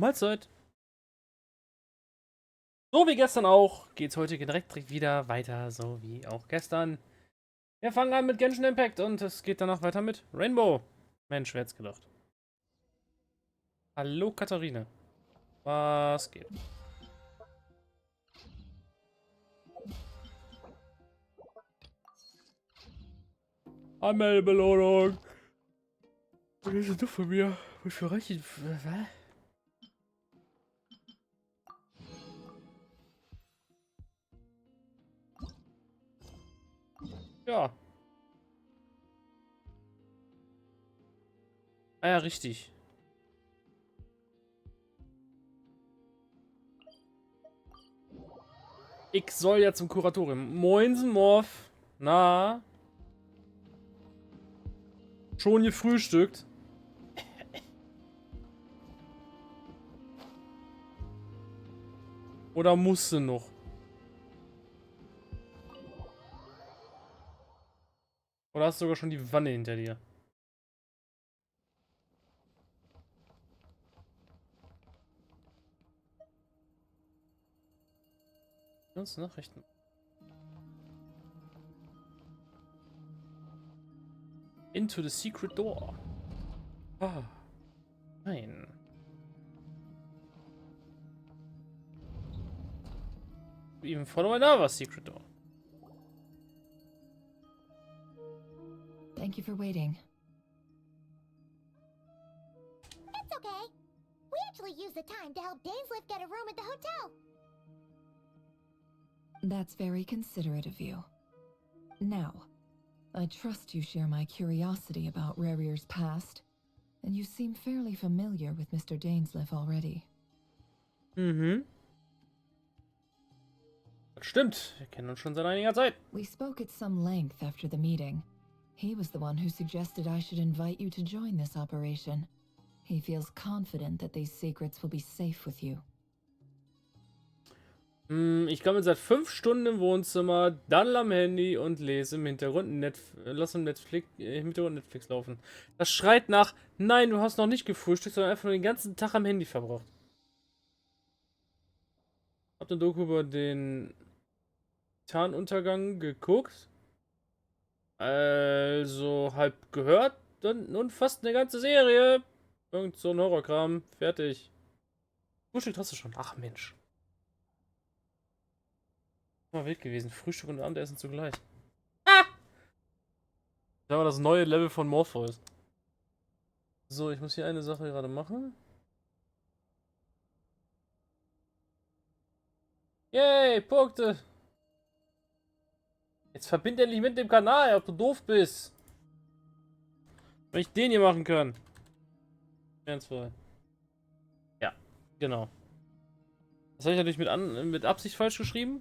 Mahlzeit. So wie gestern auch, geht's heute direkt wieder weiter, so wie auch gestern. Wir fangen an mit Genshin Impact und es geht danach weiter mit Rainbow. Mensch, wer hätte gedacht. Hallo Katharine. Was geht? Anmeldebelohnung. Was ist das von mir? Was für Rechte? Was? Ja. Ah ja, richtig. Ich soll ja zum Kuratorium. Moinsen, Morph. Na? Schon gefrühstückt? Oder musste noch? Oder hast du sogar schon die Wanne hinter dir? Sonst Nachrichten. Into the secret door. Ah. Nein. Even follow another secret door. Thank you for waiting. It's okay. We actually used the time to help Dainslift get a room at the hotel. That's very considerate of you. Now, I trust you share my curiosity about Rerir's past, and you seem fairly familiar with Mr. Dainsliff already. Mhm. Das stimmt. Wir kennen uns schon seit einiger Zeit. We spoke at some length after the meeting. He was the one who suggested I should invite you to join this operation. He feels confident that these secrets will be safe with you. Ich komme seit 5 Stunden im Wohnzimmer, dann am Handy und lese im Hintergrund im Hintergrund Netflix laufen. Das schreit nach, nein, du hast noch nicht gefrühstückt, sondern einfach nur den ganzen Tag am Handy verbracht. Hab eine Doku über den Tarnuntergang geguckt. Also halb gehört und fast eine ganze Serie. Irgend so ein Horrorkram. Fertig. Frühstück hast du schon. Ach Mensch. Mal wild gewesen. Frühstück und Abendessen zugleich. Ah! Das war das neue Level von Morpheus. So, ich muss hier eine Sache gerade machen. Yay, Punkte. Jetzt verbind endlich mit dem Kanal, ob du doof bist. Wenn ich den hier machen kann. 2. Ja, genau. Das habe ich natürlich mit Absicht falsch geschrieben.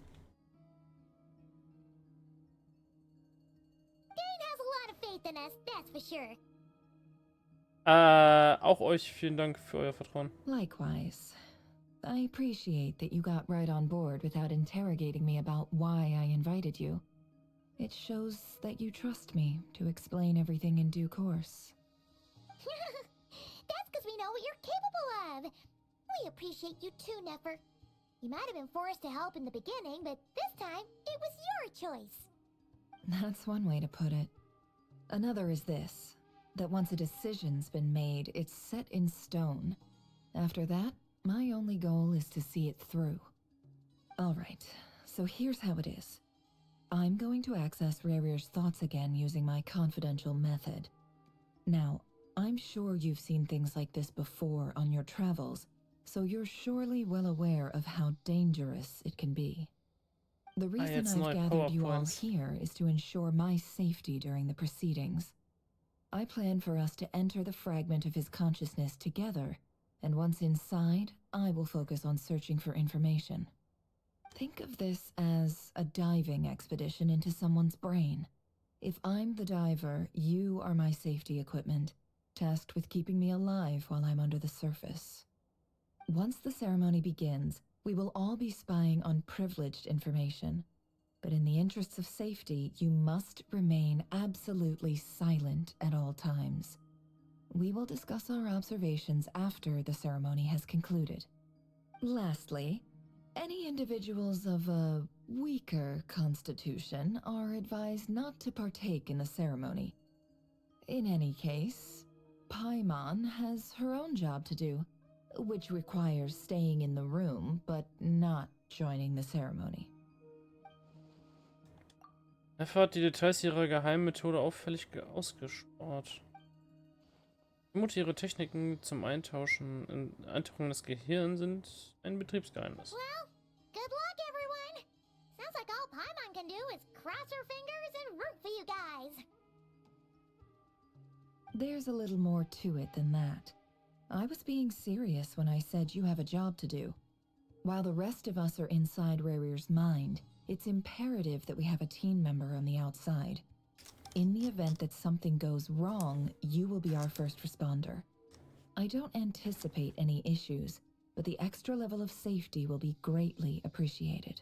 Dane has a lot of faith in us, that's for sure. Auch euch vielen Dank für euer Vertrauen. Likewise. I appreciate that you got right on board without interrogating me about why I invited you. It shows that you trust me to explain everything in due course. That's because we know what you're capable of. We appreciate you too, Nefer. You might have been forced to help in the beginning, but this time, it was your choice. That's one way to put it. Another is this, that once a decision's been made, it's set in stone. After that, my only goal is to see it through. Alright, so here's how it is. I'm going to access Rerir's thoughts again using my confidential method. Now, I'm sure you've seen things like this before on your travels, so you're surely well aware of how dangerous it can be. The reason I've gathered you all here is to ensure my safety during the proceedings. I plan for us to enter the fragment of his consciousness together, and once inside, I will focus on searching for information. Think of this as a diving expedition into someone's brain. If I'm the diver, you are my safety equipment, tasked with keeping me alive while I'm under the surface. Once the ceremony begins, we will all be spying on privileged information. But in the interests of safety, you must remain absolutely silent at all times. We will discuss our observations after the ceremony has concluded. Lastly, any individuals of a weaker constitution are advised not to partake in the ceremony. In any case, Paimon has her own job to do, which requires staying in the room but not joining the ceremony. Neffe hat die Details ihrer Geheimmethode auffällig ausgespart. Ich vermute, ihre Techniken zum Eintauchen des Gehirns sind ein Betriebsgeheimnis. Well, good luck, everyone. Sounds like all Paimon can do is cross her fingers and root for you guys. There's a little more to it than that. I was being serious when I said you have a job to do. While the rest of us are inside Rerir's mind, it's imperative that we have a team member on the outside. In the event that something goes wrong, you will be our first responder. I don't anticipate any issues, but the extra level of safety will be greatly appreciated.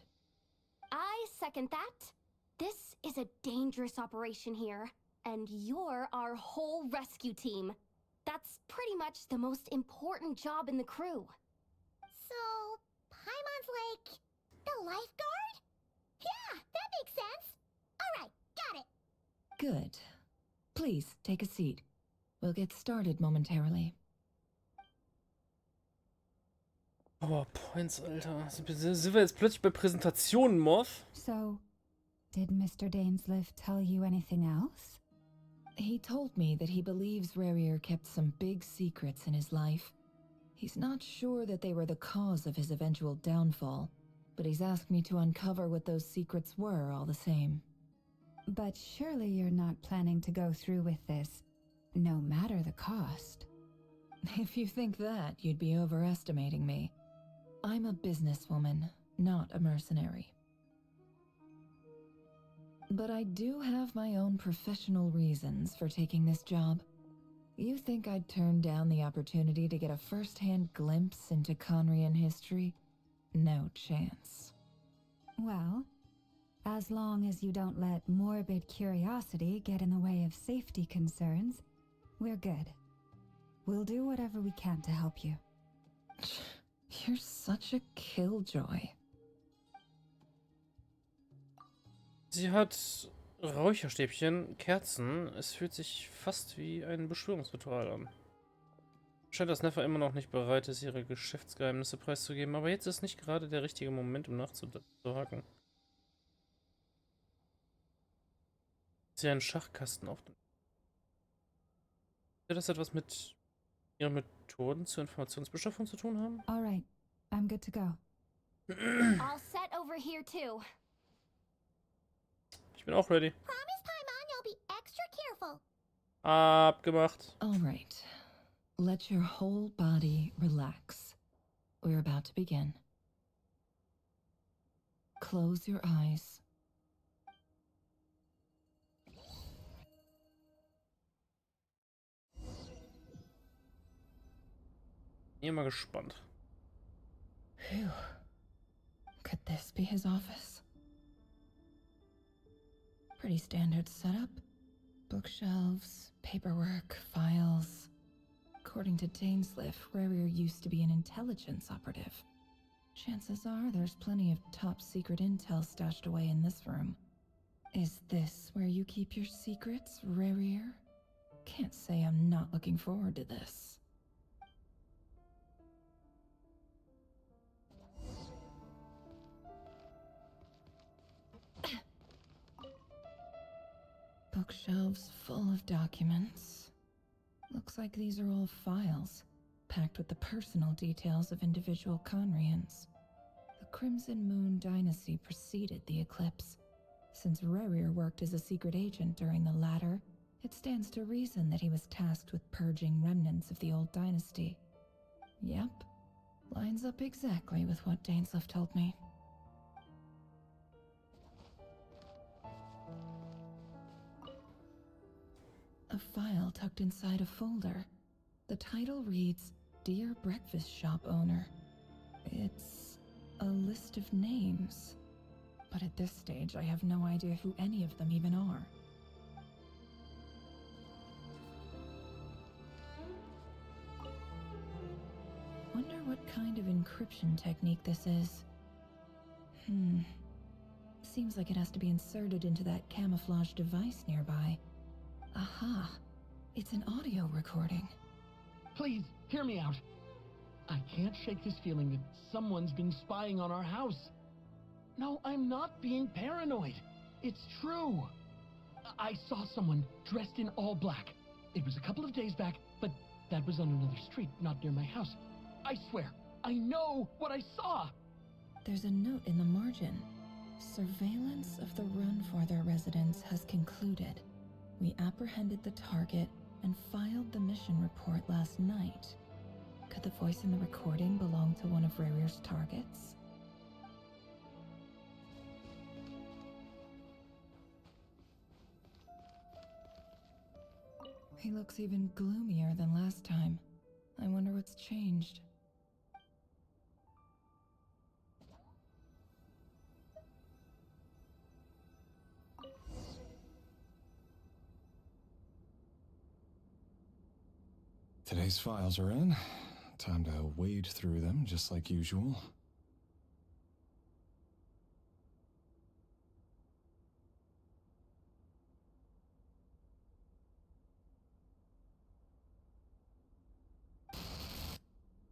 I second that. This is a dangerous operation here, and you're our whole rescue team. That's pretty much the most important job in the crew. So, Paimon's like the lifeguard? Yeah, that makes sense. All right, got it. Good. Please, take a seat. We'll get started momentarily. PowerPoints, Alter. Sind wir jetzt plötzlich bei Präsentationen, Morph? So, did Mr. Dainsleif tell you anything else? He told me that he believes Rerir kept some big secrets in his life. He's not sure that they were the cause of his eventual downfall, but he's asked me to uncover what those secrets were all the same. But surely you're not planning to go through with this, no matter the cost. If you think that, you'd be overestimating me. I'm a businesswoman, not a mercenary. But I do have my own professional reasons for taking this job. You think I'd turn down the opportunity to get a first-hand glimpse into Conrian history? No chance. Well, as long as you don't let morbid curiosity get in the way of safety concerns, we're good. We'll do whatever we can to help you. You're such a killjoy. Sie hat Räucherstäbchen, Kerzen. Es fühlt sich fast wie ein Beschwörungsritual an. Scheint, dass Neffe immer noch nicht bereit ist, ihre Geschäftsgeheimnisse preiszugeben, aber jetzt ist nicht gerade der richtige Moment, um nachzuhaken. Sie einen Schachkasten auf dem. Könnte das etwas mit ihren Methoden zur Informationsbeschaffung zu tun haben? All right, I'm good to go. All set over here too. Ich bin auch ready. Promise, Paimon, you'll be extra careful. Abgemacht. All right. Let your whole body relax. We're about to begin. Close your eyes. Bin mal gespannt. Phew. Could this be his office? Pretty standard setup. Bookshelves, paperwork, files. According to Dainsleif, Rerir used to be an intelligence operative. Chances are there's plenty of top secret intel stashed away in this room. Is this where you keep your secrets, Rerir? Can't say I'm not looking forward to this. Bookshelves full of documents. Looks like these are all files, packed with the personal details of individual Conrians. The Crimson Moon dynasty preceded the eclipse. Since Rerir worked as a secret agent during the latter, it stands to reason that he was tasked with purging remnants of the old dynasty. Yep, lines up exactly with what Dainsleif told me. A file tucked inside a folder. The title reads, Dear Breakfast Shop Owner. It's a list of names. But at this stage, I have no idea who any of them even are. kind of encryption technique this is. Seems like it has to be inserted into that camouflage device nearby. Aha! It's an audio recording. Please, hear me out. I can't shake this feeling that someone's been spying on our house. No, I'm not being paranoid. It's true. I saw someone dressed in all black. It was a couple of days back, but that was on another street, not near my house. I swear, I know what I saw. There's a note in the margin. Surveillance of the Runfarther residence has concluded. We apprehended the target and filed the mission report last night. Could the voice in the recording belong to one of Rerir's targets? He looks even gloomier than last time. I wonder what's changed. Today's files are in. Time to wade through them just like usual.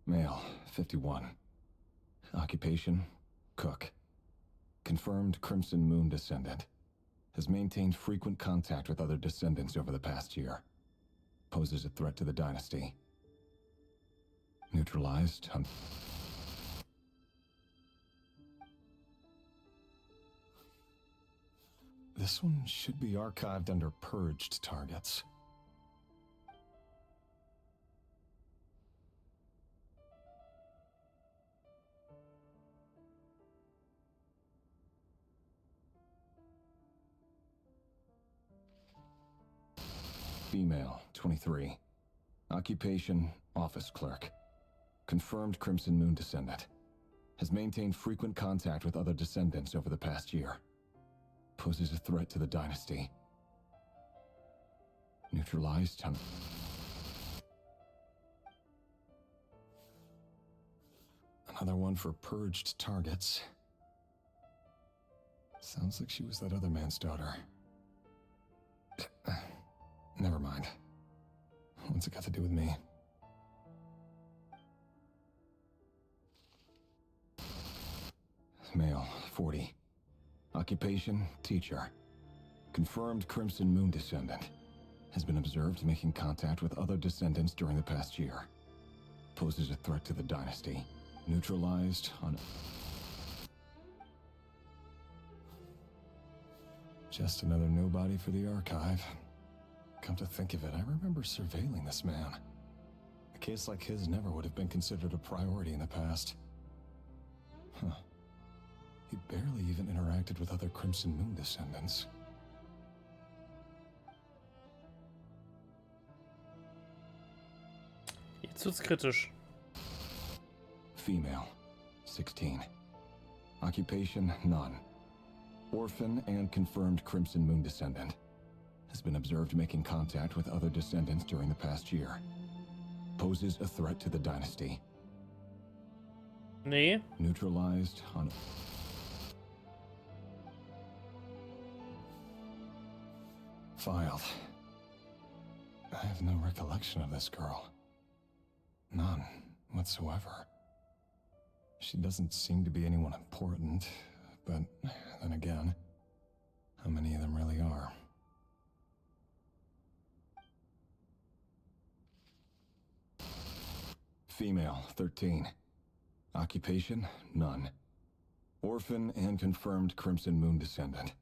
Male, 51. Occupation, cook. Confirmed Crimson Moon descendant. Has maintained frequent contact with other descendants over the past year. Poses a threat to the dynasty. Neutralized. This one should be archived under purged targets. Female, 23. Occupation, office clerk. Confirmed Crimson Moon descendant. Has maintained frequent contact with other descendants over the past year. Poses a threat to the dynasty. Neutralized. Another one for purged targets. Sounds like she was that other man's daughter. Never mind. What's it got to do with me? Male, 40. Occupation, teacher. Confirmed Crimson Moon descendant. Has been observed making contact with other descendants during the past year. Poses a threat to the dynasty. Neutralized on... Just another nobody for the archive. Come to think of it, I remember surveilling this man. A case like his never would have been considered a priority in the past. Huh. He barely even interacted with other Crimson Moon descendants. Jetzt wird's kritisch. Female, 16. Occupation, none. Orphan and confirmed Crimson Moon descendant. Has been observed making contact with other descendants during the past year. Poses a threat to the dynasty. Nee. Neutralized on... Filed. I have no recollection of this girl. None whatsoever. She doesn't seem to be anyone important, but then again, how many of them really are? Female, 13. Occupation, none. Orphan and confirmed Crimson Moon descendant.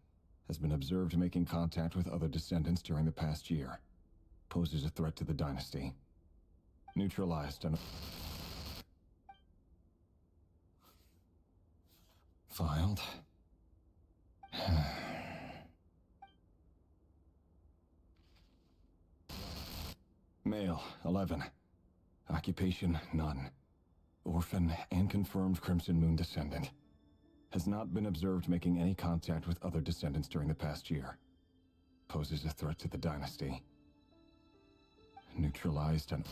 Has been observed making contact with other descendants during the past year. Poses a threat to the dynasty. Neutralized and... Filed. Male, 11. Occupation, none. Orphan and confirmed Crimson Moon descendant. Has not been observed making any contact with other descendants during the past year. Poses a threat to the dynasty. Neutralized and...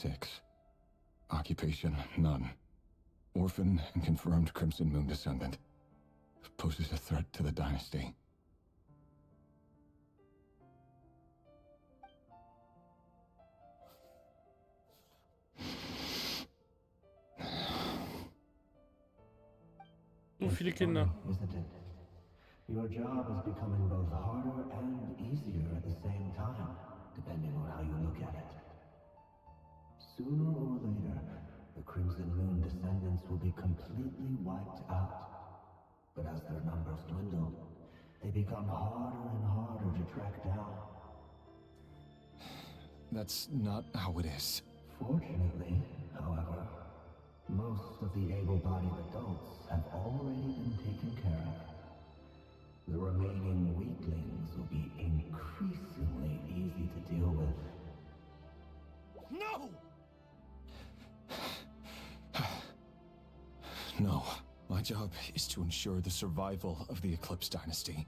6. Occupation, none. Orphan and confirmed Crimson Moon descendant. Poses a threat to the dynasty. So viele Kinder. Isn't it? Your job is becoming both harder and easier at the same time, depending on how you look at it. Sooner or later, the Crimson Moon descendants will be completely wiped out. But as their numbers dwindle, they become harder and harder to track down. That's not how it is. Fortunately, however, most of the able-bodied adults have already been taken care of. The remaining weaklings will be increasingly easy to deal with. No! No. My job is to ensure the survival of the Eclipse Dynasty.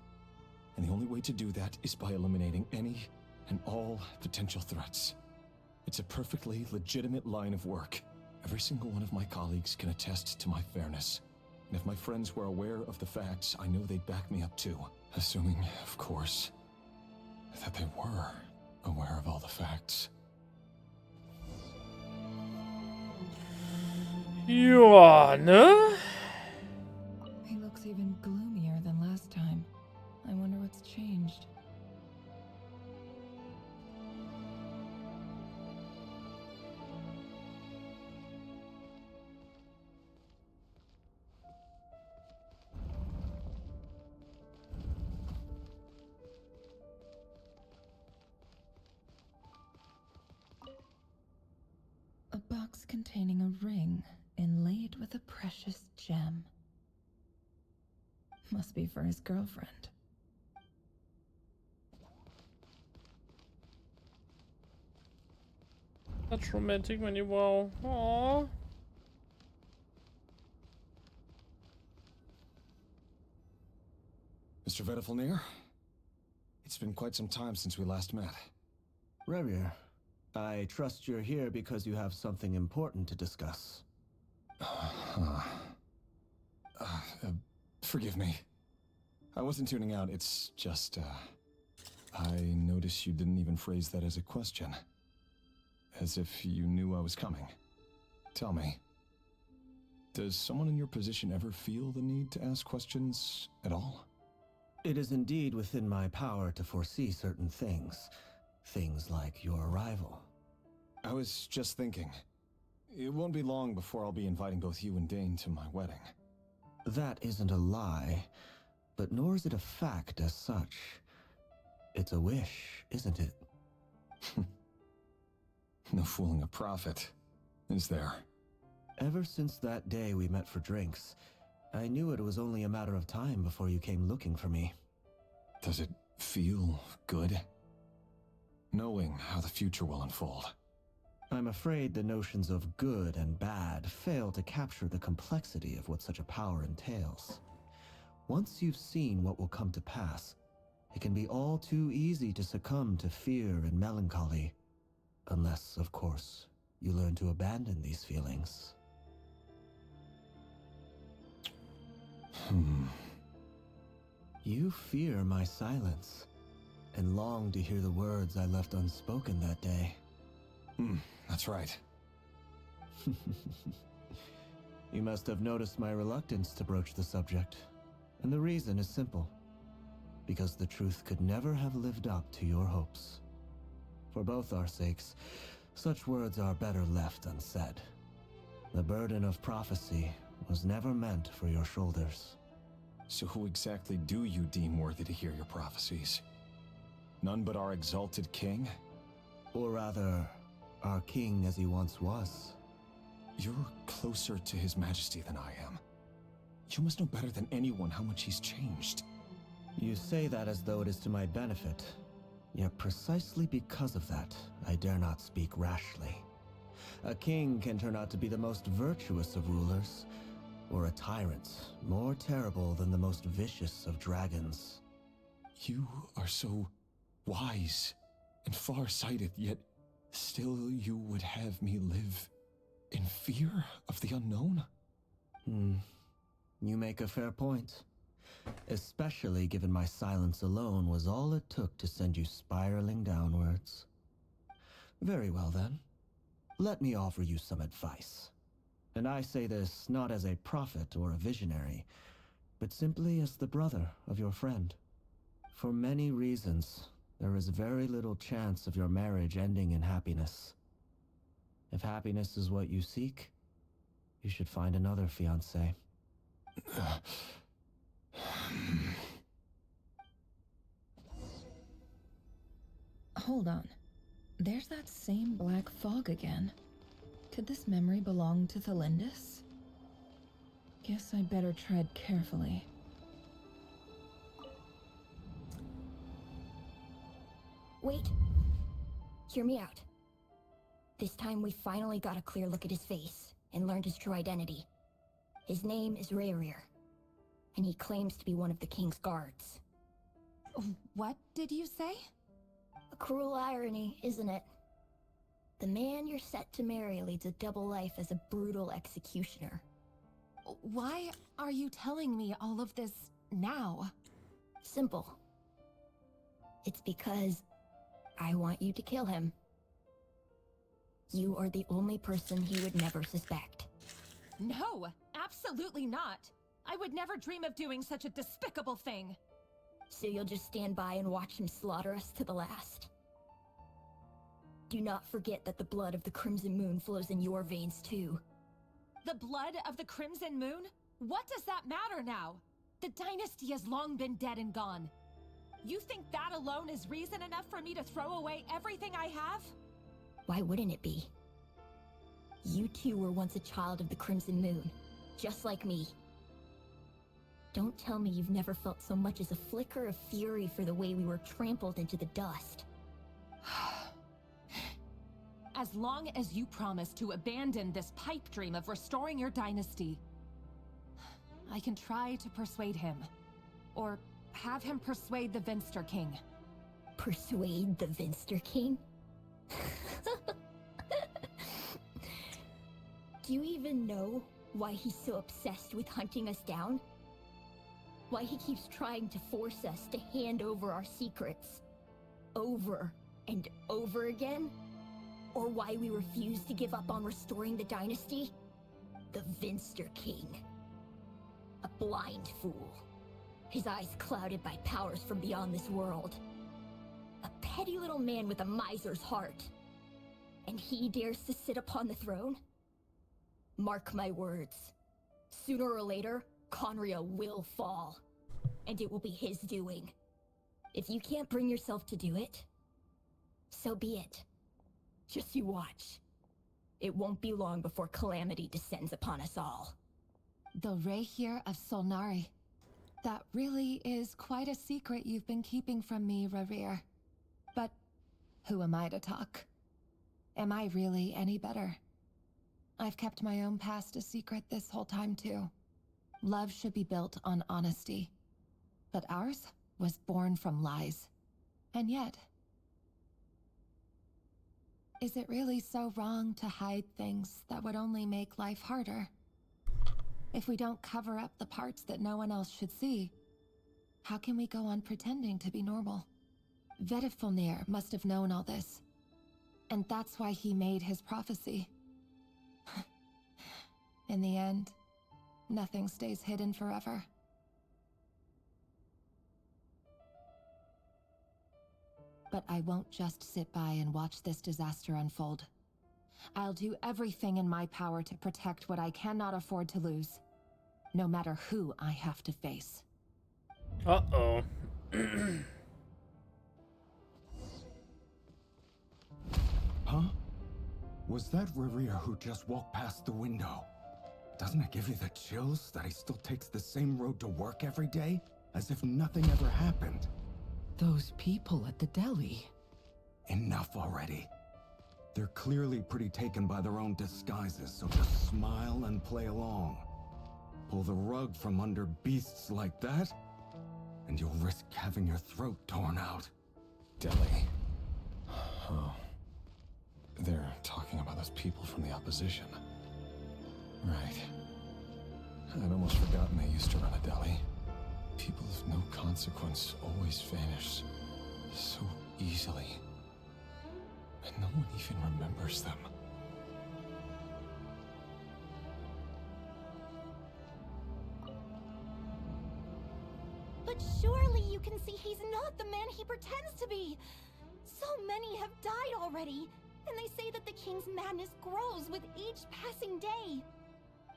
And the only way to do that is by eliminating any and all potential threats. It's a perfectly legitimate line of work. Every single one of my colleagues can attest to my fairness. And if my friends were aware of the facts, I know they'd back me up too. Assuming, of course, that they were aware of all the facts. Ja, ne? He looks even gloomier than last time. I wonder what's changed. A box containing a ring inlaid with a precious gem. Must be for his girlfriend. That's romantic, when you wow. Aww. Mr. Vedafelnir? It's been quite some time since we last met. Rerir, I trust you're here because you have something important to discuss. Forgive me. I wasn't tuning out, it's just, I noticed you didn't even phrase that as a question. As if you knew I was coming. Tell me, does someone in your position ever feel the need to ask questions at all? It is indeed within my power to foresee certain things. Things like your arrival. I was just thinking. It won't be long before I'll be inviting both you and Dane to my wedding. That isn't a lie, but nor is it a fact as such. It's a wish, isn't it? No fooling a prophet, is there? Ever since that day we met for drinks, I knew it was only a matter of time before you came looking for me. Does it feel good? Knowing how the future will unfold. I'm afraid the notions of good and bad fail to capture the complexity of what such a power entails. Once you've seen what will come to pass, it can be all too easy to succumb to fear and melancholy. Unless, of course, you learn to abandon these feelings. You fear my silence, and long to hear the words I left unspoken that day. That's right. You must have noticed my reluctance to broach the subject, and the reason is simple. Because the truth could never have lived up to your hopes. For both our sakes, such words are better left unsaid. The burden of prophecy was never meant for your shoulders. So who exactly do you deem worthy to hear your prophecies? None but our exalted king? Or rather, our king as he once was. You're closer to his majesty than I am. You must know better than anyone how much he's changed. You say that as though it is to my benefit. Yet precisely because of that, I dare not speak rashly. A king can turn out to be the most virtuous of rulers, or a tyrant more terrible than the most vicious of dragons. You are so wise and far-sighted, yet Still, you would have me live in fear of the unknown? You make a fair point. Especially given my silence alone was all it took to send you spiraling downwards. Very well then. Let me offer you some advice. And I say this not as a prophet or a visionary, but simply as the brother of your friend. For many reasons, there is very little chance of your marriage ending in happiness. If happiness is what you seek, you should find another fiancé. Hold on. There's that same black fog again. Could this memory belong to Thelindis? Guess I'd better tread carefully. Wait. Hear me out. This time we finally got a clear look at his face and learned his true identity. His name is Rerir, and he claims to be one of the king's guards. What did you say? A cruel irony, isn't it? The man you're set to marry leads a double life as a brutal executioner. Why are you telling me all of this now? Simple. It's because I want you to kill him. You are the only person he would never suspect. No, absolutely not. I would never dream of doing such a despicable thing. So you'll just stand by and watch him slaughter us to the last. Do not forget that the blood of the Crimson Moon flows in your veins too. The blood of the Crimson Moon? What does that matter now? The dynasty has long been dead and gone. You think that alone is reason enough for me to throw away everything I have? Why wouldn't it be? You too were once a child of the Crimson Moon, just like me. Don't tell me you've never felt so much as a flicker of fury for the way we were trampled into the dust. As long as you promise to abandon this pipe dream of restoring your dynasty, I can try to persuade him. Or have him persuade the Vinster King. Persuade the Vinster King? Do you even know why he's so obsessed with hunting us down? Why he keeps trying to force us to hand over our secrets over and over again? Or why we refuse to give up on restoring the dynasty? The Vinster King. A blind fool. His eyes clouded by powers from beyond this world. A petty little man with a miser's heart. And he dares to sit upon the throne? Mark my words. Sooner or later, Conria will fall. And it will be his doing. If you can't bring yourself to do it, so be it. Just you watch. It won't be long before calamity descends upon us all. The Rerir of Solnari. That really is quite a secret you've been keeping from me, Rerir. But who am I to talk? Am I really any better? I've kept my own past a secret this whole time too. Love should be built on honesty. But ours was born from lies. And yet, is it really so wrong to hide things that would only make life harder? If we don't cover up the parts that no one else should see, how can we go on pretending to be normal? Vedifulnir must have known all this. And that's why he made his prophecy. In the end, nothing stays hidden forever. But I won't just sit by and watch this disaster unfold. I'll do everything in my power to protect what I cannot afford to lose, no matter who I have to face. Uh-oh. Huh? Was that Rerir who just walked past the window? Doesn't it give you the chills that he still takes the same road to work every day? As if nothing ever happened. Those people at the deli. Enough already. They're clearly pretty taken by their own disguises, so just smile and play along. Pull the rug from under beasts like that, and you'll risk having your throat torn out. Deli. Oh. They're talking about those people from the opposition. Right. I'd almost forgotten they used to run a deli. People of no consequence always vanish so easily. And no one even remembers them. But surely you can see he's not the man he pretends to be. So many have died already, and they say that the king's madness grows with each passing day.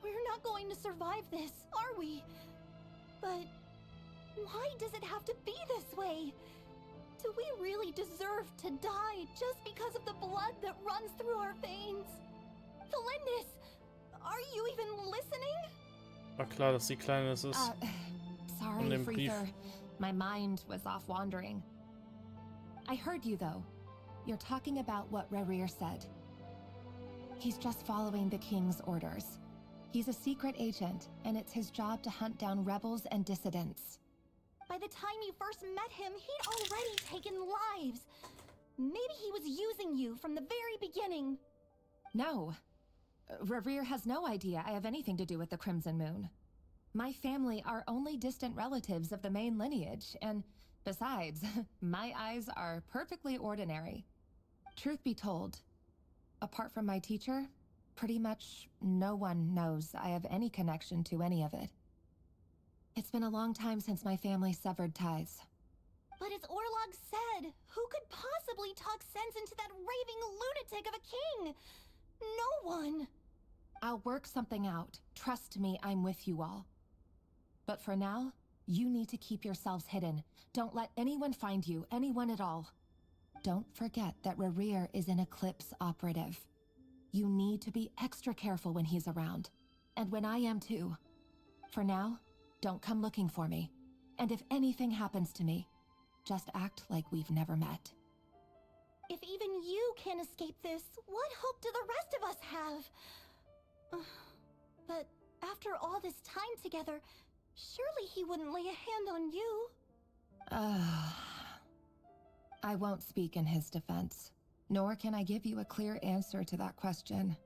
We're not going to survive this, are we? But why does it have to be this way? Do we really deserve to die just because of the blood that runs through our veins? Felindis, are you even listening? War klar, dass die Kleine das ist. Sorry, dem Brief. Freether. My mind was off wandering. I heard you, though. You're talking about what Rerir said. He's just following the king's orders. He's a secret agent, and it's his job to hunt down rebels and dissidents. By the time you first met him, he'd already taken lives. Maybe he was using you from the very beginning. No. Rerir has no idea I have anything to do with the Crimson Moon. My family are only distant relatives of the main lineage, and besides, my eyes are perfectly ordinary. Truth be told, apart from my teacher, pretty much no one knows I have any connection to any of it. It's been a long time since my family severed ties. But as Orlog said, who could possibly talk sense into that raving lunatic of a king? No one. I'll work something out. Trust me, I'm with you all. But for now, you need to keep yourselves hidden. Don't let anyone find you, anyone at all. Don't forget that Rerir is an Eclipse operative. You need to be extra careful when he's around. And when I am too. For now, don't come looking for me. And if anything happens to me, just act like we've never met. If even you can't escape this, what hope do the rest of us have? But after all this time together, surely he wouldn't lay a hand on you. I won't speak in his defense, nor can I give you a clear answer to that question.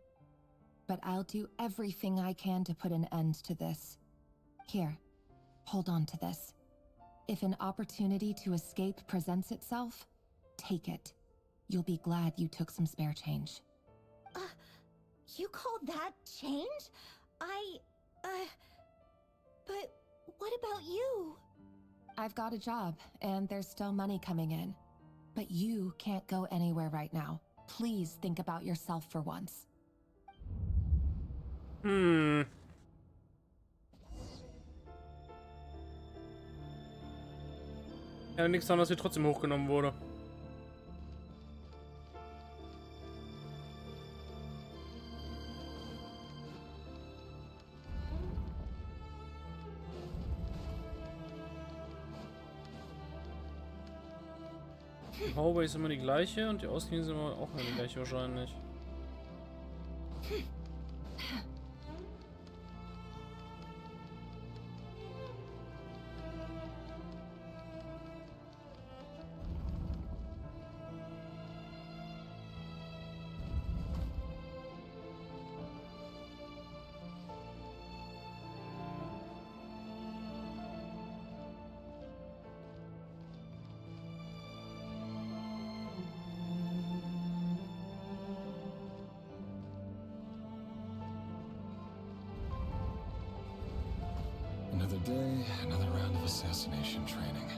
But I'll do everything I can to put an end to this. Here, hold on to this. If an opportunity to escape presents itself, take it. You'll be glad you took some spare change. You call that change? But what about you? I've got a job, and there's still money coming in. But you can't go anywhere right now. Please think about yourself for once. Ja, nichts daran, dass sie trotzdem hochgenommen wurde. Die Haube ist immer die gleiche und die Ausgänge sind immer auch immer die gleiche wahrscheinlich. Another day, another round of assassination training.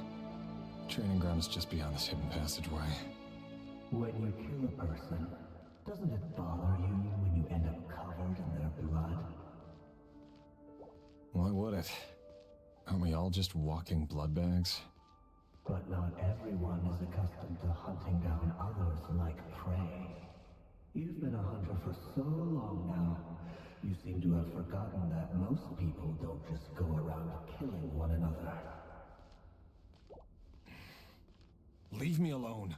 Training ground is just beyond this hidden passageway. When you kill a person, doesn't it bother you when you end up covered in their blood? Why would it? Aren't we all just walking blood bags? But not everyone is accustomed to hunting down others like prey. You've been a hunter for so long now, you seem to have forgotten that most people don't just go around killing one another. Leave me alone.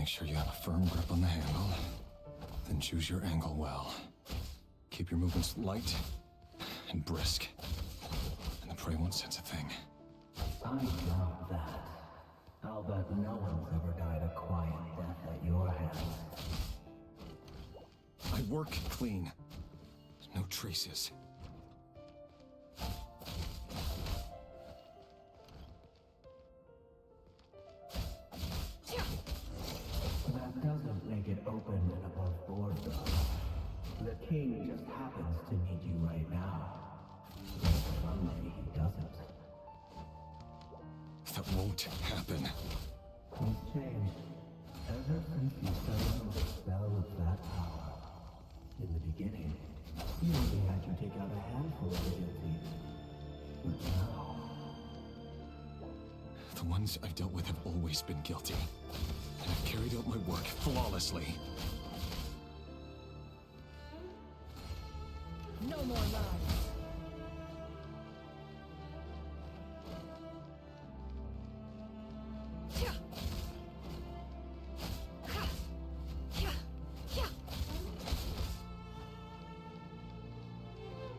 Make sure you have a firm grip on the handle. Then choose your angle well. Keep your movements light and brisk. And the prey won't sense a thing. I doubt that. I'll bet no one's ever died a quiet death at your hands. I work clean. No traces. That doesn't make it open and above board, though. The king just happens to need you right now. Someday he doesn't. That won't happen. He's changed. Ever since you fell under the spell of that power. In the beginning, he only had you take out a handful of the guilty. But now... The ones I've dealt with have always been guilty. And I've carried out my work flawlessly. No more lies.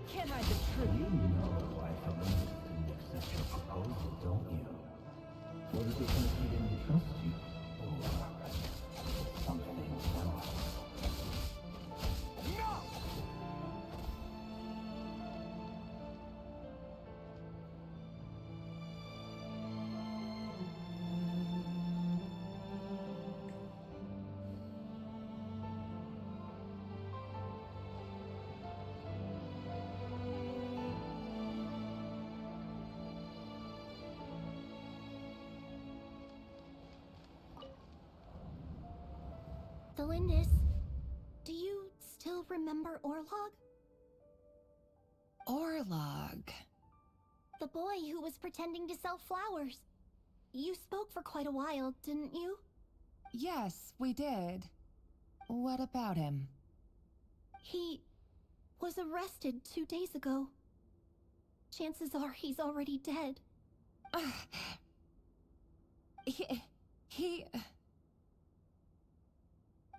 Can't hide the truth. You know why Felix didn't accept your proposal, don't you? Was it because he didn't trust you? Or something else? Delindis, do you still remember Orlog? Orlog. The boy who was pretending to sell flowers. You spoke for quite a while, didn't you? Yes, we did. What about him? He was arrested 2 days ago. Chances are he's already dead. He...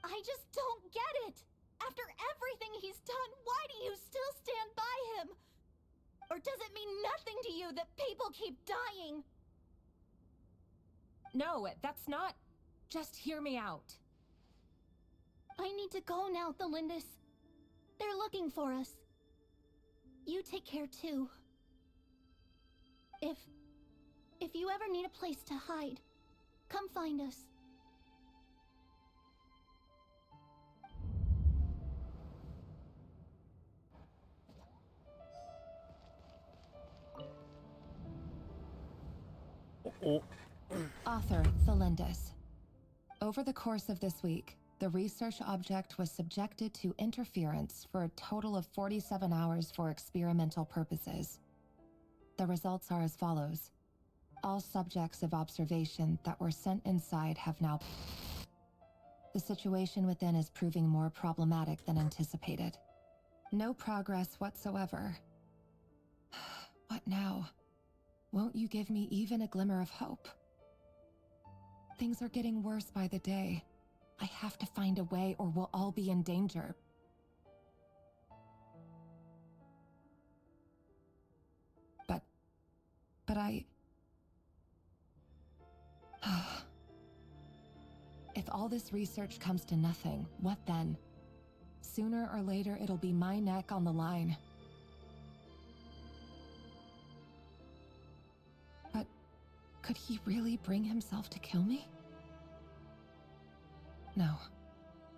I just don't get it! After everything he's done, why do you still stand by him? Or does it mean nothing to you that people keep dying? No, that's not... Just hear me out. I need to go now, Thelindis. They're looking for us. You take care too. If you ever need a place to hide, come find us. Author Thelindis. Over the course of this week, the research object was subjected to interference for a total of 47 hours for experimental purposes. The results are as follows. All subjects of observation that were sent inside have now... The situation within is proving more problematic than anticipated. No progress whatsoever. What now? Won't you give me even a glimmer of hope? Things are getting worse by the day. I have to find a way or we'll all be in danger. But I... If all this research comes to nothing, what then? Sooner or later, it'll be my neck on the line. But could he really bring himself to kill me? No.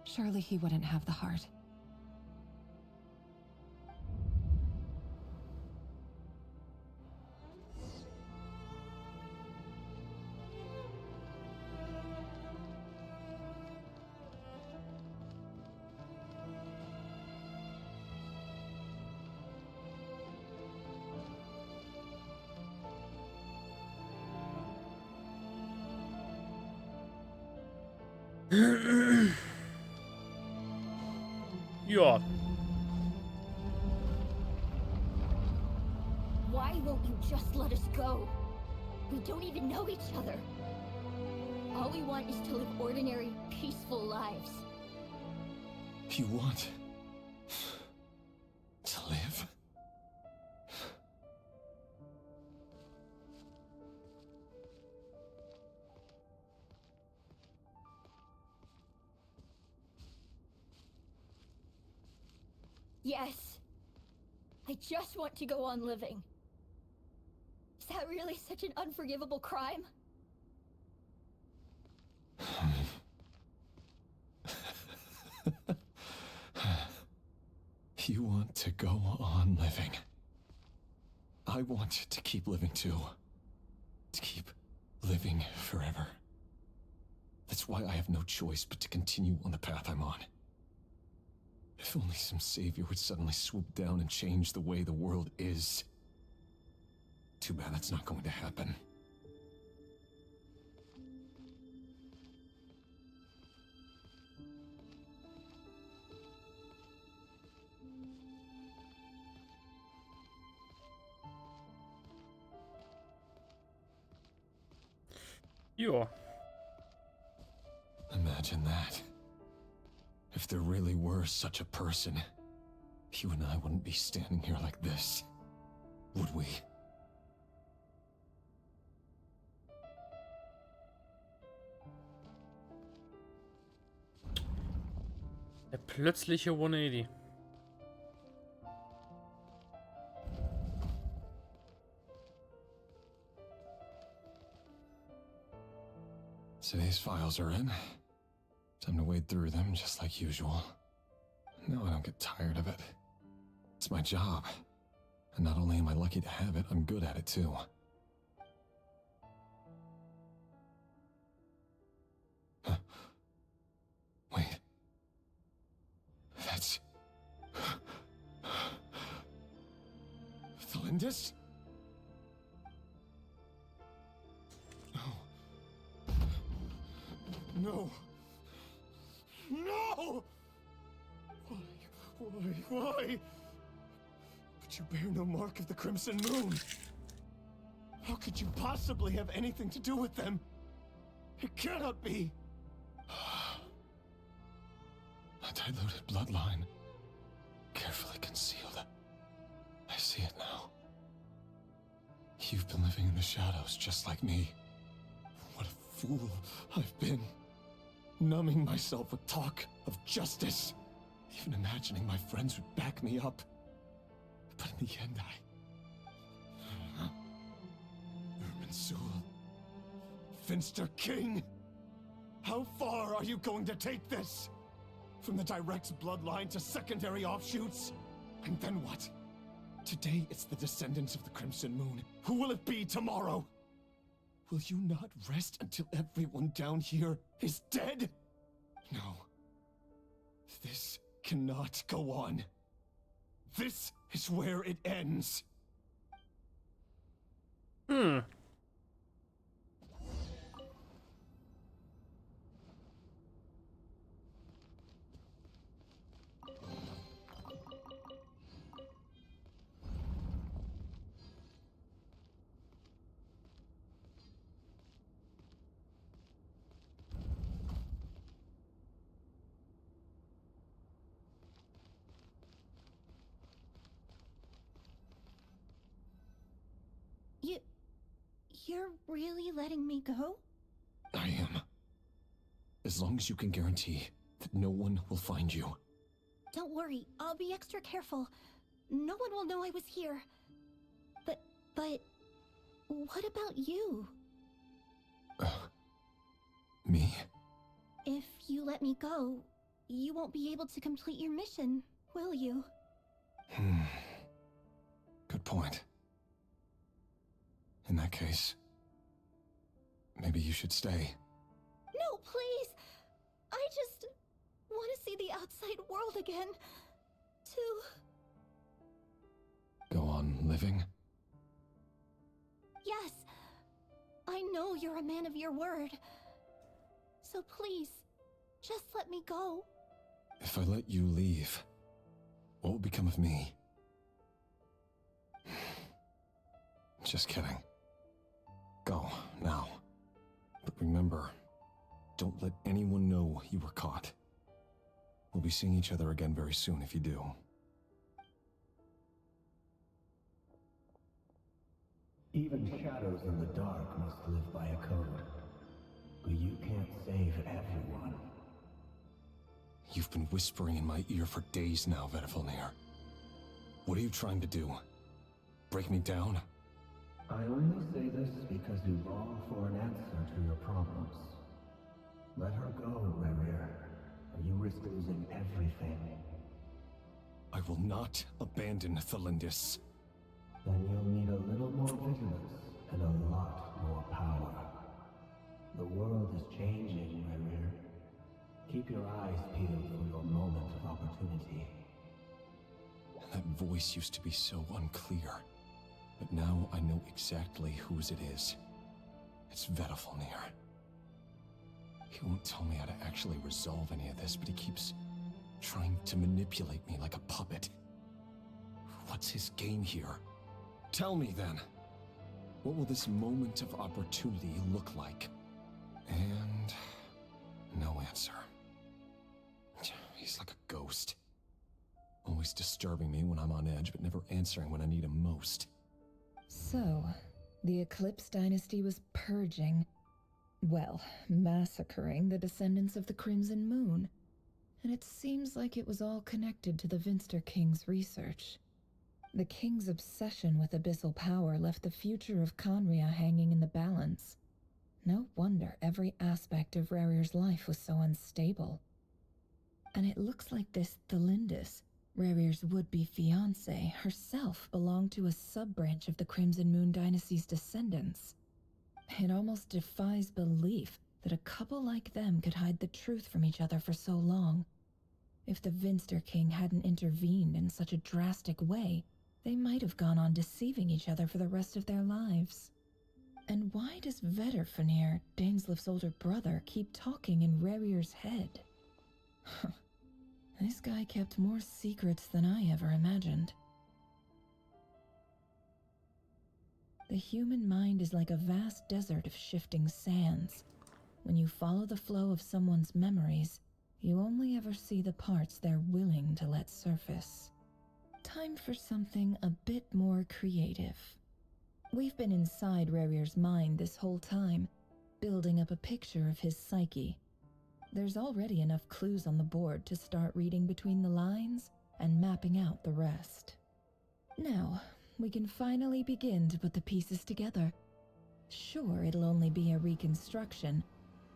Surely he wouldn't have the heart. Ja. Why won't you just let us go? We don't even know each other. All we want is to live ordinary, peaceful lives. You want to live? Yes. I just want to go on living. Is that really such an unforgivable crime? You want to go on living. I want to keep living too. To keep living forever. That's why I have no choice but to continue on the path I'm on. If only some savior would suddenly swoop down and change the way the world is. Too bad that's not going to happen. Ja. Imagine that. If there really were such a person, you and I wouldn't be standing here like this, would we? Der plötzliche 180. Today's files are in. Time to wade through them just like usual. No, I don't get tired of it. It's my job. And not only am I lucky to have it, I'm good at it too. Huh. Wait. That's... Thalindis? No. No! Why? But you bear no mark of the Crimson Moon. How could you possibly have anything to do with them? It cannot be. A diluted bloodline. Carefully concealed. I see it now. You've been living in the shadows just like me. What a fool I've been. Numbing myself with talk of justice. Even imagining my friends would back me up. But in the end, Irminsul. Finster King! How far are you going to take this? From the direct bloodline to secondary offshoots? And then what? Today it's the descendants of the Crimson Moon. Who will it be tomorrow? Will you not rest until everyone down here is dead? No. This cannot go on. This is where it ends. You're really letting me go? I am. As long as you can guarantee that no one will find you. Don't worry, I'll be extra careful. No one will know I was here. But what about you? Me? If you let me go, you won't be able to complete your mission, will you? Good point. In that case, maybe you should stay. No, please! I just want to see the outside world again. Go on living? Yes. I know you're a man of your word. So please, just let me go. If I let you leave, what will become of me? Just kidding. Go, now. But remember, Don't let anyone know you were caught. We'll be seeing each other again very soon if you do. Even shadows in the dark must live by a code. But you can't save everyone. You've been whispering in my ear for days now, Vetter. What are you trying to do? Break me down? I only say this because you long for an answer to your problems. Let her go, Rerir, or you risk losing everything. I will not abandon Thelindis. Then you'll need a little more vigilance and a lot more power. The world is changing, Rerir. Keep your eyes peeled for your moment of opportunity. That voice used to be so unclear, but now I know exactly whose it is. It's Vetter. He won't tell me how to actually resolve any of this, but he keeps trying to manipulate me like a puppet. What's his game here? Tell me then. What will this moment of opportunity look like? And no answer. He's like a ghost. Always disturbing me when I'm on edge, but never answering when I need him most. So, the Eclipse Dynasty was purging, well, massacring the descendants of the Crimson Moon. And it seems like it was all connected to the Vinster King's research. The King's obsession with abyssal power left the future of Conria hanging in the balance. No wonder every aspect of Rerir's life was so unstable. And it looks like this Thelindis, Rerir's would-be fiancée, herself belonged to a sub-branch of the Crimson Moon Dynasty's descendants. It almost defies belief that a couple like them could hide the truth from each other for so long. If the Vinster King hadn't intervened in such a drastic way, they might have gone on deceiving each other for the rest of their lives. And why does Vetter, Daneslif's older brother, keep talking in Rerir's head? This guy kept more secrets than I ever imagined. The human mind is like a vast desert of shifting sands. When you follow the flow of someone's memories, you only ever see the parts they're willing to let surface. Time for something a bit more creative. We've been inside Rerir's mind this whole time, building up a picture of his psyche. There's already enough clues on the board to start reading between the lines and mapping out the rest. Now, we can finally begin to put the pieces together. Sure, it'll only be a reconstruction,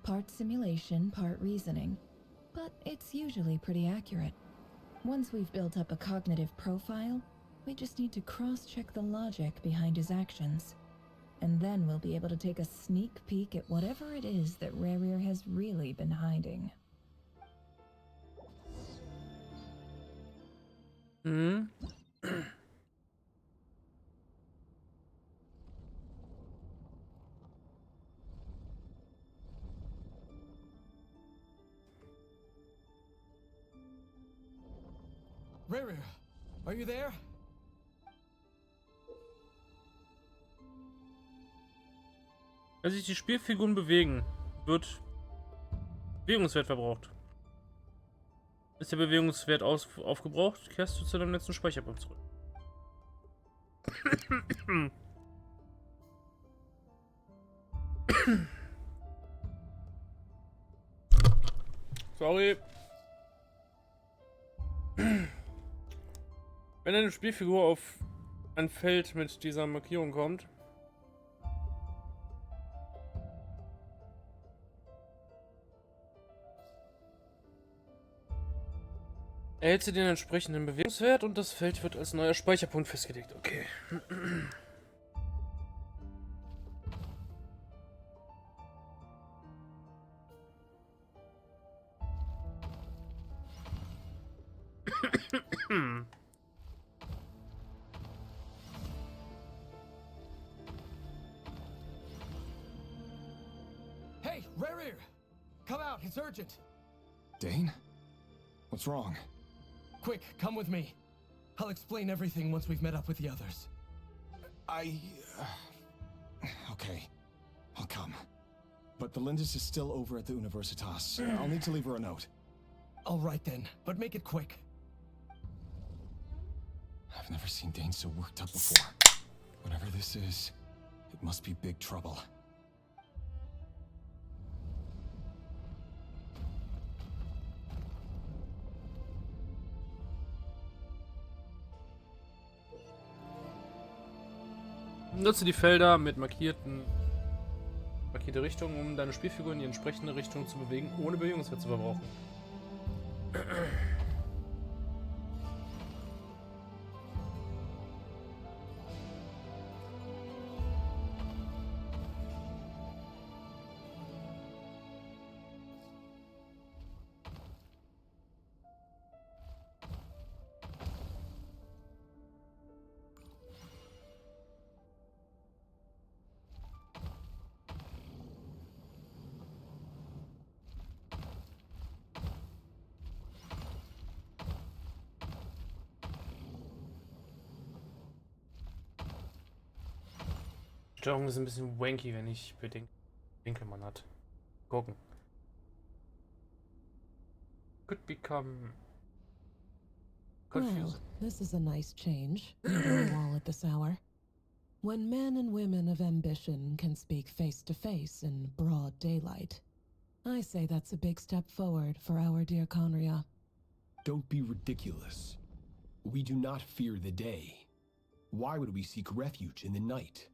part simulation, part reasoning, but it's usually pretty accurate. Once we've built up a cognitive profile, we just need to cross-check the logic behind his actions. And then we'll be able to take a sneak peek at whatever it is that Rerir has really been hiding. Rerir, are you there? Wenn sich die Spielfiguren bewegen, wird Bewegungswert verbraucht. Ist der Bewegungswert aufgebraucht, kehrst du zu deinem letzten Speicherpunkt zurück. Sorry. Wenn eine Spielfigur auf ein Feld mit dieser Markierung kommt, erhältst du den entsprechenden Bewegungswert und das Feld wird als neuer Speicherpunkt festgelegt. Okay. Hey, Rerir! Come out, it's urgent! Dane? What's wrong? Quick, come with me. I'll explain everything once we've met up with the others. Okay. I'll come. but the Lindis is still over at the Universitas. I'll need to leave her a note. All right then, but make it quick. I've never seen Dane so worked up before. Whatever this is, it must be big trouble. Nutze die Felder mit markierte Richtungen, um deine Spielfigur in die entsprechende Richtung zu bewegen, ohne Bewegungswert zu verbrauchen. Steuerung ist ein bisschen wanky, wenn ich bedenke, Winkel man hat. Gucken. Could become confused. Well, this is a nice change. Meeting all at this hour. When men and women of ambition can speak face to face in broad daylight, I say that's a big step forward for our dear Conria. Don't be ridiculous. We do not fear the day. Why would we seek refuge in the night?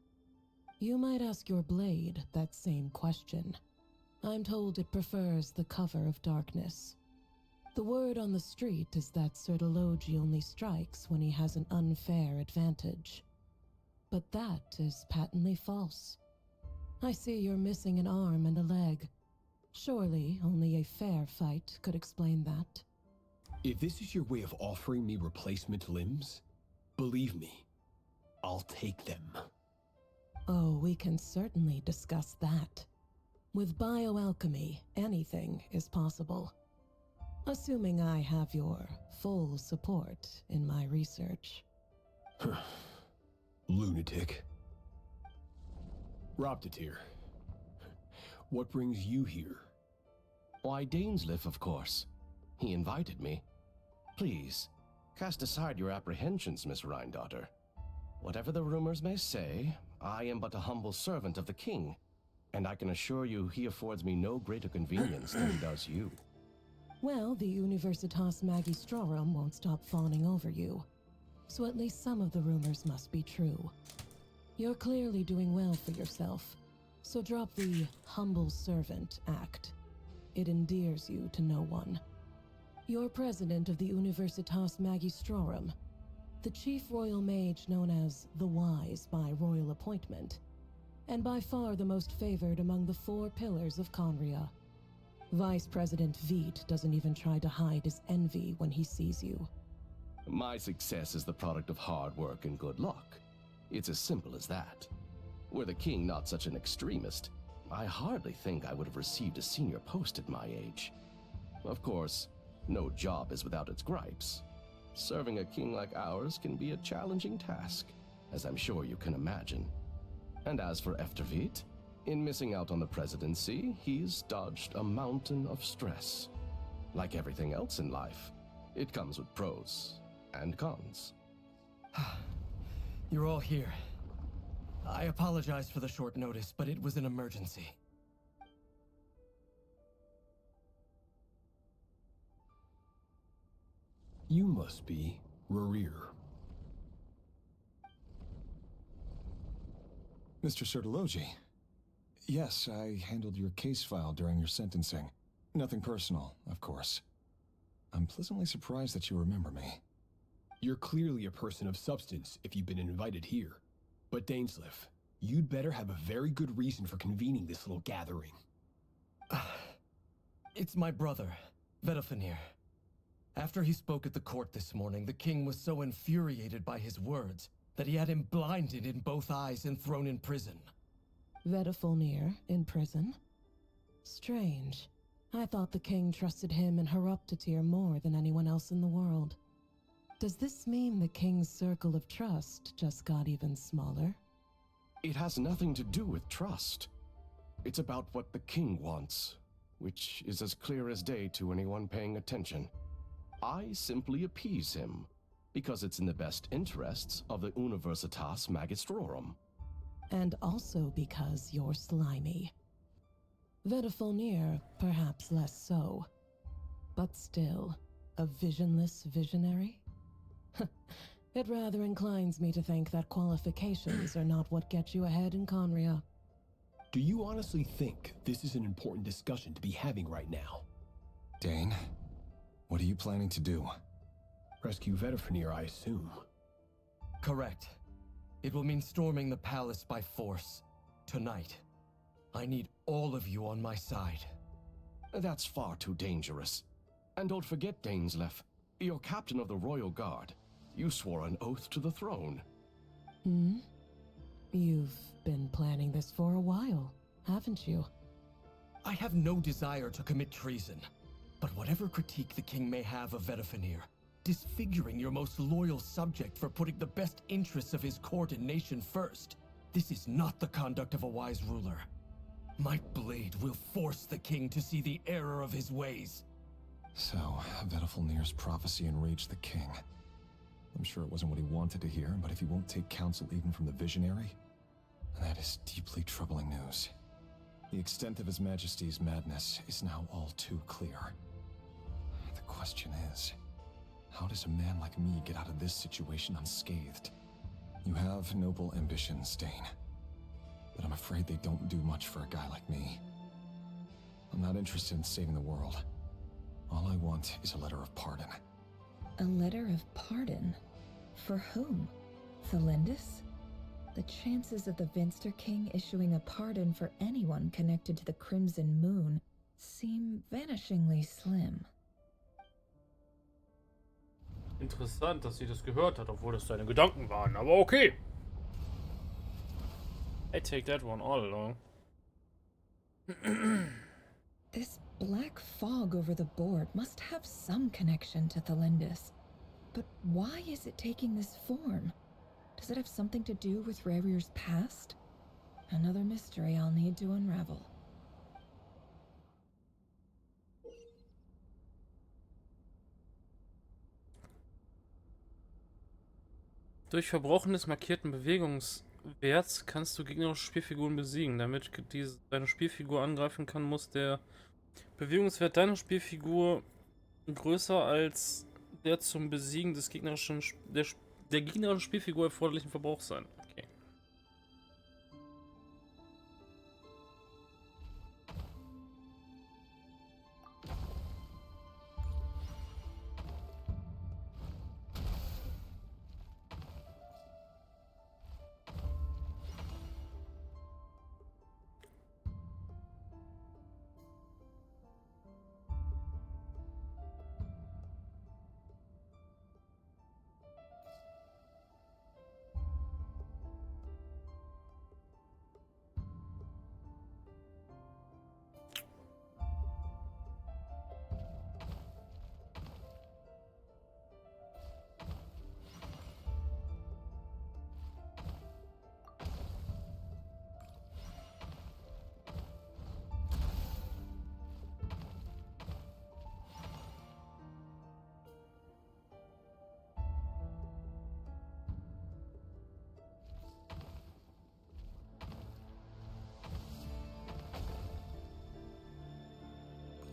You might ask your blade that same question. I'm told it prefers the cover of darkness. The word on the street is that Sir Delogi only strikes when he has an unfair advantage. But that is patently false. I see you're missing an arm and a leg. Surely only a fair fight could explain that. If this is your way of offering me replacement limbs, believe me, I'll take them. Oh, we can certainly discuss that. With bioalchemy, anything is possible. Assuming I have your full support in my research. Lunatic. Robtatir, what brings you here? Why, Dainsleif, of course. He invited me. Please, cast aside your apprehensions, Miss Rhindaughter. Whatever the rumors may say, I am but a humble servant of the king, and I can assure you he affords me no greater convenience than he does you. Well, the Universitas Magistrorum won't stop fawning over you, so at least some of the rumors must be true. You're clearly doing well for yourself, so drop the humble servant act. It endears you to no one. You're president of the Universitas Magistrorum, the chief royal mage known as the Wise by royal appointment, and by far the most favored among the 4 pillars of Conria. Vice President Veet doesn't even try to hide his envy when he sees you. My success is the product of hard work and good luck. It's as simple as that. Were the king not such an extremist, I hardly think I would have received a senior post at my age. Of course, no job is without its gripes. Serving a king like ours can be a challenging task, as I'm sure you can imagine. And as for Efterveet, in missing out on the presidency, he's dodged a mountain of stress. Like everything else in life, it comes with pros and cons. You're all here. I apologize for the short notice, but it was an emergency. You must be Rerir. Mr. Sertologi. Yes, I handled your case file during your sentencing. Nothing personal, of course. I'm pleasantly surprised that you remember me. You're clearly a person of substance if you've been invited here. But Dainsleif, you'd better have a very good reason for convening this little gathering. It's my brother, Vedafenir. After he spoke at the court this morning, the king was so infuriated by his words that he had him blinded in both eyes and thrown in prison. Vedafenir in prison? Strange. I thought the king trusted him and Horoptatir more than anyone else in the world. Does this mean the king's circle of trust just got even smaller? It has nothing to do with trust. It's about what the king wants, which is as clear as day to anyone paying attention. I simply appease him, because it's in the best interests of the Universitas Magistrorum. And also because you're slimy. Vedafilnir, perhaps less so. But still, a visionless visionary? It rather inclines me to think that qualifications are not what get you ahead in Conria. Do you honestly think this is an important discussion to be having right now? Dane, what are you planning to do? Rescue Vedafilnir, I assume. Correct. It will mean storming the palace by force. Tonight. I need all of you on my side. That's far too dangerous. And don't forget, Dainsleif, you're captain of the Royal Guard. You swore an oath to the throne. Hmm? You've been planning this for a while, haven't you? I have no desire to commit treason. But whatever critique the king may have of Vedafilnir, disfiguring your most loyal subject for putting the best interests of his court and nation first, this is not the conduct of a wise ruler. My blade will force the king to see the error of his ways. So, Vedafilnir's prophecy enraged the king. I'm sure it wasn't what he wanted to hear, but if he won't take counsel even from the visionary, that is deeply troubling news. The extent of His Majesty's madness is now all too clear. The question is, how does a man like me get out of this situation unscathed? You have noble ambitions, Dane, but I'm afraid they don't do much for a guy like me. I'm not interested in saving the world. All I want is a letter of pardon. A letter of pardon? For whom? Thelindis? The chances of the Vinster King issuing a pardon for anyone connected to the Crimson Moon seem vanishingly slim. Interessant, dass sie das gehört hat, obwohl das seine Gedanken waren, aber okay. I take that one all along. This black fog over the board must have some connection to Thelindis. But why is it taking this form? Does it have something to do with Rerir's past? Another mystery I'll need to unravel. Durch Verbrauchen des markierten Bewegungswerts kannst du gegnerische Spielfiguren besiegen. Damit deine Spielfigur angreifen kann, muss der Bewegungswert deiner Spielfigur größer als der zum Besiegen des der gegnerischen Spielfigur erforderlichen Verbrauchs sein. Okay.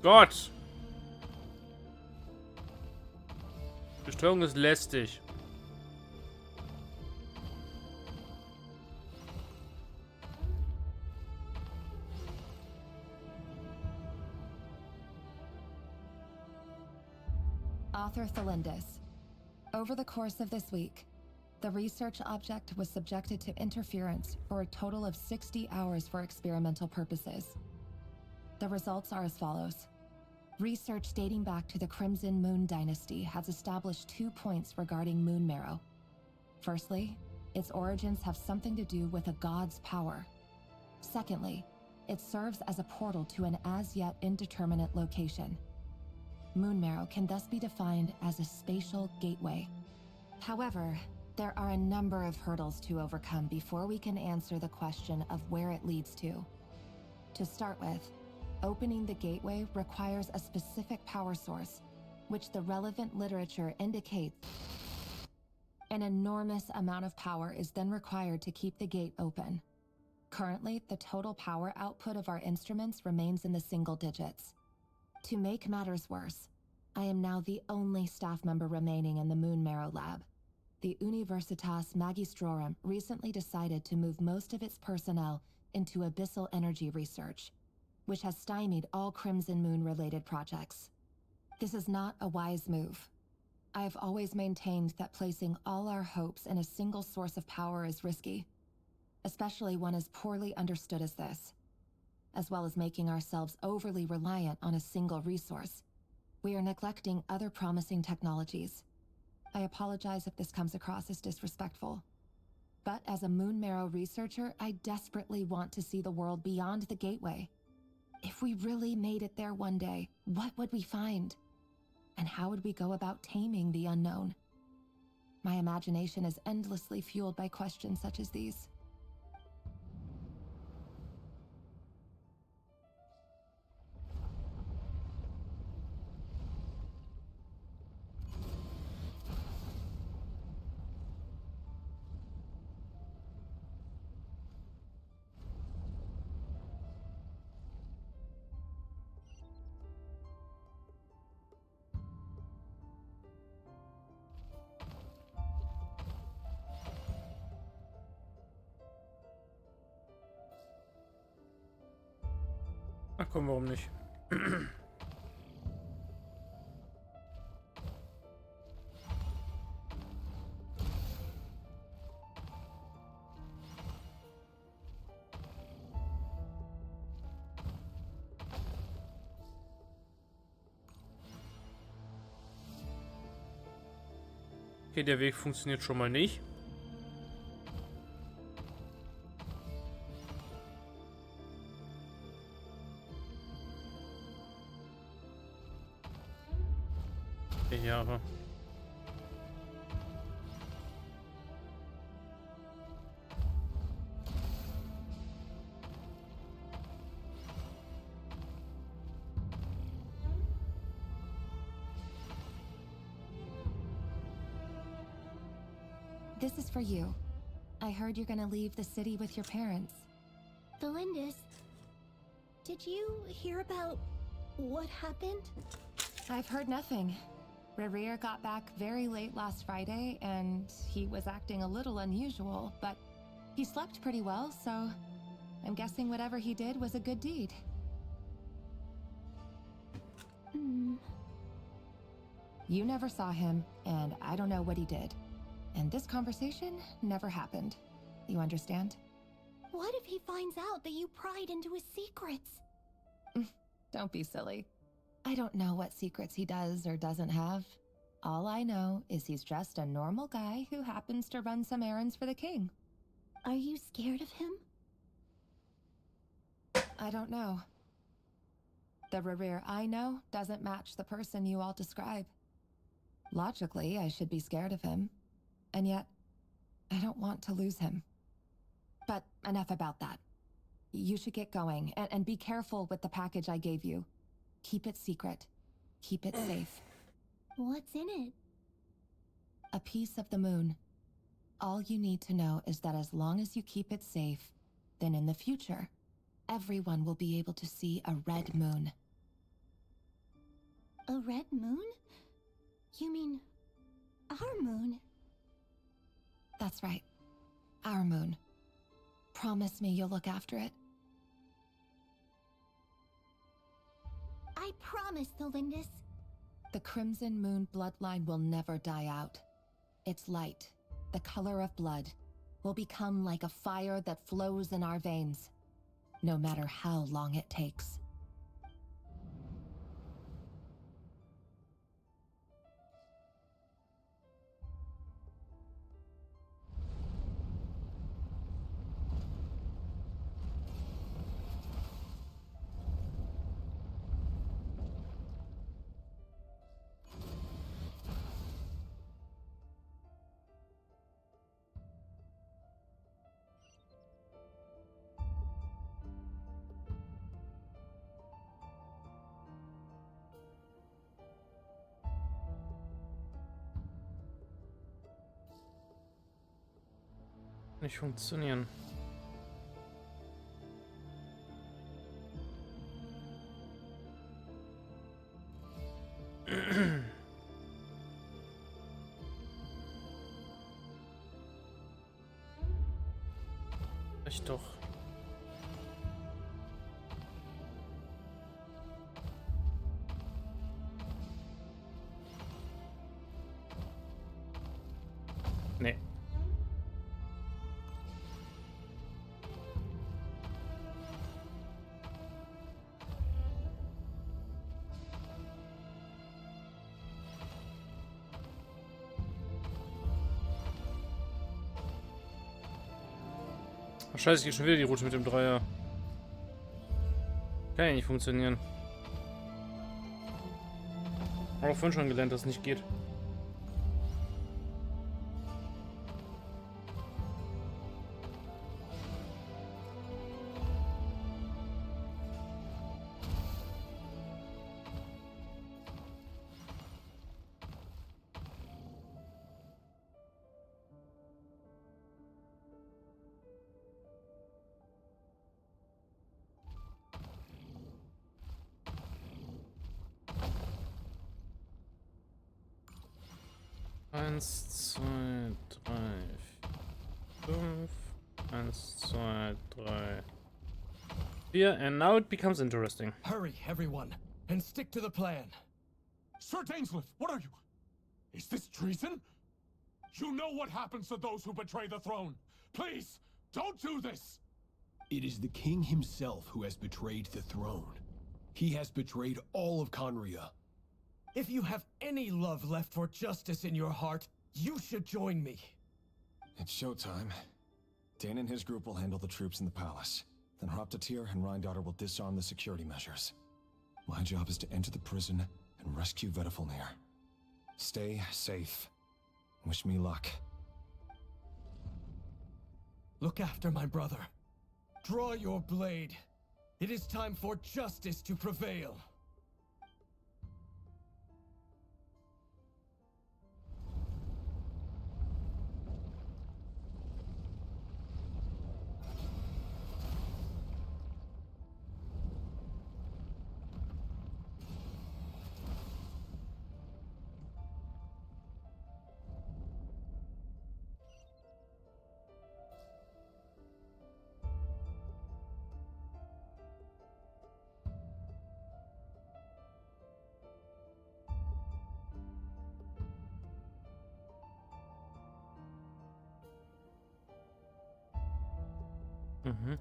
Gott! Die Steuerung ist lästig. Author Thelindis. Over the course of this week, the research object was subjected to interference for a total of 60 hours for experimental purposes. The results are as follows. Research dating back to the Crimson Moon Dynasty has established 2 points regarding Moon Marrow. Firstly, its origins have something to do with a god's power. Secondly, it serves as a portal to an as-yet indeterminate location. Moon Marrow can thus be defined as a spatial gateway. However, there are a number of hurdles to overcome before we can answer the question of where it leads to. To start with, opening the gateway requires a specific power source, which the relevant literature indicates. An enormous amount of power is then required to keep the gate open. Currently, the total power output of our instruments remains in the single digits. To make matters worse, I am now the only staff member remaining in the Moon Marrow lab. The Universitas Magistrorum recently decided to move most of its personnel into abyssal energy research, which has stymied all Crimson Moon-related projects. This is not a wise move. I've always maintained that placing all our hopes in a single source of power is risky, especially one as poorly understood as this. As well as making ourselves overly reliant on a single resource, we are neglecting other promising technologies. I apologize if this comes across as disrespectful. But as a Moon Marrow researcher, I desperately want to see the world beyond the gateway. If we really made it there one day, what would we find? And how would we go about taming the unknown? My imagination is endlessly fueled by questions such as these. Ach komm, warum nicht? Okay, der Weg funktioniert schon mal nicht. Ja, aber... This is for you. I heard you're gonna leave the city with your parents. Valindis, did you hear about what happened? I've heard nothing. Rerir got back very late last Friday, and he was acting a little unusual, but he slept pretty well, so I'm guessing whatever he did was a good deed. You never saw him, and I don't know what he did. And this conversation never happened. You understand? What if he finds out that you pried into his secrets? Don't be silly. I don't know what secrets he does or doesn't have. All I know is he's just a normal guy who happens to run some errands for the king. Are you scared of him? I don't know. The Rerir I know doesn't match the person you all describe. Logically, I should be scared of him. And yet, I don't want to lose him. But enough about that. You should get going, and be careful with the package I gave you. Keep it secret. Keep it safe. What's in it? A piece of the moon. All you need to know is that as long as you keep it safe, then in the future, everyone will be able to see a red moon. A red moon? You mean our moon? That's right. Our moon. Promise me you'll look after it. I promise, Valindis. The Crimson Moon bloodline will never die out. Its light, the color of blood, will become like a fire that flows in our veins, no matter how long it takes. Nicht funktionieren. Echt doch. Nee. Ach, scheiße, geht schon wieder die Route mit dem Dreier. Kann ja nicht funktionieren. Hab auch vorhin schon gelernt, dass es nicht geht. Eins, zwei, drei, fünf. 1, 2, 3, 4. And now it becomes interesting. Hurry, everyone, and stick to the plan. Sir Dainsleif, what are you? Is this treason? You know what happens to those who betray the throne. Please, don't do this! It is the king himself who has betrayed the throne. He has betrayed all of Conria. If you have any love left for justice in your heart, you should join me. It's showtime. Dane and his group will handle the troops in the palace. Then Hraptatir and Rhindaughter will disarm the security measures. My job is to enter the prison and rescue Vedifalnir. Stay safe. Wish me luck. Look after my brother. Draw your blade. It is time for justice to prevail. Mhm.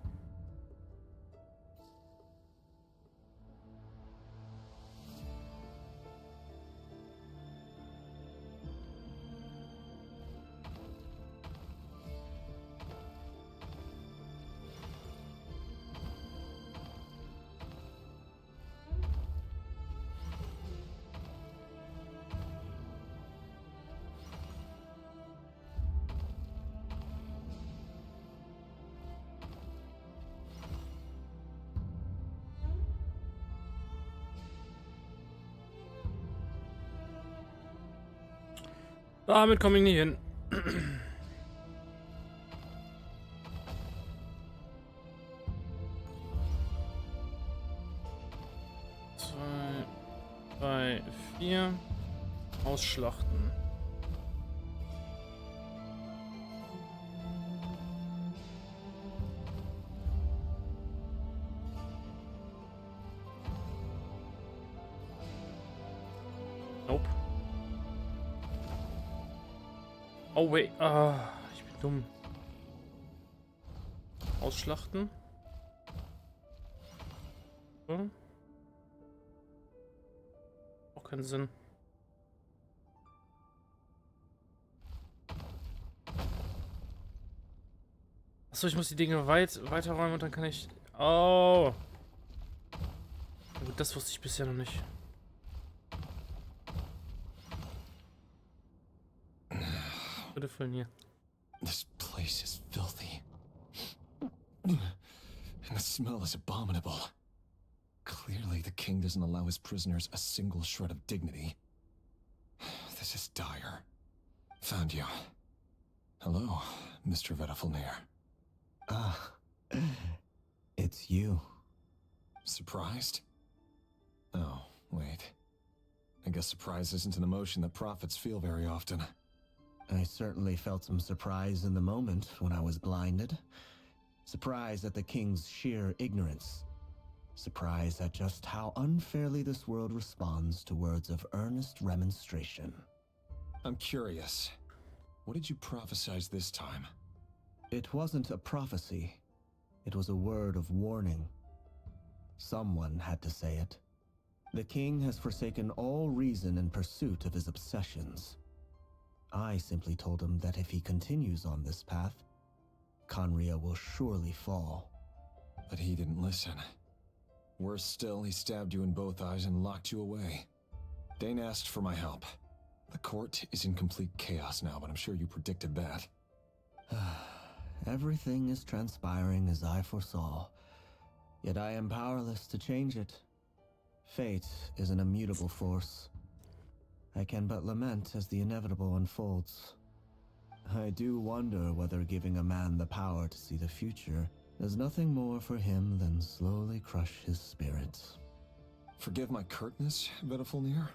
Damit komme ich nicht hin. Zwei, drei, vier. Ausschlachten. Nope. Oh wait, ich bin dumm. Ausschlachten. So. Auch keinen Sinn. Achso, ich muss die Dinge weiterräumen und dann kann ich... Oh. Ja, gut, das wusste ich bisher noch nicht. Bitte füllen hier. This place is filthy. And the smell is abominable. Clearly, the king doesn't allow his prisoners a single shred of dignity. This is dire. Found you. Hello, Mr. Vedafilnir. Ah, it's you. Surprised? Oh, wait. I guess surprise isn't an emotion that prophets feel very often. I certainly felt some surprise in the moment when I was blinded. Surprise at the king's sheer ignorance. Surprise at just how unfairly this world responds to words of earnest remonstration. I'm curious. What did you prophesize this time? It wasn't a prophecy. It was a word of warning. Someone had to say it. The king has forsaken all reason in pursuit of his obsessions. I simply told him that if he continues on this path, Khaenri'ah will surely fall. But he didn't listen. Worse still, he stabbed you in both eyes and locked you away. Dane asked for my help. The court is in complete chaos now, but I'm sure you predicted that. Everything is transpiring as I foresaw, yet I am powerless to change it. Fate is an immutable force. I can but lament as the inevitable unfolds. I do wonder whether giving a man the power to see the future does nothing more for him than slowly crush his spirit. Forgive my curtness, Vedafilnir,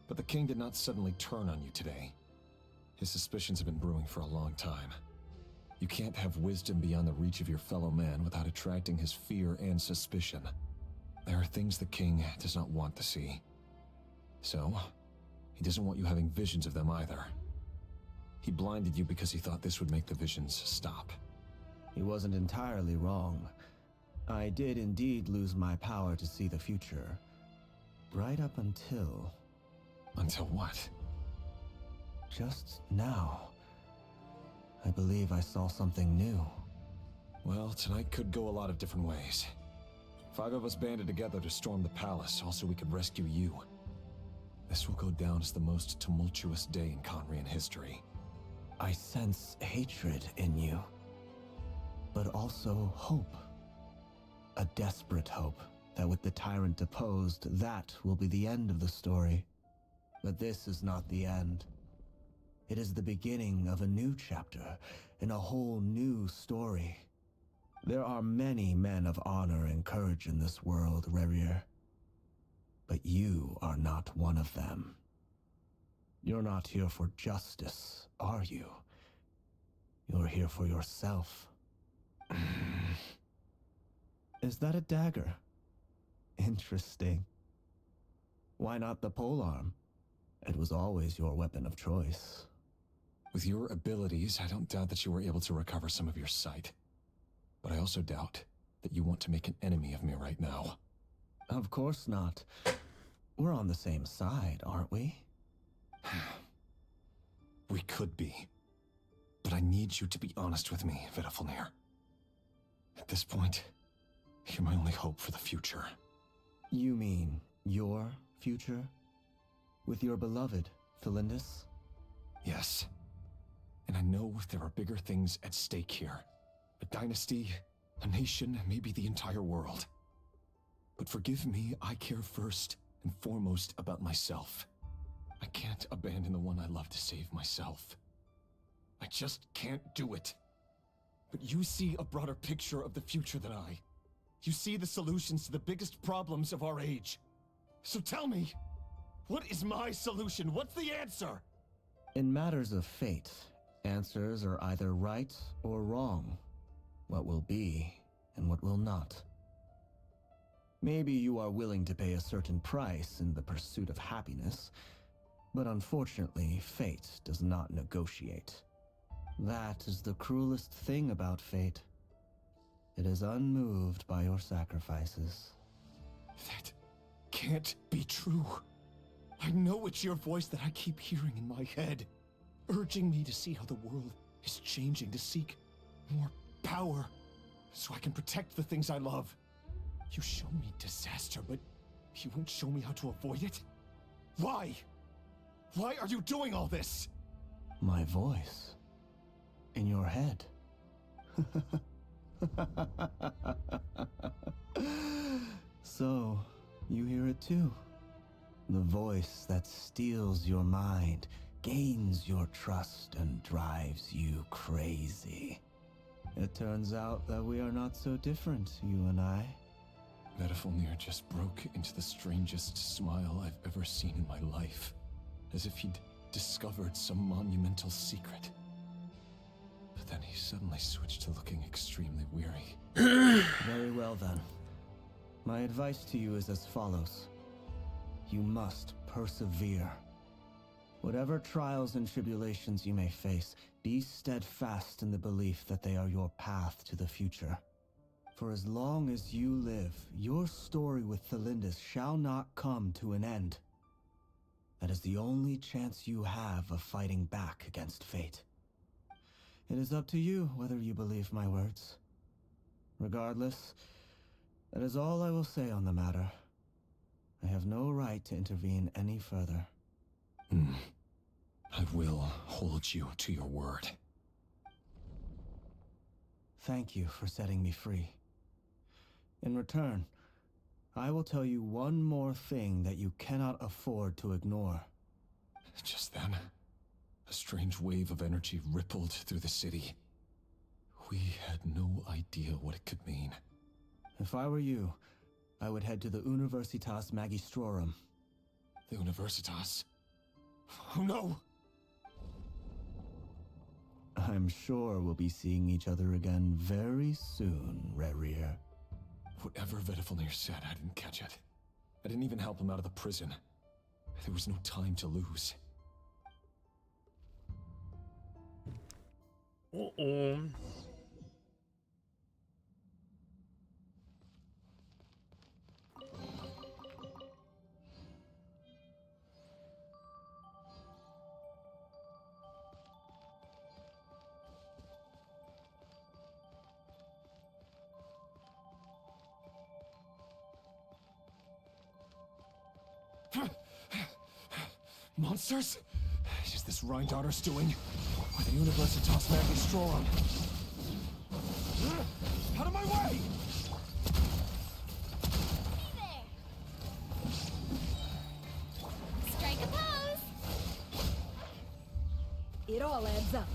but the king did not suddenly turn on you today. His suspicions have been brewing for a long time. You can't have wisdom beyond the reach of your fellow man without attracting his fear and suspicion. There are things the king does not want to see. So, he doesn't want you having visions of them either. He blinded you because he thought this would make the visions stop. He wasn't entirely wrong. I did indeed lose my power to see the future. Right up until... Until what? Just now. I believe I saw something new. Well, tonight could go a lot of different ways. 5 of us banded together to storm the palace, also we could rescue you. This will go down as the most tumultuous day in Khaenri'ah history. I sense hatred in you, but also hope. A desperate hope that with the tyrant deposed, that will be the end of the story. But this is not the end. It is the beginning of a new chapter in a whole new story. There are many men of honor and courage in this world, Rerir. But you are not one of them. You're not here for justice, are you? You're here for yourself. Is that a dagger? Interesting. Why not the polearm? It was always your weapon of choice. With your abilities, I don't doubt that you were able to recover some of your sight. But I also doubt that you want to make an enemy of me right now. Of course not. We're on the same side, aren't we? We could be. But I need you to be honest with me, Vedafilnir. At this point, you're my only hope for the future. You mean your future? With your beloved, Felindis? Yes. And I know there are bigger things at stake here. A dynasty, a nation, maybe the entire world. But forgive me, I care first and foremost about myself. I can't abandon the one I love to save myself. I just can't do it. But you see a broader picture of the future than I. You see the solutions to the biggest problems of our age. So tell me, what is my solution? What's the answer? In matters of fate, answers are either right or wrong. What will be and what will not. Maybe you are willing to pay a certain price in the pursuit of happiness, but unfortunately, fate does not negotiate. That is the cruelest thing about fate. It is unmoved by your sacrifices. That can't be true. I know it's your voice that I keep hearing in my head, urging me to see how the world is changing, to seek more power, so I can protect the things I love. You show me disaster, but you won't show me how to avoid it? Why? Why are you doing all this? My voice. In your head. So, you hear it too. The voice that steals your mind gains your trust and drives you crazy. It turns out that we are not so different, you and I. Vedifalnir just broke into the strangest smile I've ever seen in my life, as if he'd discovered some monumental secret. But then he suddenly switched to looking extremely weary. Very well then. My advice to you is as follows. You must persevere. Whatever trials and tribulations you may face, be steadfast in the belief that they are your path to the future. For as long as you live, your story with Thelindis shall not come to an end. That is the only chance you have of fighting back against fate. It is up to you whether you believe my words. Regardless, that is all I will say on the matter. I have no right to intervene any further. I will hold you to your word. Thank you for setting me free. In return, I will tell you one more thing that you cannot afford to ignore. Just then, a strange wave of energy rippled through the city. We had no idea what it could mean. If I were you, I would head to the Universitas Magistrorum. The Universitas? Oh no! I'm sure we'll be seeing each other again very soon, Rerir. Whatever Vedifalnir said, I didn't catch it. I didn't even help him out of the prison. There was no time to lose. Monsters? Is this Rheindarter's doing? Or the Universitas Magistrorum? Out of my way! Strike a pose! It all adds up.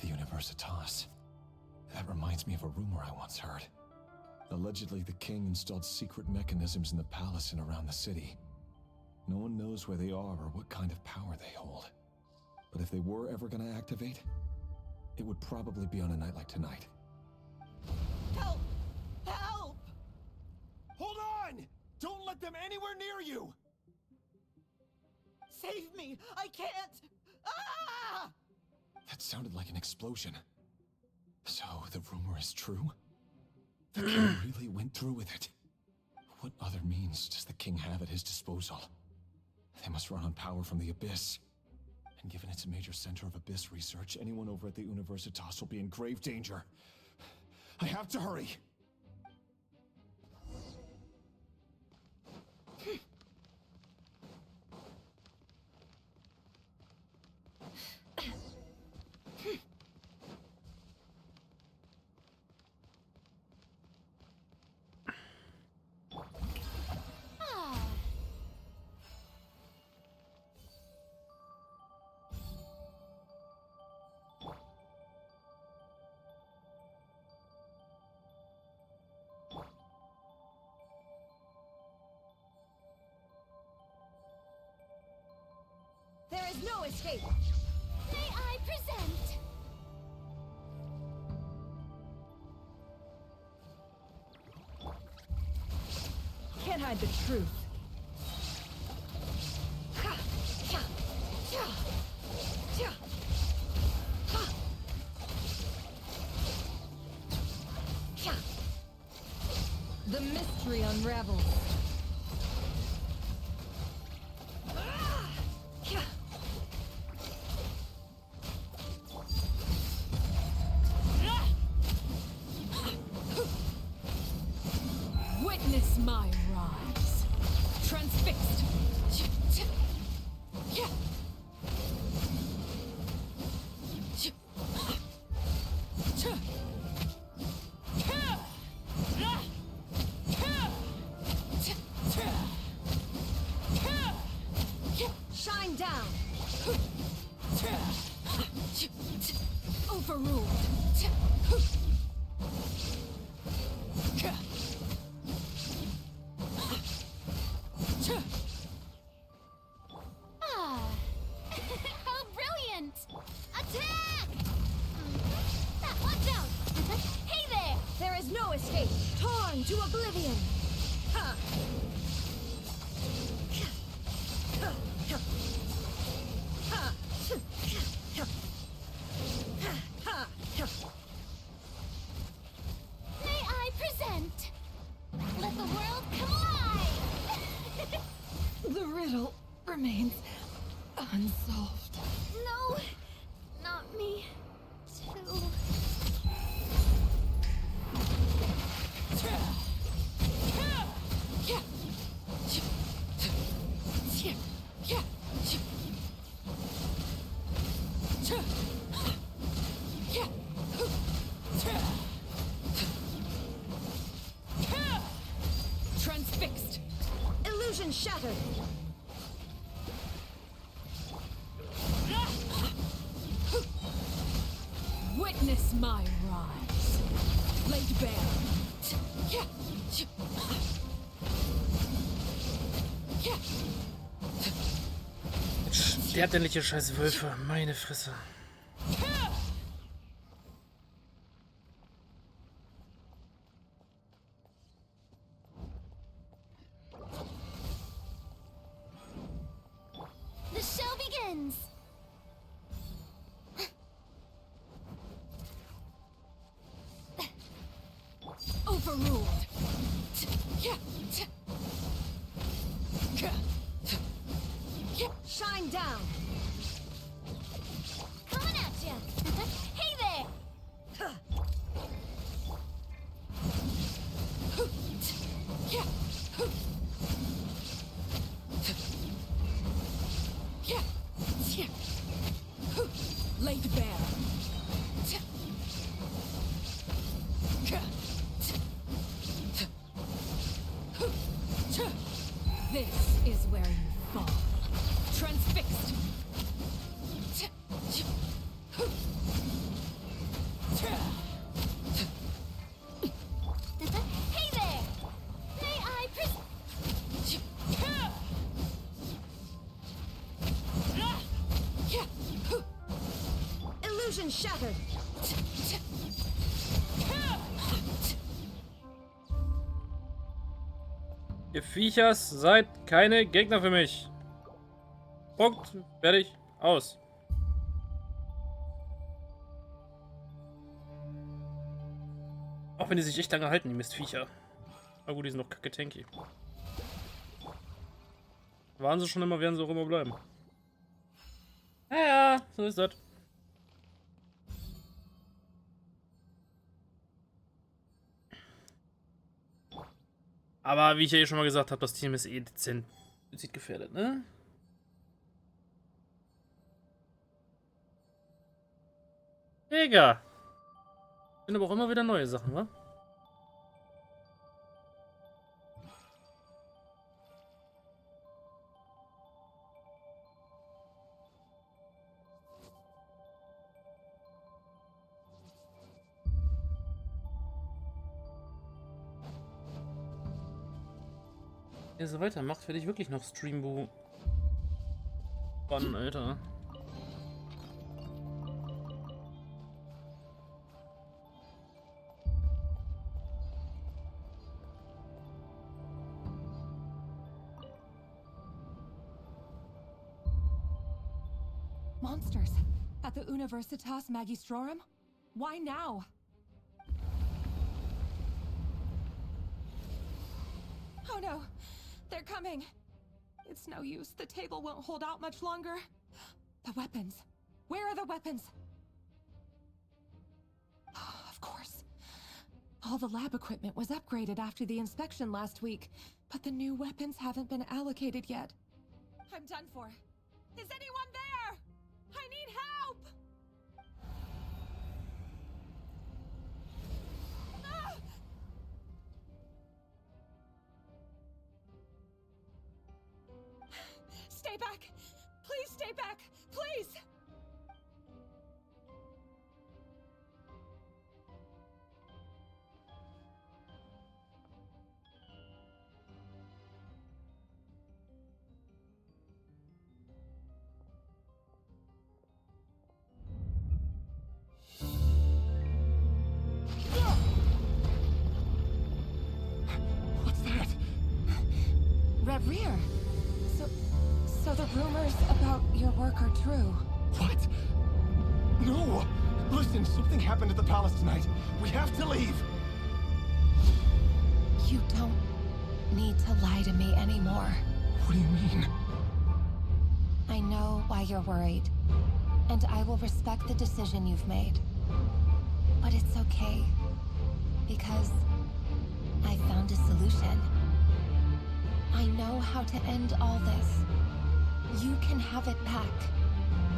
The Universitas. That reminds me of a rumor I once heard. Allegedly, the king installed secret mechanisms in the palace and around the city. No one knows where they are or what kind of power they hold. But if they were ever going to activate, it would probably be on a night like tonight. Help! Help! Hold on! Don't let them anywhere near you! Save me! I can't! Ah! That sounded like an explosion. So, the rumor is true? The king really went through with it. What other means does the king have at his disposal? They must run on power from the Abyss. And given it's a major center of Abyss research, anyone over at the Universitas will be in grave danger. I have to hurry! There is no escape. May I present? Can't hide the truth. The mystery unravels. Witness my rise. Transfixed. Overruled. Ah. How brilliant! Attack! Watch out! Hey there! There is no escape. Torn to oblivion. Ha! May I present? Let the world collide! The riddle remains unsolved. No, not me, too. Transfixed. Illusion shattered. Witness my rise. Laid bare. Sterbt endlich, ihr scheiß Wölfe. Meine Fresse. The show begins! Overruled. Shine down. Coming at ya! Hey there! Laid bare. This is where you fall. Transfixed. Hey there! May I Illusion shattered. Ihr Viechers seid keine Gegner für mich. Punkt. Fertig. Aus. Auch wenn die sich echt lange halten, die Mistviecher. Aber gut, die sind noch kacke tanky. Waren sie schon immer, werden sie auch immer bleiben. Ja, so ist das. Aber wie ich ja eh schon mal gesagt habe, das Team ist eh dezent gefährdet, ne? Mega. Sind aber auch immer wieder neue Sachen, wa? Wenn ihr so weitermacht, werde ich wirklich noch Streambu bannen, Alter. Monsters at the Universitas Magistrorum? Why now? Oh no, they're coming. It's no use. The table won't hold out much longer. The weapons. Where are the weapons? Of course. All the lab equipment was upgraded after the inspection last week, but the new weapons haven't been allocated yet. I'm done for. Is anyone there? I need help! Ah! Stay back! Please stay back! Please! Rerir! So the rumors about your work are true. What? No! Listen, something happened at the palace tonight. We have to leave! You don't need to lie to me anymore. What do you mean? I know why you're worried, and I will respect the decision you've made. But it's okay, because I found a solution. I know how to end all this. You can have it back.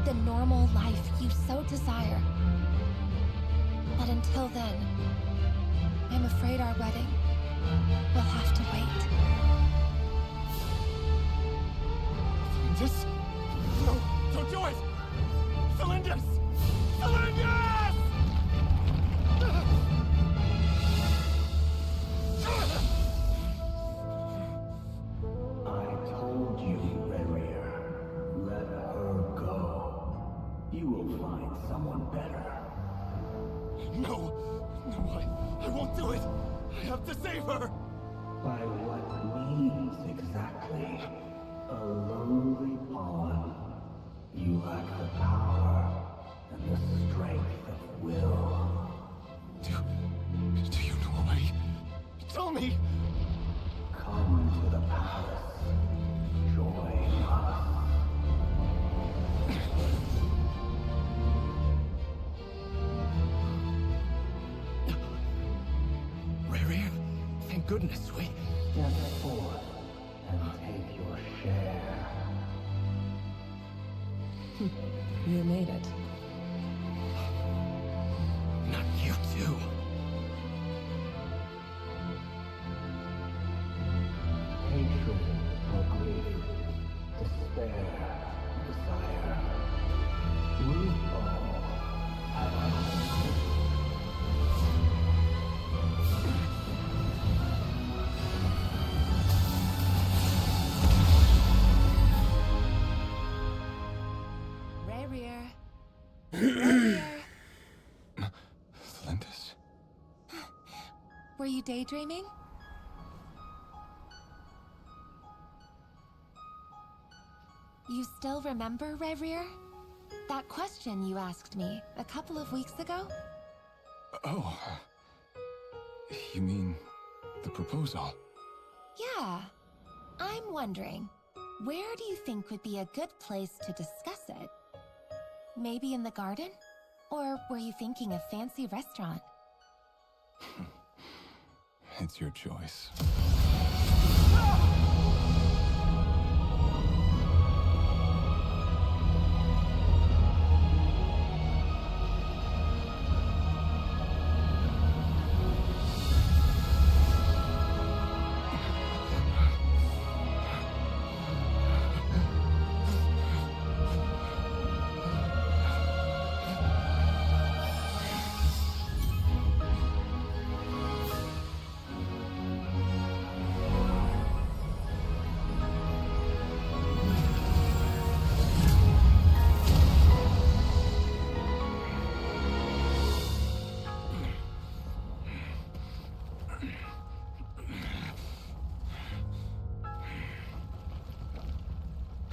The normal life you so desire. But until then, I'm afraid our wedding will have to wait. This? No, don't do it! Cylinders! Cylinders! I told you, Rerir. Let her go. You will find someone better. No! No, I won't do it! I have to save her! By what means exactly? A lowly pawn. You lack the power and the strength of will. Do you know a way? Tell me! Come to the palace. Join us. Rerir, thank goodness we... Step forth and take your share. You made it. Not you too. Hatred or grief, despair, desire. We all have our own. Rerir. Rerir. Linus. Were you daydreaming? You still remember, Rerir? That question you asked me a couple of weeks ago? Oh. You mean the proposal? Yeah. I'm wondering, where do you think would be a good place to discuss it? Maybe in the garden? Or were you thinking a fancy restaurant? It's your choice.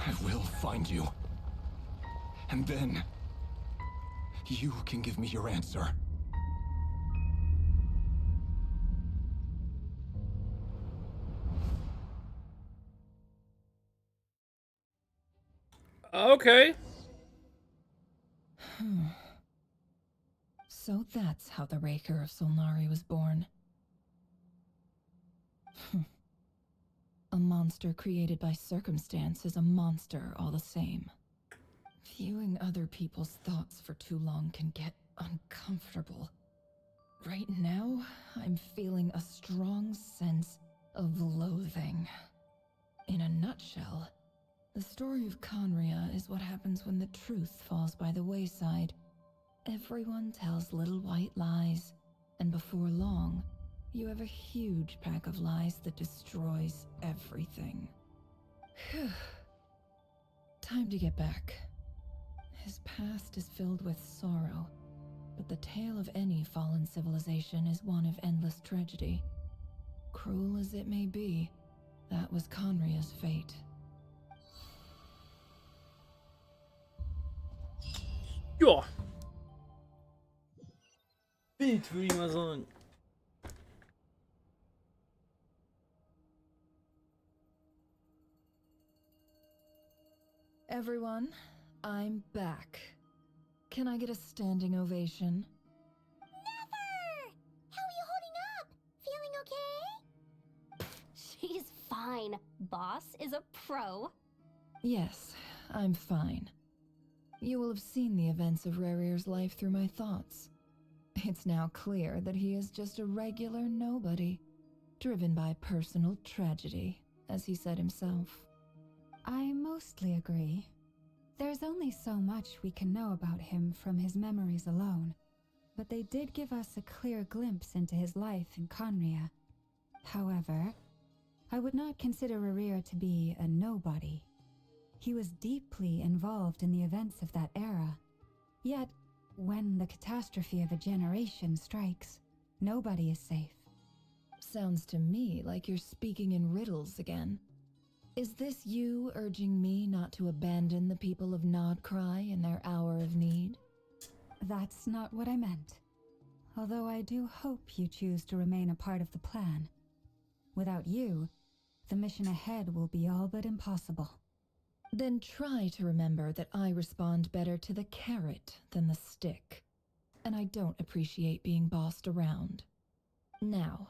I will find you. And then, you can give me your answer. Okay. So that's how the Raker of Solnari was born. A monster created by circumstance is a monster all the same. Viewing other people's thoughts for too long can get uncomfortable. Right now, I'm feeling a strong sense of loathing. In a nutshell, the story of Conria is what happens when the truth falls by the wayside. Everyone tells little white lies, and before long, you have a huge pack of lies that destroys everything. Time to get back. His past is filled with sorrow, but the tale of any fallen civilization is one of endless tragedy. Cruel as it may be, That was Conria's fate. Ja. Bild, würde ich mal sagen. Everyone, I'm back. Can I get a standing ovation? Never! How are you holding up? Feeling okay? She's fine. Boss is a pro. Yes, I'm fine. You will have seen the events of Rerir's life through my thoughts. It's now clear that he is just a regular nobody, driven by personal tragedy, as he said himself. I mostly agree. There's only so much we can know about him from his memories alone, but they did give us a clear glimpse into his life in Conria. However, I would not consider Rerir to be a nobody. He was deeply involved in the events of that era. Yet, when the catastrophe of a generation strikes, nobody is safe. Sounds to me like you're speaking in riddles again. Is this you urging me not to abandon the people of Nodcry in their hour of need? That's not what I meant. Although I do hope you choose to remain a part of the plan. Without you, the mission ahead will be all but impossible. Then try to remember that I respond better to the carrot than the stick. And I don't appreciate being bossed around. Now,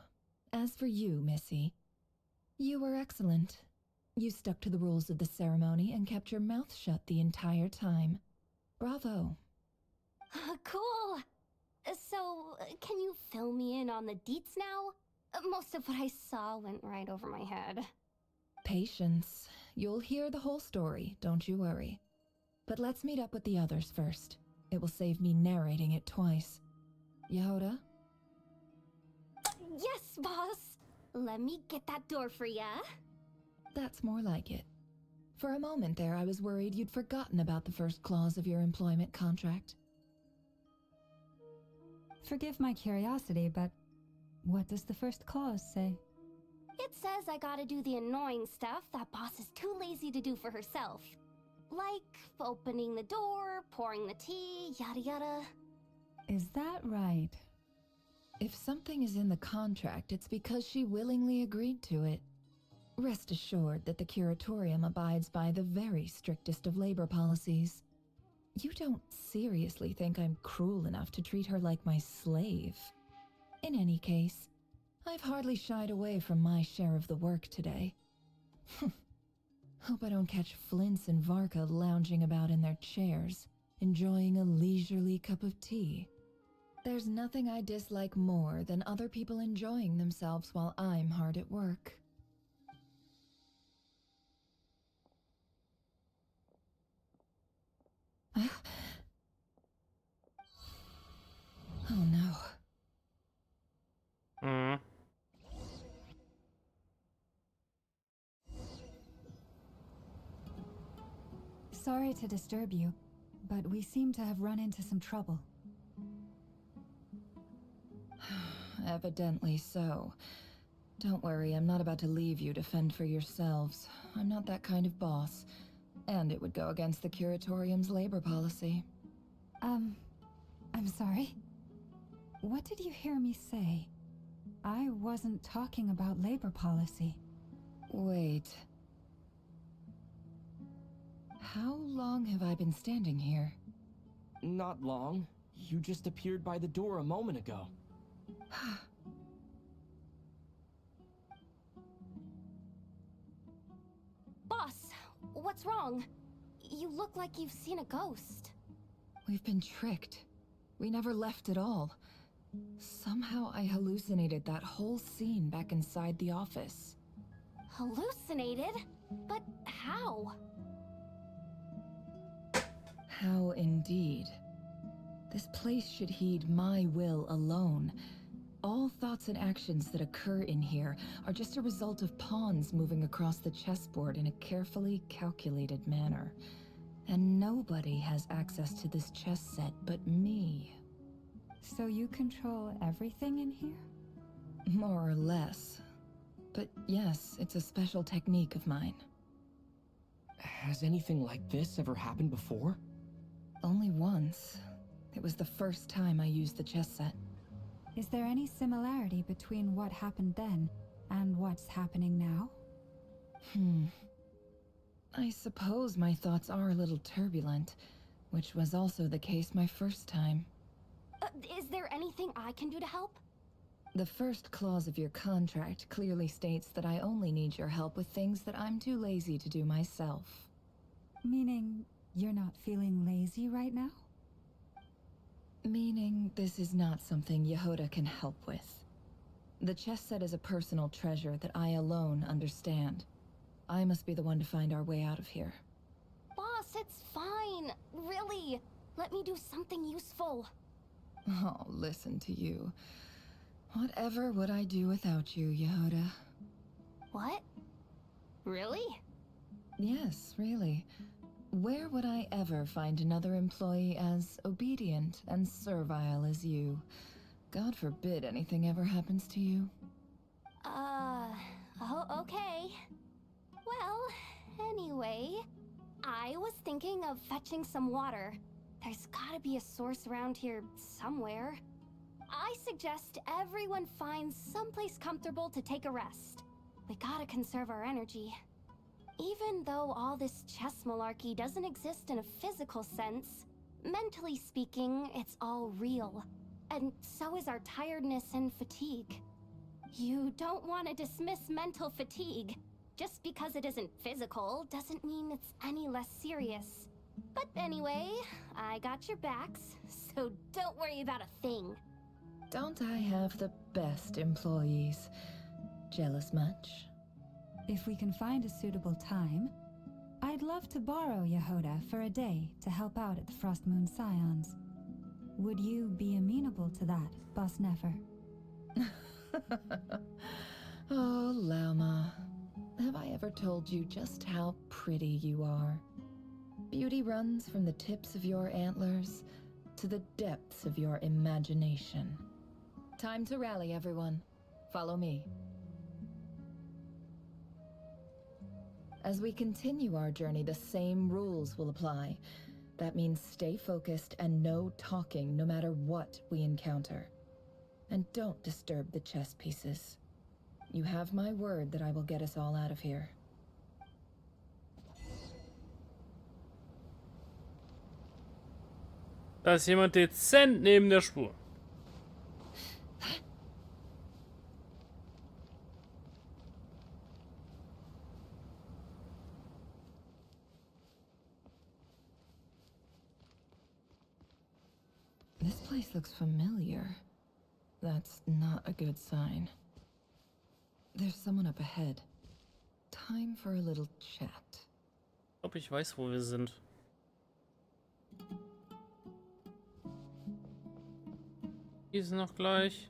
as for you, Missy, you were excellent. You stuck to the rules of the ceremony and kept your mouth shut the entire time. Bravo. Cool. So, can you fill me in on the deets now? Most of what I saw went right over my head. Patience. You'll hear the whole story, don't you worry. But let's meet up with the others first. It will save me narrating it twice. Yehoda? Yes, boss! Let me get that door for ya. That's more like it. For a moment there, I was worried you'd forgotten about the first clause of your employment contract. Forgive my curiosity, but what does the first clause say? It says I gotta do the annoying stuff that boss is too lazy to do for herself. Like opening the door, pouring the tea, yada yada. Is that right? If something is in the contract, it's because she willingly agreed to it. Rest assured that the Curatorium abides by the very strictest of labor policies. You don't seriously think I'm cruel enough to treat her like my slave? In any case, I've hardly shied away from my share of the work today. Hope I don't catch Flintz and Varka lounging about in their chairs, enjoying a leisurely cup of tea. There's nothing I dislike more than other people enjoying themselves while I'm hard at work. Oh no. Sorry to disturb you, but we seem to have run into some trouble. Evidently so. Don't worry, I'm not about to leave you to fend for yourselves. I'm not that kind of boss. And it would go against the Curatorium's labor policy. I'm sorry? What did you hear me say? I wasn't talking about labor policy. Wait. How long have I been standing here? Not long. You just appeared by the door a moment ago. Boss, what's wrong? You look like you've seen a ghost. We've been tricked. We never left at all. Somehow I hallucinated that whole scene back inside the office. Hallucinated? But how? How indeed. This place should heed my will alone. All thoughts and actions that occur in here are just a result of pawns moving across the chessboard in a carefully calculated manner. And nobody has access to this chess set but me. So you control everything in here? More or less. But yes, it's a special technique of mine. Has anything like this ever happened before? Only once. It was the first time I used the chess set. Is there any similarity between what happened then and what's happening now? I suppose my thoughts are a little turbulent, which was also the case my first time. Is there anything I can do to help? The first clause of your contract clearly states that I only need your help with things that I'm too lazy to do myself. Meaning, you're not feeling lazy right now? Meaning, this is not something Yehoda can help with. The chess set is a personal treasure that I alone understand. I must be the one to find our way out of here. Boss, it's fine. Really. Let me do something useful. Oh, listen to you. Whatever would I do without you, Yehoda? What? Really? Yes, really. Where would I ever find another employee as obedient and servile as you? God forbid anything ever happens to you. Oh, okay. Well, anyway, I was thinking of fetching some water. There's gotta be a source around here somewhere. I suggest everyone finds someplace comfortable to take a rest. We gotta conserve our energy. Even though all this chess malarkey doesn't exist in a physical sense, mentally speaking, it's all real. And so is our tiredness and fatigue. You don't want to dismiss mental fatigue. Just because it isn't physical doesn't mean it's any less serious. But anyway, I got your backs, so don't worry about a thing. Don't I have the best employees? Jealous much? If we can find a suitable time, I'd love to borrow Yehoda for a day to help out at the Frost Moon Scions. Would you be amenable to that, Boss Nefer? Oh, Lauma. Have I ever told you just how pretty you are? Beauty runs from the tips of your antlers to the depths of your imagination. Time to rally, everyone. Follow me. As we continue our journey, the same rules will apply. That means stay focused and no talking no matter what we encounter. And don't disturb the chess pieces. You have my word that I will get us all out of here. Da ist jemand dezent neben der Spur. This place looks familiar. That's not a good sign. There's someone up ahead. Time for a little chat. Ich glaube, ich weiß, wo wir sind. Hier ist noch gleich.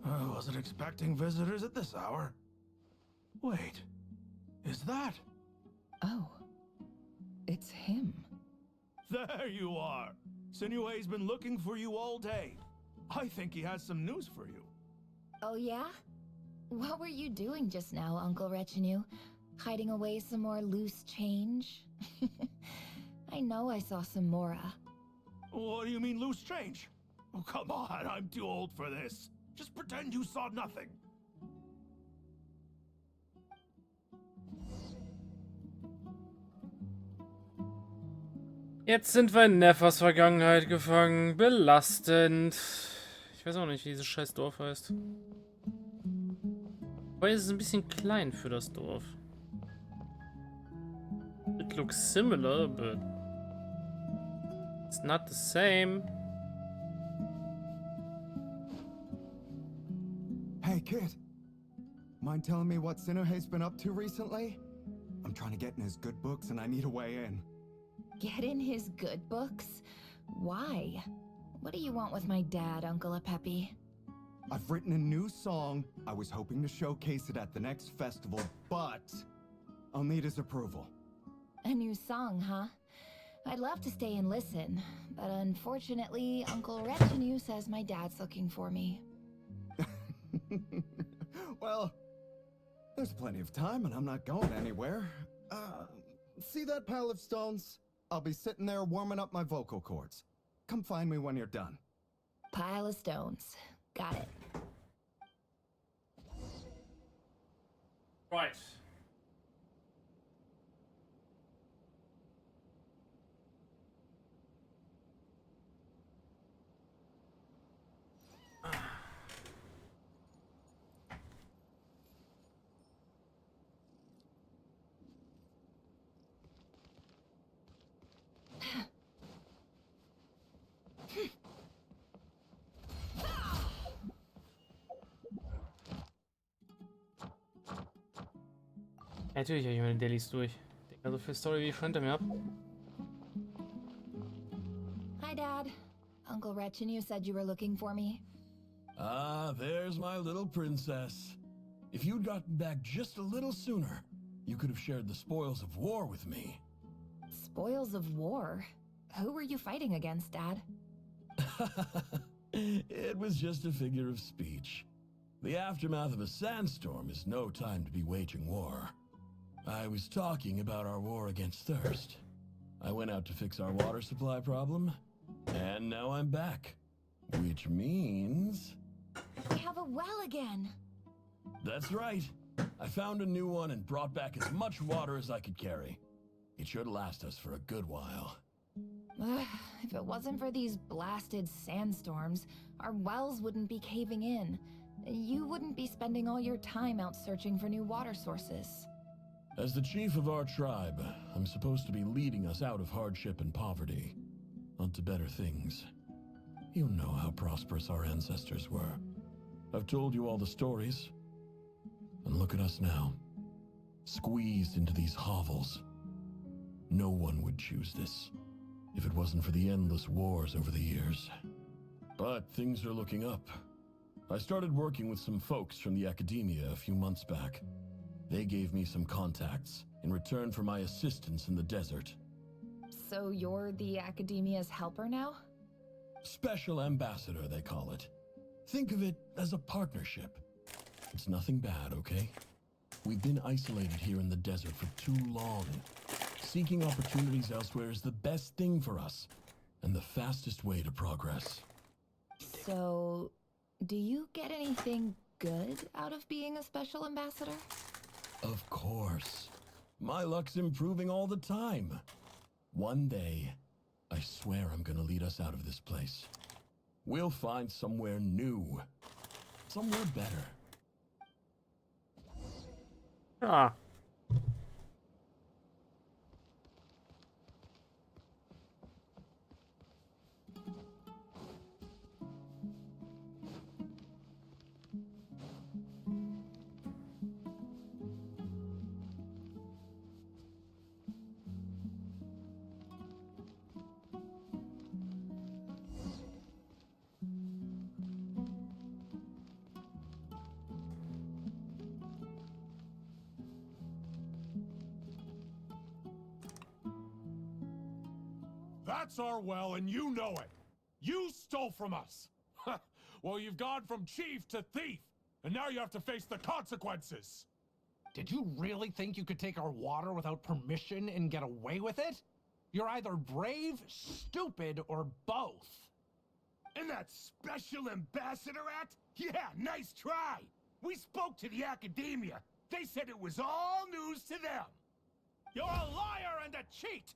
I wasn't expecting visitors at this hour. Wait, is that? Oh, it's him. There you are. Sinue's been looking for you all day. I think he has some news for you. Oh yeah? What were you doing just now, Uncle Retinue? Hiding away some more loose change? I know I saw some Mora. What do you mean loose change? Oh, come on, I'm too old for this. Just pretend you saw nothing. Jetzt sind wir in Nefers Vergangenheit gefangen. Belastend. Ich weiß auch nicht, wie dieses scheiß Dorf heißt. Wobei es ist ein bisschen klein für das Dorf. It looks similar, but it's not the same. Hey, kid. Mind telling me what Sinuhe's been up to recently? I'm trying to get in his good books and I need a way in. Get in his good books? Why? What do you want with my dad, Uncle Apepi? I've written a new song. I was hoping to showcase it at the next festival, but I'll need his approval. A new song, huh? I'd love to stay and listen, but unfortunately, Uncle Retinue says my dad's looking for me. Well, there's plenty of time and I'm not going anywhere. See that pile of stones? I'll be sitting there warming up my vocal cords. Come find me when you're done. Pile of stones. Got it. Right. Natürlich habe ich meine Dailies durch. Also für Story wie ich schon hinter mir habe. Hi, Dad. Uncle Retinue said you were looking for me. Ah, there's my little princess. If you'd gotten back just a little sooner, you could have shared the spoils of war with me. Spoils of war? Who were you fighting against, Dad? It was just a figure of speech. The aftermath of a sandstorm is no time to be waging war. I was talking about our war against thirst. I went out to fix our water supply problem, and now I'm back. Which means... We have a well again. That's right. I found a new one and brought back as much water as I could carry. It should last us for a good while. If it wasn't for these blasted sandstorms, our wells wouldn't be caving in. You wouldn't be spending all your time out searching for new water sources. As the chief of our tribe, I'm supposed to be leading us out of hardship and poverty, onto better things. You know how prosperous our ancestors were. I've told you all the stories. And look at us now, squeezed into these hovels. No one would choose this, if it wasn't for the endless wars over the years. But things are looking up. I started working with some folks from the academia a few months back. They gave me some contacts in return for my assistance in the desert. So you're the academia's helper now? Special ambassador, they call it. Think of it as a partnership. It's nothing bad, okay? We've been isolated here in the desert for too long. Seeking opportunities elsewhere is the best thing for us, and the fastest way to progress. So, do you get anything good out of being a special ambassador? Of course. My luck's improving all the time. One day, I swear I'm gonna lead us out of this place. We'll find somewhere new. Somewhere better. Ah. That's our well, and you know it. You stole from us. Well, you've gone from chief to thief, and now you have to face the consequences. Did you really think you could take our water without permission and get away with it? You're either brave, stupid, or both. And that special ambassador act? Yeah, nice try. We spoke to the academia. They said it was all news to them. You're a liar and a cheat!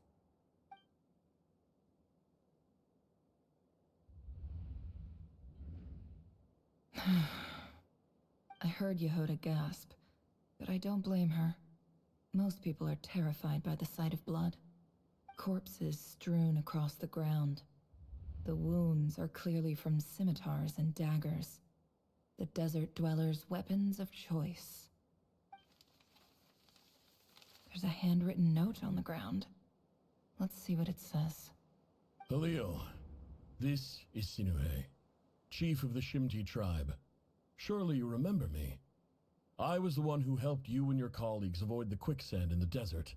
I heard Yehuda gasp, but I don't blame her. Most people are terrified by the sight of blood. Corpses strewn across the ground. The wounds are clearly from scimitars and daggers. The desert dwellers' weapons of choice. There's a handwritten note on the ground. Let's see what it says. Halil, this is Sinuhe, chief of the Shimti tribe. Surely you remember me. I was the one who helped you and your colleagues avoid the quicksand in the desert.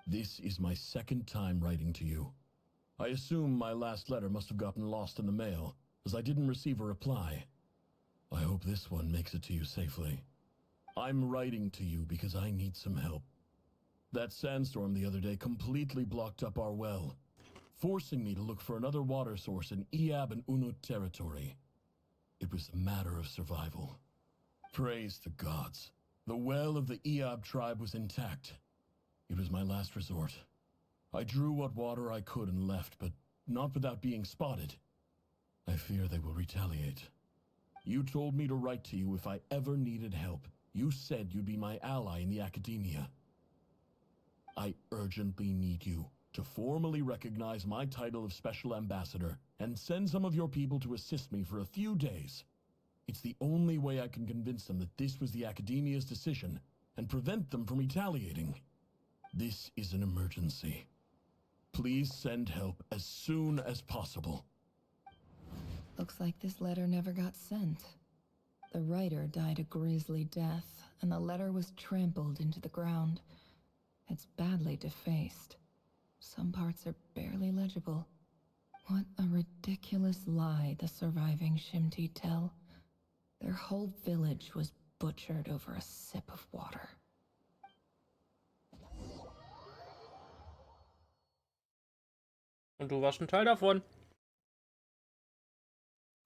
This is my second time writing to you. I assume my last letter must have gotten lost in the mail, as I didn't receive a reply. I hope this one makes it to you safely. I'm writing to you because I need some help. That sandstorm the other day completely blocked up our well, forcing me to look for another water source in Iab and Unut territory. It was a matter of survival. Praise the gods. The well of the Iab tribe was intact. It was my last resort. I drew what water I could and left, but not without being spotted. I fear they will retaliate. You told me to write to you if I ever needed help. You said you'd be my ally in the academia. I urgently need you to formally recognize my title of Special Ambassador and send some of your people to assist me for a few days. It's the only way I can convince them that this was the academia's decision and prevent them from retaliating. This is an emergency. Please send help as soon as possible. Looks like this letter never got sent. The writer died a grisly death, and the letter was trampled into the ground. It's badly defaced. Some parts are barely legible. What a ridiculous lie the surviving Shimti tell. Their whole village was butchered over a sip of water. Und du warst ein Teil davon.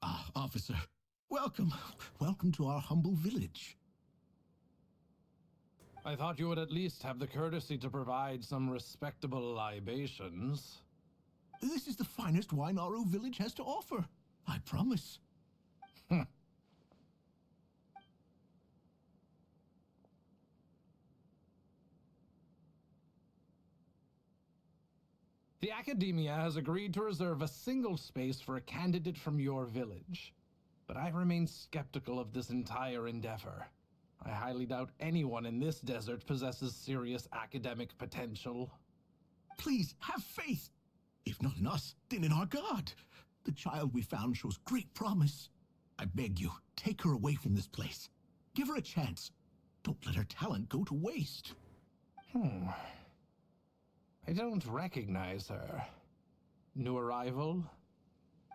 Ah, officer. Welcome. Welcome to our humble village. I thought you would at least have the courtesy to provide some respectable libations. This is the finest wine Aru village has to offer. I promise. The Academia has agreed to reserve a single space for a candidate from your village. But I remain skeptical of this entire endeavor. I highly doubt anyone in this desert possesses serious academic potential. Please, have faith. If not in us, then in our god. The child we found shows great promise. I beg you, take her away from this place. Give her a chance. Don't let her talent go to waste. I don't recognize her. New arrival?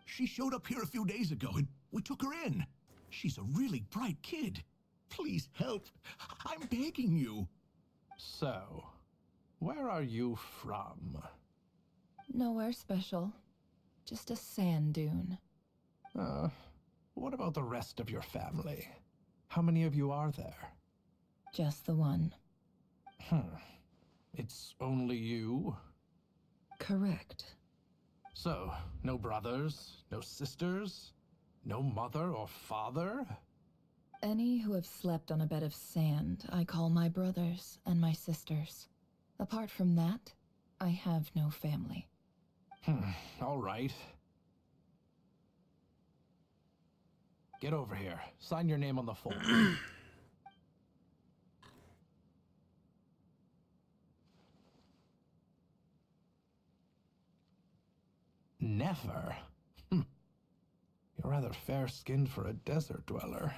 She showed up here a few days ago and we took her in. She's a really bright kid. Please help. I'm begging you. So, where are you from? Nowhere special. Just a sand dune. What about the rest of your family? How many of you are there? Just the one. It's only you? Correct. So, no brothers, no sisters, no mother or father? Any who have slept on a bed of sand, I call my brothers and my sisters. Apart from that, I have no family. All right. Get over here. Sign your name on the form. Never? You're rather fair-skinned for a desert dweller.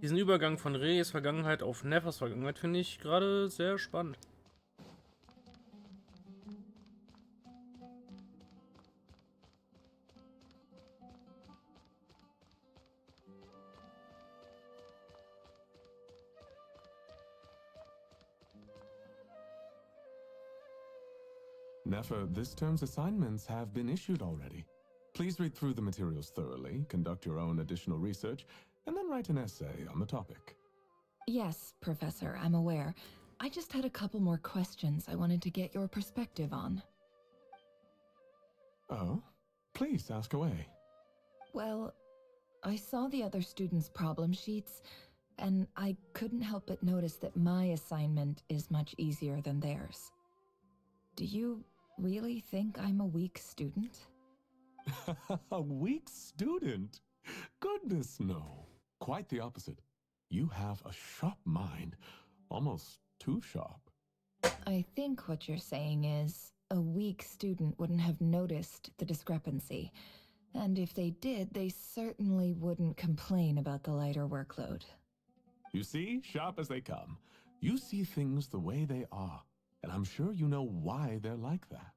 Diesen Übergang von Reis Vergangenheit auf Neffers Vergangenheit finde ich gerade sehr spannend. Nefer, this term's assignments have been issued already. Please read through the materials thoroughly, conduct your own additional research, and then write an essay on the topic. Yes, Professor, I'm aware. I just had a couple more questions I wanted to get your perspective on. Oh? Please ask away. Well, I saw the other students' problem sheets, and I couldn't help but notice that my assignment is much easier than theirs. Do you really think I'm a weak student? A weak student? Goodness, no. Quite the opposite. You have a sharp mind. Almost too sharp. I think what you're saying is, a weak student wouldn't have noticed the discrepancy. And if they did, they certainly wouldn't complain about the lighter workload. You see, sharp as they come. You see things the way they are, and I'm sure you know why they're like that.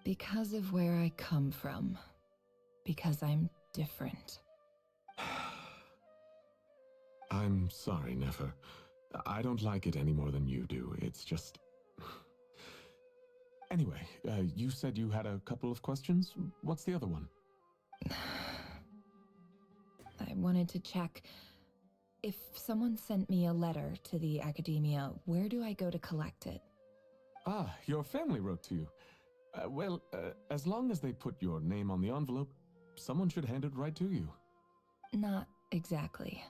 Because of where I come from. Because I'm different. I'm sorry, Nefer. I don't like it any more than you do. It's just... Anyway, you said you had a couple of questions. What's the other one? I wanted to check. If someone sent me a letter to the academia, where do I go to collect it? Ah, your family wrote to you. Well, as long as they put your name on the envelope, someone should hand it right to you. Not exactly.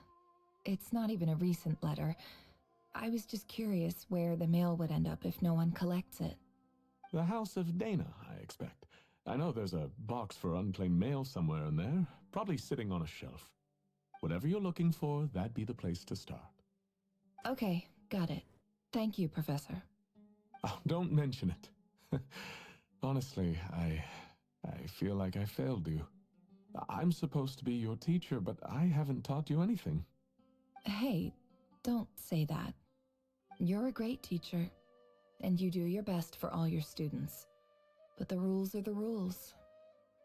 It's not even a recent letter. I was just curious where the mail would end up if no one collects it. The House of Dana, I expect. I know there's a box for unclaimed mail somewhere in there, probably sitting on a shelf. Whatever you're looking for, that'd be the place to start. Okay, got it. Thank you, Professor. Oh, don't mention it. Honestly, I feel like I failed you. I'm supposed to be your teacher, but I haven't taught you anything. Hey, don't say that. You're a great teacher, and you do your best for all your students. But the rules are the rules.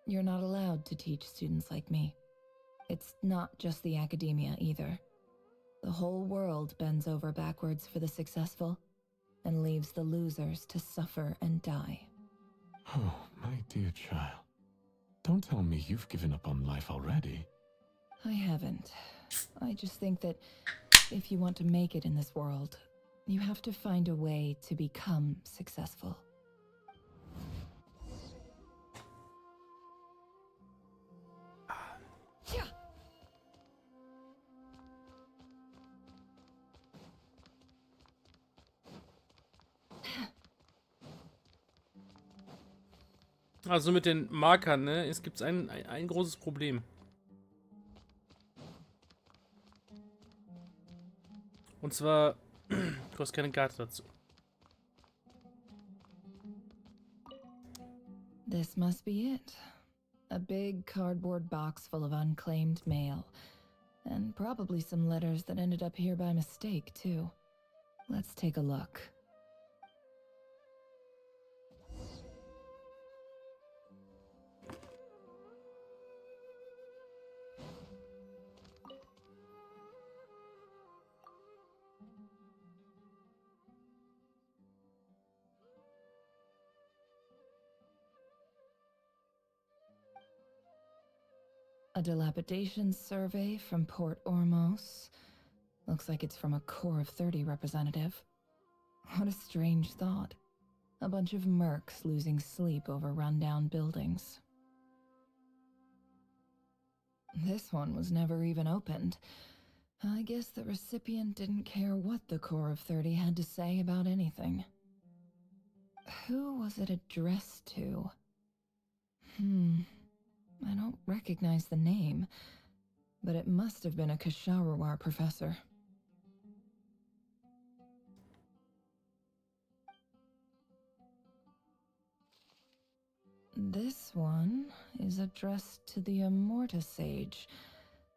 You're not allowed to teach students like me. It's not just the academia either. The whole world bends over backwards for the successful, and leaves the losers to suffer and die. Oh, my dear child. Don't tell me you've given up on life already. I haven't. I just think that if you want to make it in this world, you have to find a way to become successful. Also mit den Markern, ne? Es gibt ein großes Problem. Und zwar, du hast keine Karte dazu. This must be it. A big cardboard box full of unclaimed mail. And probably some letters that ended up here by mistake, too. Let's take a look. A dilapidation survey from Port Ormos. Looks like it's from a Core of 30 representative. What a strange thought. A bunch of mercs losing sleep over rundown buildings. This one was never even opened. I guess the recipient didn't care what the Core of 30 had to say about anything. Who was it addressed to? I don't recognize the name, but it must have been a Kasharawar professor. This one is addressed to the Immorta Sage.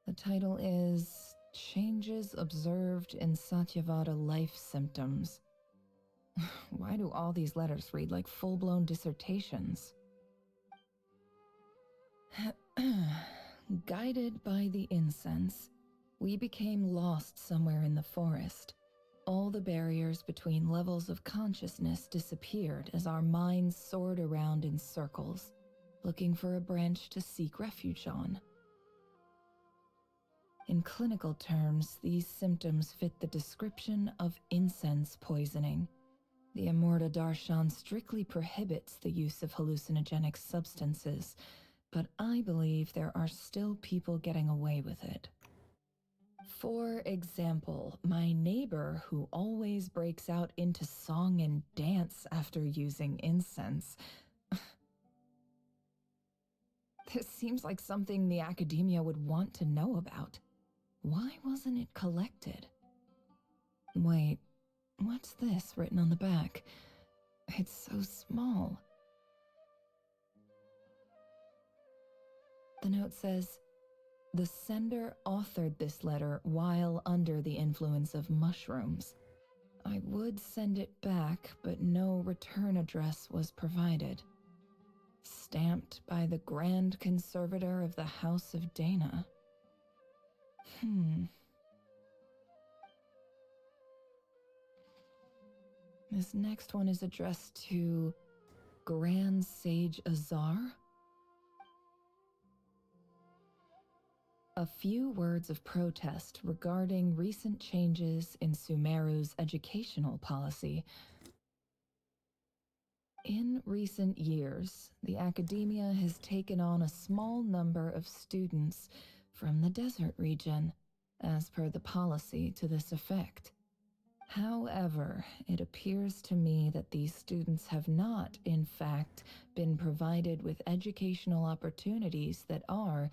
The title is Changes Observed in Satyavada Life Symptoms. Why do all these letters read like full-blown dissertations? Guided by the incense, we became lost somewhere in the forest. All the barriers between levels of consciousness disappeared as our minds soared around in circles, looking for a branch to seek refuge on. In clinical terms, these symptoms fit the description of incense poisoning. The Immorta Darshan strictly prohibits the use of hallucinogenic substances, but I believe there are still people getting away with it. For example, my neighbor who always breaks out into song and dance after using incense. This seems like something the academia would want to know about. Why wasn't it collected? Wait, what's this written on the back? It's so small. The note says, The sender authored this letter while under the influence of mushrooms. I would send it back, but no return address was provided. Stamped by the Grand Conservator of the House of Dana. This next one is addressed to Grand Sage Azar. A few words of protest regarding recent changes in Sumeru's educational policy. In recent years, the academia has taken on a small number of students from the desert region, as per the policy to this effect. However, it appears to me that these students have not, in fact, been provided with educational opportunities that are,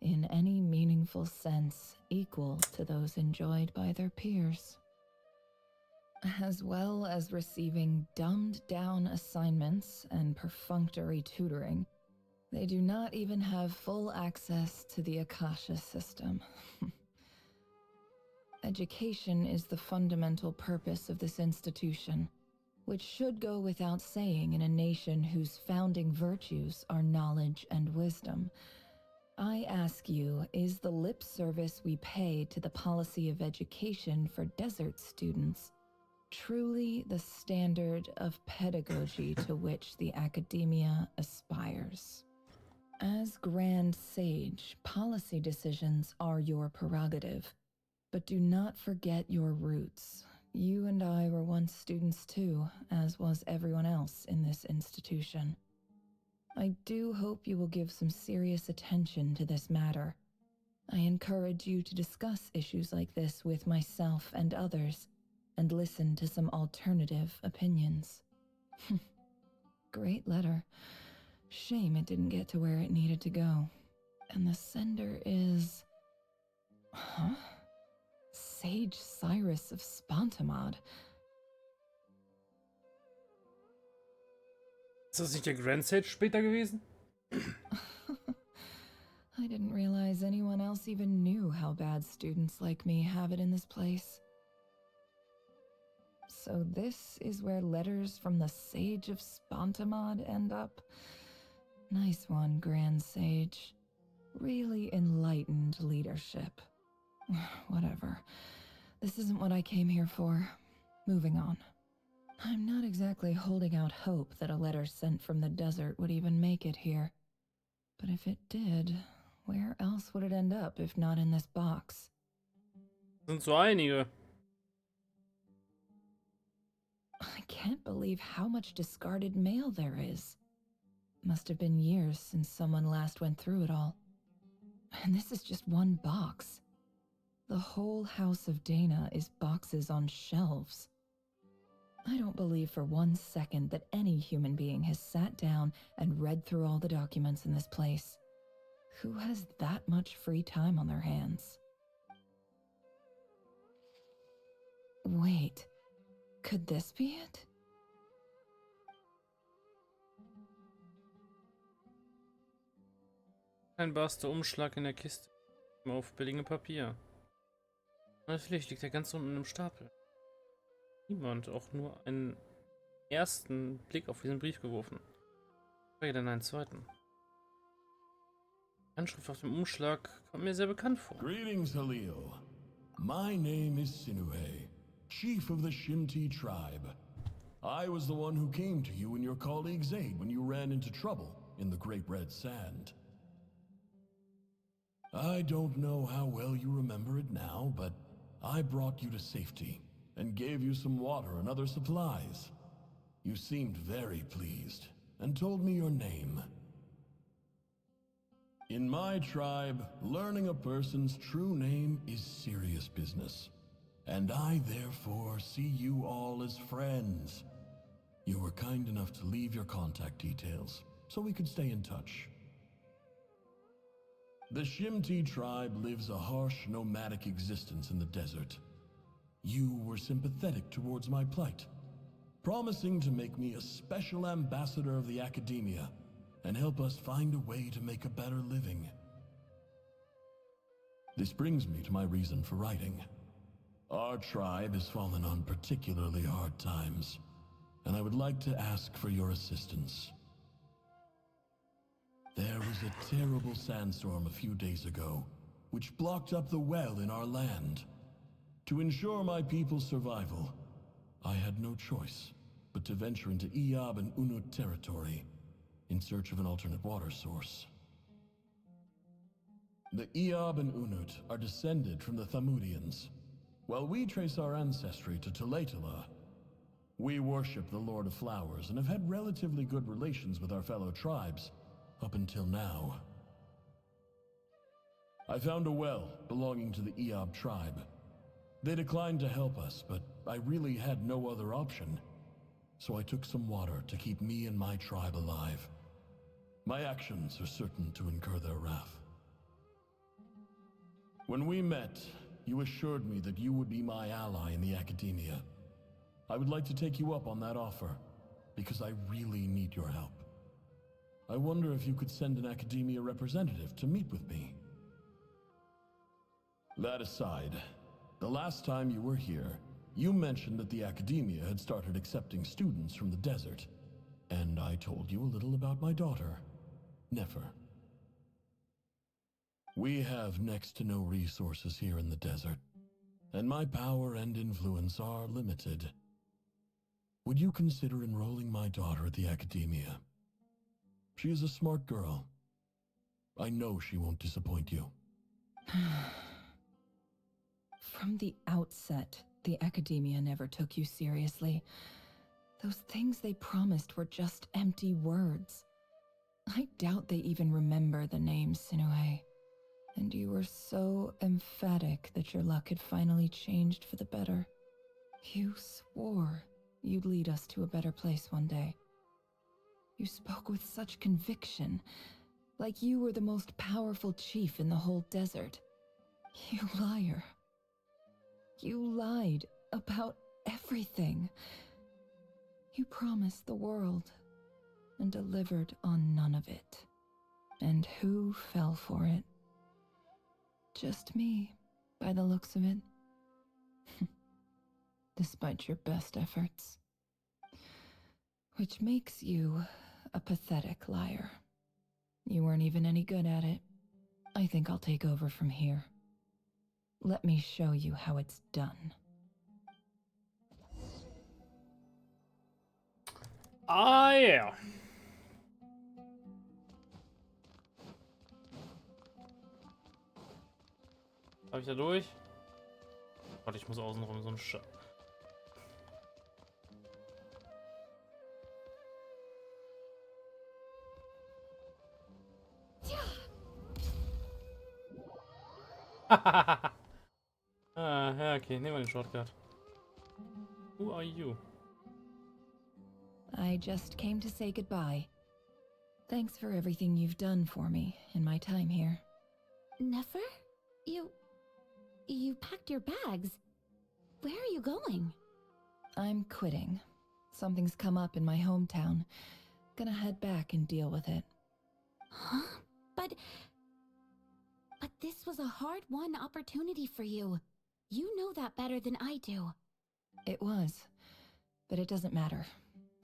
in any meaningful sense, equal to those enjoyed by their peers. As well as receiving dumbed-down assignments and perfunctory tutoring, they do not even have full access to the Akasha system. Education is the fundamental purpose of this institution, which should go without saying in a nation whose founding virtues are knowledge and wisdom. I ask you, is the lip service we pay to the policy of education for desert students truly the standard of pedagogy to which the academia aspires? As Grand Sage, policy decisions are your prerogative. But do not forget your roots. You and I were once students too, as was everyone else in this institution. I do hope you will give some serious attention to this matter. I encourage you to discuss issues like this with myself and others, and listen to some alternative opinions. Great letter. Shame it didn't get to where it needed to go. And the sender is... Huh? Sage Cyrus of Spontamod. Ist das nicht der Grand Sage später gewesen? I didn't realize anyone else even knew how bad students like me have it in this place. So this is where letters from the Sage of Spontamod end up? Nice one, Grand Sage. Really enlightened leadership. Whatever. This isn't what I came here for. Moving on. I'm not exactly holding out hope that a letter sent from the desert would even make it here. But if it did, where else would it end up if not in this box? Sind so einige. I can't believe how much discarded mail there is. Must have been years since someone last went through it all. And this is just one box. The whole House of Dana is boxes on shelves. I don't believe for 1 second that any human being has sat down and read through all the documents in this place. Who has that much free time on their hands? Wait, could this be it? Ein barster Umschlag in der Kiste. Im aufbilligen Papier. Natürlich liegt er ganz unten im Stapel. Niemand auch nur einen ersten Blick auf diesen Brief geworfen. Schweige denn einen zweiten. Die Handschrift auf dem Umschlag kommt mir sehr bekannt vor. Greetings, Halil. My name is Sinuhe, chief of the Shimti tribe. I was the one who came to you and your colleague's aid when you ran into trouble in the Great Red Sand. I don't know how well you remember it now, but I brought you to safety and gave you some water and other supplies. You seemed very pleased and told me your name. In my tribe, learning a person's true name is serious business, and I therefore see you all as friends. You were kind enough to leave your contact details so we could stay in touch. The Shimti tribe lives a harsh, nomadic existence in the desert. You were sympathetic towards my plight, promising to make me a special ambassador of the academia and help us find a way to make a better living. This brings me to my reason for writing. Our tribe has fallen on particularly hard times, and I would like to ask for your assistance. There was a terrible sandstorm a few days ago, which blocked up the well in our land. To ensure my people's survival, I had no choice but to venture into Iyab and Unut territory in search of an alternate water source. The Iyab and Unut are descended from the Thamudians. While we trace our ancestry to Tulatala, we worship the Lord of Flowers and have had relatively good relations with our fellow tribes up until now. I found a well belonging to the Iyab tribe. They declined to help us, but I really had no other option, so I took some water to keep me and my tribe alive. My actions are certain to incur their wrath. When we met, you assured me that you would be my ally in the academia. I would like to take you up on that offer, because I really need your help. I wonder if you could send an academia representative to meet with me. That aside, the last time you were here, you mentioned that the academia had started accepting students from the desert, and I told you a little about my daughter, Nefer. We have next to no resources here in the desert, and my power and influence are limited. Would you consider enrolling my daughter at the academia? She is a smart girl. I know she won't disappoint you. From the outset, the academia never took you seriously. Those things they promised were just empty words. I doubt they even remember the name Sinue. And you were so emphatic that your luck had finally changed for the better. You swore you'd lead us to a better place one day. You spoke with such conviction, like you were the most powerful chief in the whole desert. You liar. You lied about everything. You promised the world and delivered on none of it. And who fell for it? Just me, by the looks of it. Despite your best efforts. Which makes you a pathetic liar. You weren't even any good at it. I think I'll take over from here. Let me show you how it's done. Ah, yeah. Hab ich da durch? Warte, ich muss außen rum so ein Sch... Ah, ja, okay, nehmen wir den Shortcut. Who are you? I just came to say goodbye. Thanks for everything you've done for me in my time here. Nefer? You packed your bags. Where are you going? I'm quitting. Something's come up in my hometown. Gonna head back and deal with it. Huh? But this was a hard-won opportunity for you. You know that better than I do. It was. But it doesn't matter.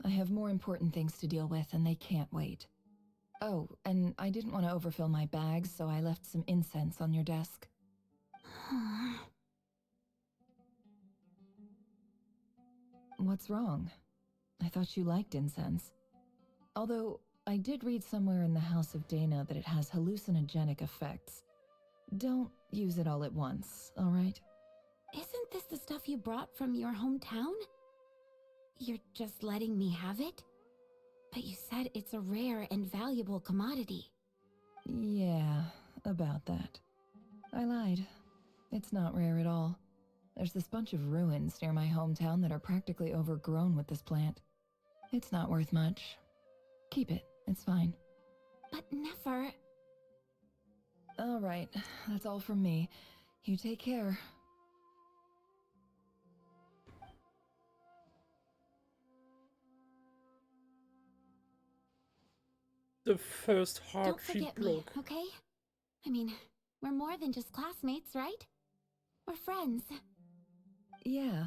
I have more important things to deal with and they can't wait. Oh, and I didn't want to overfill my bags, so I left some incense on your desk. What's wrong? I thought you liked incense. Although, I did read somewhere in the House of Dana that it has hallucinogenic effects. Don't use it all at once, alright? Isn't this the stuff you brought from your hometown? You're just letting me have it? But you said it's a rare and valuable commodity. Yeah, about that. I lied. It's not rare at all. There's this bunch of ruins near my hometown that are practically overgrown with this plant. It's not worth much. Keep it, it's fine. But Nefer... Alright, that's all from me. You take care. The first heart Don't she forget broke. me, okay? I mean, We're more than just classmates, right? We're friends. Yeah,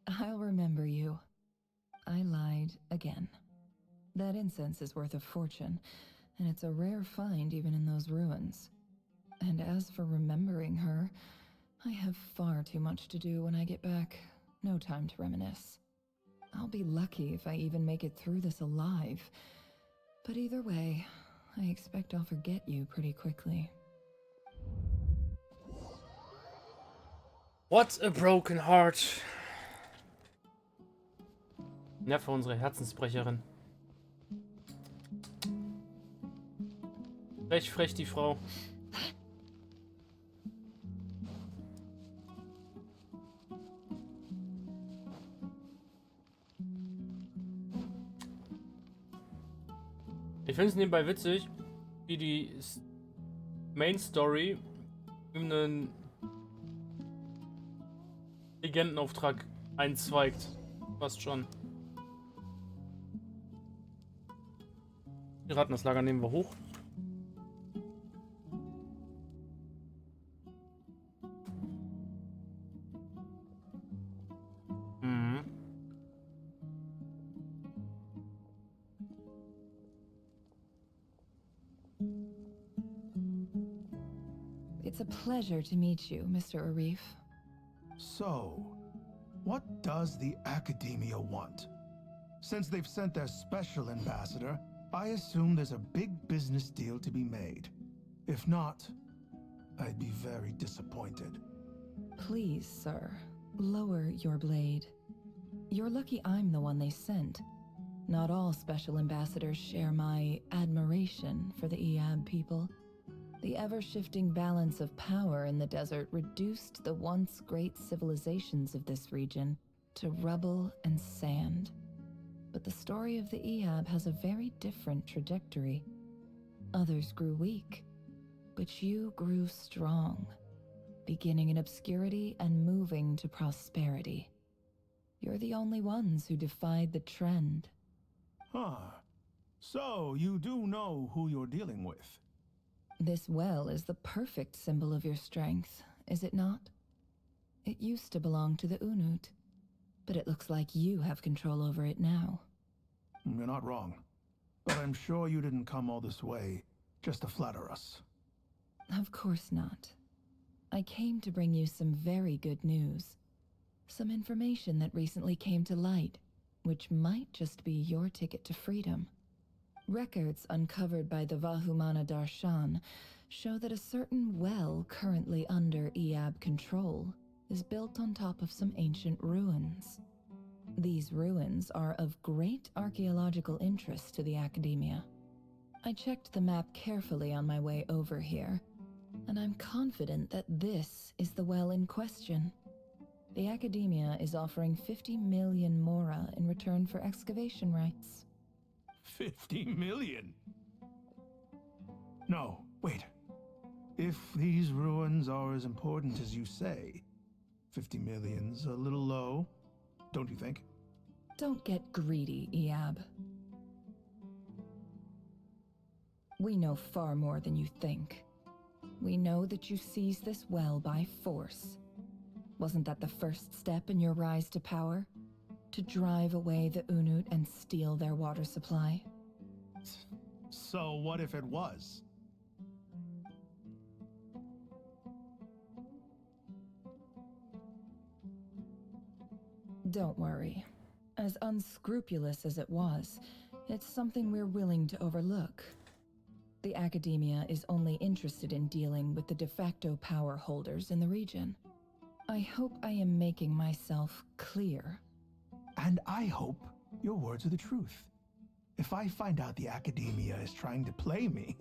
I'll remember you. I lied again. That incense is worth a fortune, and it's a rare find even in those ruins. And as for remembering her, I have far too much to do when I get back. No time to reminisce. I'll be lucky if I even make it through this alive. But either way, I expect I'll forget you pretty quickly. What a broken heart. Neffe, unsere Herzensbrecherin. Recht frech, die Frau. Ich finde es nebenbei witzig, wie die Main Story einen Legendenauftrag einzweigt. Fast schon. Die Ratten, das Lager nehmen wir hoch. Mhm. It's a pleasure to meet you, Mr. Arif. So, what does the Academia want? Since they've sent their special ambassador, I assume there's a big business deal to be made. If not, I'd be very disappointed. Please, sir, lower your blade. You're lucky I'm the one they sent. Not all special ambassadors share my admiration for the Eab people. The ever-shifting balance of power in the desert reduced the once great civilizations of this region to rubble and sand. But the story of the Eab has a very different trajectory. Others grew weak, but you grew strong, beginning in obscurity and moving to prosperity. You're the only ones who defied the trend. Huh. So, you do know who you're dealing with? This well is the perfect symbol of your strength, is it not? It used to belong to the Unut, but it looks like you have control over it now. You're not wrong. But I'm sure you didn't come all this way just to flatter us. Of course not. I came to bring you some very good news. Some information that recently came to light, which might just be your ticket to freedom. Records uncovered by the Vahumana Darshan show that a certain well currently under Eab control is built on top of some ancient ruins. These ruins are of great archaeological interest to the Academia. I checked the map carefully on my way over here, and I'm confident that this is the well in question. The Academia is offering 50 million mora in return for excavation rights. 50 million? No, wait. If these ruins are as important as you say, 50 million's a little low, don't you think? Don't get greedy, Eab. We know far more than you think. We know that you seized this well by force. Wasn't that the first step in your rise to power? To drive away the Unut and steal their water supply? So what if it was? Don't worry. As unscrupulous as it was, it's something we're willing to overlook. The Academia is only interested in dealing with the de facto power holders in the region. I hope I am making myself clear. And I hope your words are the truth. If I find out the Academia is trying to play me,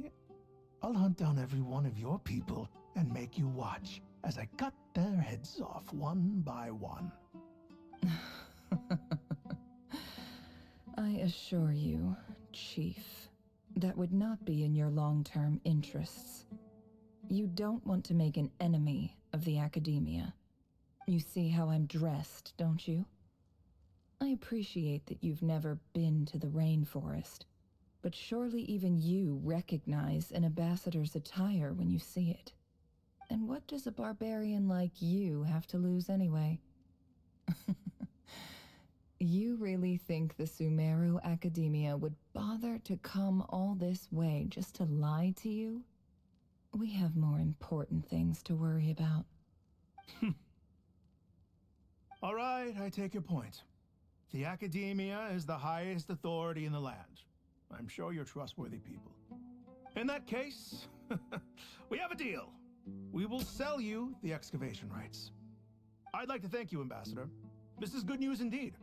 I'll hunt down every one of your people and make you watch as I cut their heads off one by one. I assure you, Chief, that would not be in your long-term interests. You don't want to make an enemy of the Academia. You see how I'm dressed, don't you? I appreciate that you've never been to the rainforest, but surely even you recognize an ambassador's attire when you see it. And what does a barbarian like you have to lose anyway? You really think the Sumeru Academia would bother to come all this way just to lie to you? We have more important things to worry about. All right, I take your point. The Academia is the highest authority in the land. I'm sure you're trustworthy people. In that case, we have a deal. We will sell you the excavation rights. I'd like to thank you, Ambassador. This is good news indeed.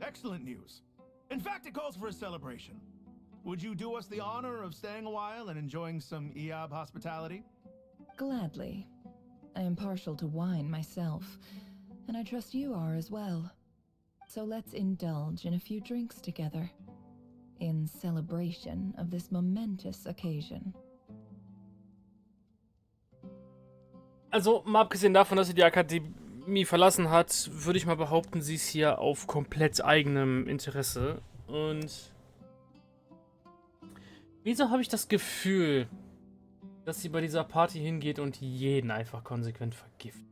Excellent news. In fact, it calls for a celebration. Would you do us the honor of staying a while and enjoying some EOB hospitality? Gladly. I am partial to wine myself, and I trust you are as well. So let's indulge in a few drinks together, in celebration of this momentous occasion. Also, mal abgesehen davon, dass sie die Akademie verlassen hat, würde ich mal behaupten, sie ist hier auf komplett eigenem Interesse. Und wieso habe ich das Gefühl, dass sie bei dieser Party hingeht und jeden einfach konsequent vergiftet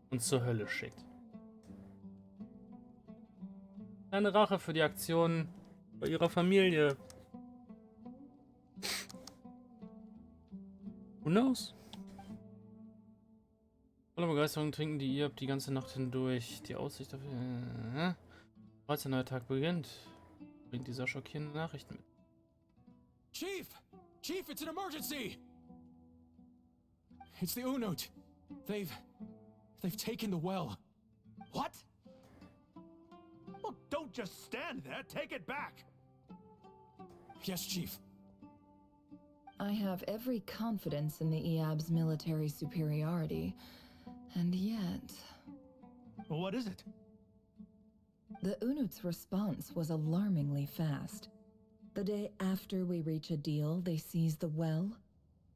und zur Hölle schickt? Eine Rache für die Aktion bei ihrer Familie. Who knows? Voller Begeisterung trinken die ihr die ganze Nacht hindurch. Die Aussicht auf... Als der neue Tag beginnt, bringt dieser schockierende Nachricht mit. Chief! Chief, it's an emergency! It's the Unut. They've taken the well. What? Well, don't just stand there. Take it back. Yes, Chief. I have every confidence in the EOB's military superiority, and yet... Well, what is it? The Unut's response was alarmingly fast. The day after we reach a deal, they seize the well.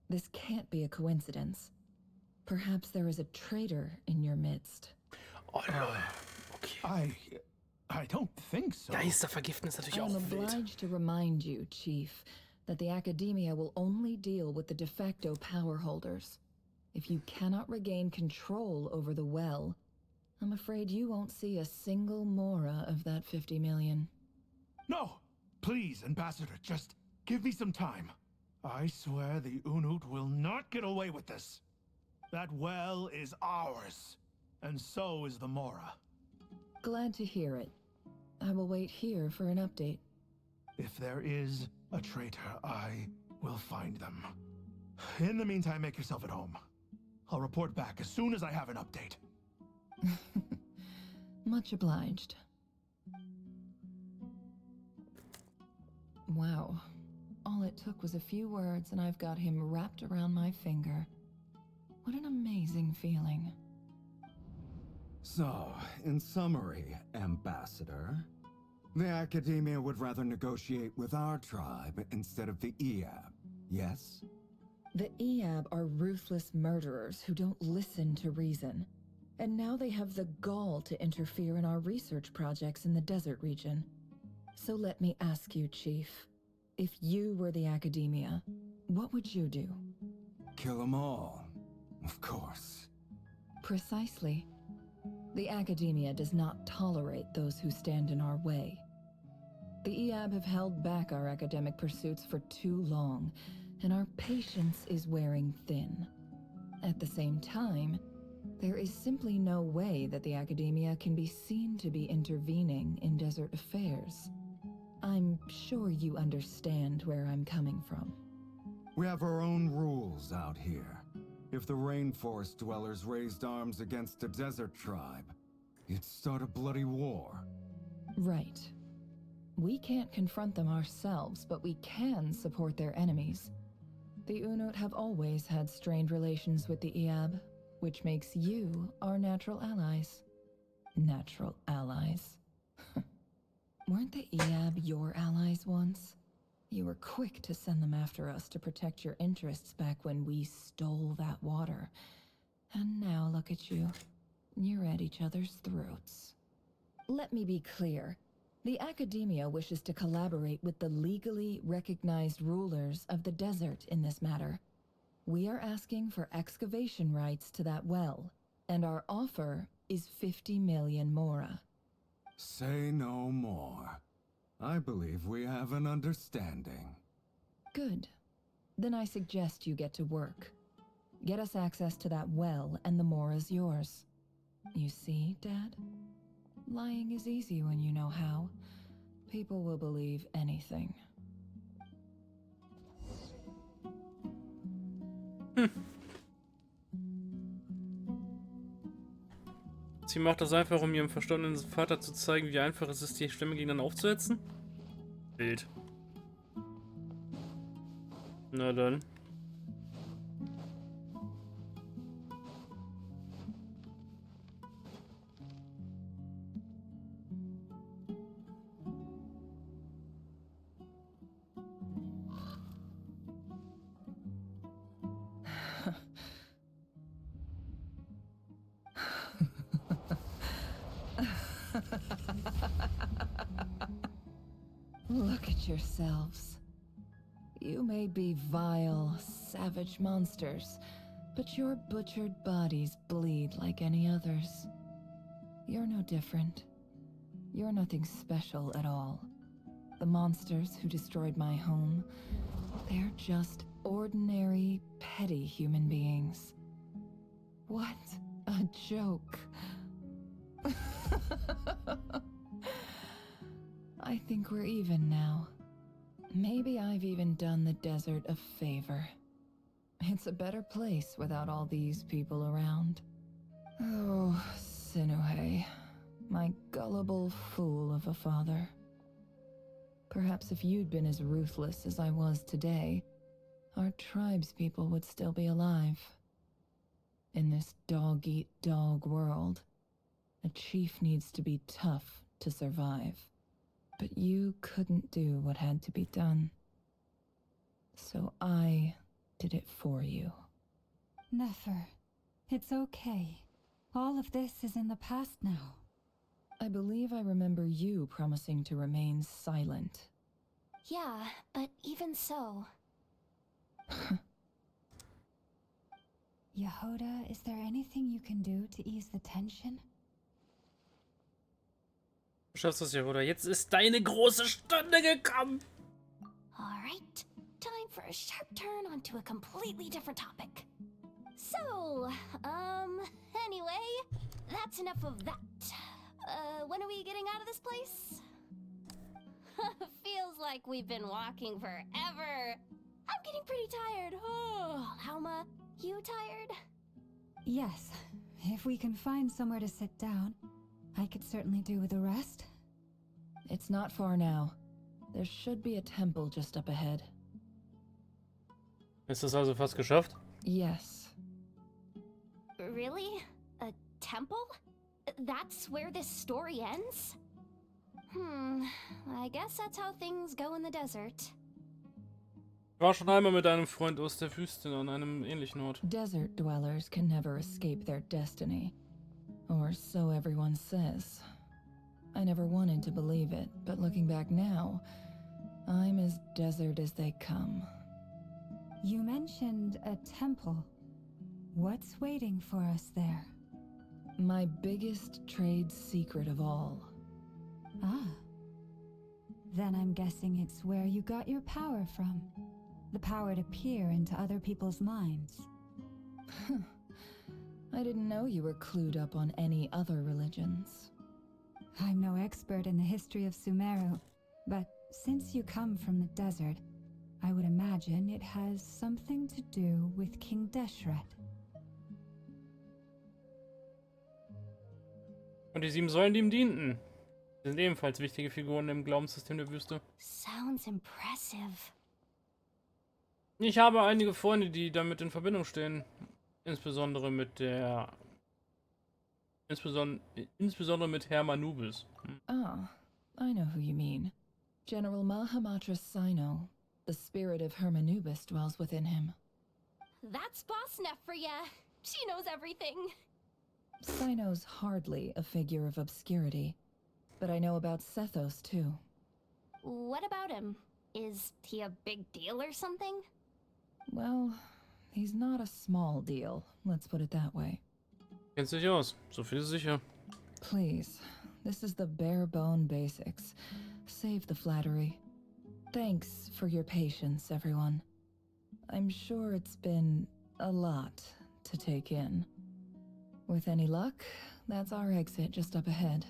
This can't be a coincidence. Perhaps there is a traitor in your midst. Oh, okay. I don't think so. Geistervergiften ist natürlich I am auch wild. obliged to remind you, Chief, that the Academia will only deal with the de facto power holders. If you cannot regain control over the well, I'm afraid you won't see a single mora of that 50 million. No! Please, Ambassador, just give me some time. I swear the Unut will not get away with this. That well is ours, and so is the mora. Glad to hear it. I will wait here for an update. If there is a traitor, I will find them. In the meantime, make yourself at home. I'll report back as soon as I have an update. Much obliged. Wow. All it took was a few words and I've got him wrapped around my finger. What an amazing feeling. So, in summary, Ambassador, the Academia would rather negotiate with our tribe instead of the EOB, yes? The EOB are ruthless murderers who don't listen to reason. And now they have the gall to interfere in our research projects in the desert region. So let me ask you, Chief, if you were the Academia, what would you do? Kill them all, of course. Precisely. The Academia does not tolerate those who stand in our way. The EOB have held back our academic pursuits for too long, and our patience is wearing thin. At the same time, there is simply no way that the Academia can be seen to be intervening in desert affairs. I'm sure you understand where I'm coming from. We have our own rules out here. If the rainforest dwellers raised arms against a desert tribe, it'd start a bloody war. Right. We can't confront them ourselves, but we can support their enemies. The Unut have always had strained relations with the EOB, which makes you our natural allies. Natural allies. Weren't the EOB your allies once? You were quick to send them after us to protect your interests back when we stole that water. And now look at you. You're at each other's throats. Let me be clear. The Academia wishes to collaborate with the legally recognized rulers of the desert in this matter. We are asking for excavation rights to that well, and our offer is 50 million mora. Say no more. I believe we have an understanding. Good. Then I suggest you get to work. Get us access to that well, and the mora's yours. You see, Dad? Lying is easy when you know how. People will believe anything. Sie macht das einfach, um ihrem verstorbenen Vater zu zeigen, wie einfach es ist, die Stämme gegeneinander aufzuhetzen? Wild. Na dann. Look at yourselves. You may be vile, savage monsters, but your butchered bodies bleed like any others. You're no different. You're nothing special at all. The monsters who destroyed my home, they're just ordinary, petty human beings. What a joke. I think we're even now. Maybe I've even done the desert a favor. It's a better place without all these people around. Oh, Sinuhe, my gullible fool of a father. Perhaps if you'd been as ruthless as I was today, our tribespeople would still be alive. In this dog-eat-dog world, a chief needs to be tough to survive. But you couldn't do what had to be done. So I did it for you. Nefer, it's okay. All of this is in the past now. I believe I remember you promising to remain silent. Yeah, but even so... Yehoda, is there anything you can do to ease the tension? Du schaffst das ja, oder? Jetzt ist deine große Stunde gekommen. Alright, time for a sharp turn onto a completely different topic. So, anyway, that's enough of that. When are we getting out of this place? Feels like we've been walking forever. I'm getting pretty tired. Oh, Lauma, you tired? Yes, if we can find somewhere to sit down, I could certainly do with a rest. It's not far now. There should be a temple just up ahead. Ist das also fast geschafft? Yes. Really? A temple? That's where this story ends? I guess that's how things go in the desert. Ich war schon einmal mit einem Freund aus der Wüste an einem ähnlichen Ort. Desert dwellers can never escape their destiny. Or so everyone says. I never wanted to believe it, but looking back now, I'm as desert as they come. You mentioned a temple. What's waiting for us there? My biggest trade secret of all. Ah. Then I'm guessing it's where you got your power from. The power to peer into other people's minds. I didn't know you were clued up on any other religions. I'm no expert in the history of Sumeru, but since you come from the desert, I would imagine it has something to do with King Deshret. Und die 7 Säulen, die ihm dienten. Sie sind ebenfalls wichtige Figuren im Glaubenssystem der Wüste. Sounds impressive. Ich habe einige Freunde, die damit in Verbindung stehen. Insbesondere mit der... Insbesondere mit Herr Manubis. Ah, I know who you mean. General Mahamatra Sino. The spirit of Hermanubis dwells within him. That's Boss Neff for ya. She knows everything. Sino's hardly a figure of obscurity, but I know about Sethos too. What about him? Is he a big deal or something? Well, he's not a small deal, let's put it that way. Kennst dich aus, so viel ist sicher. Please, this is the bare bone basics. Save the flattery. Thanks for your patience, everyone. I'm sure it's been a lot to take in. With any luck, that's our exit just up ahead.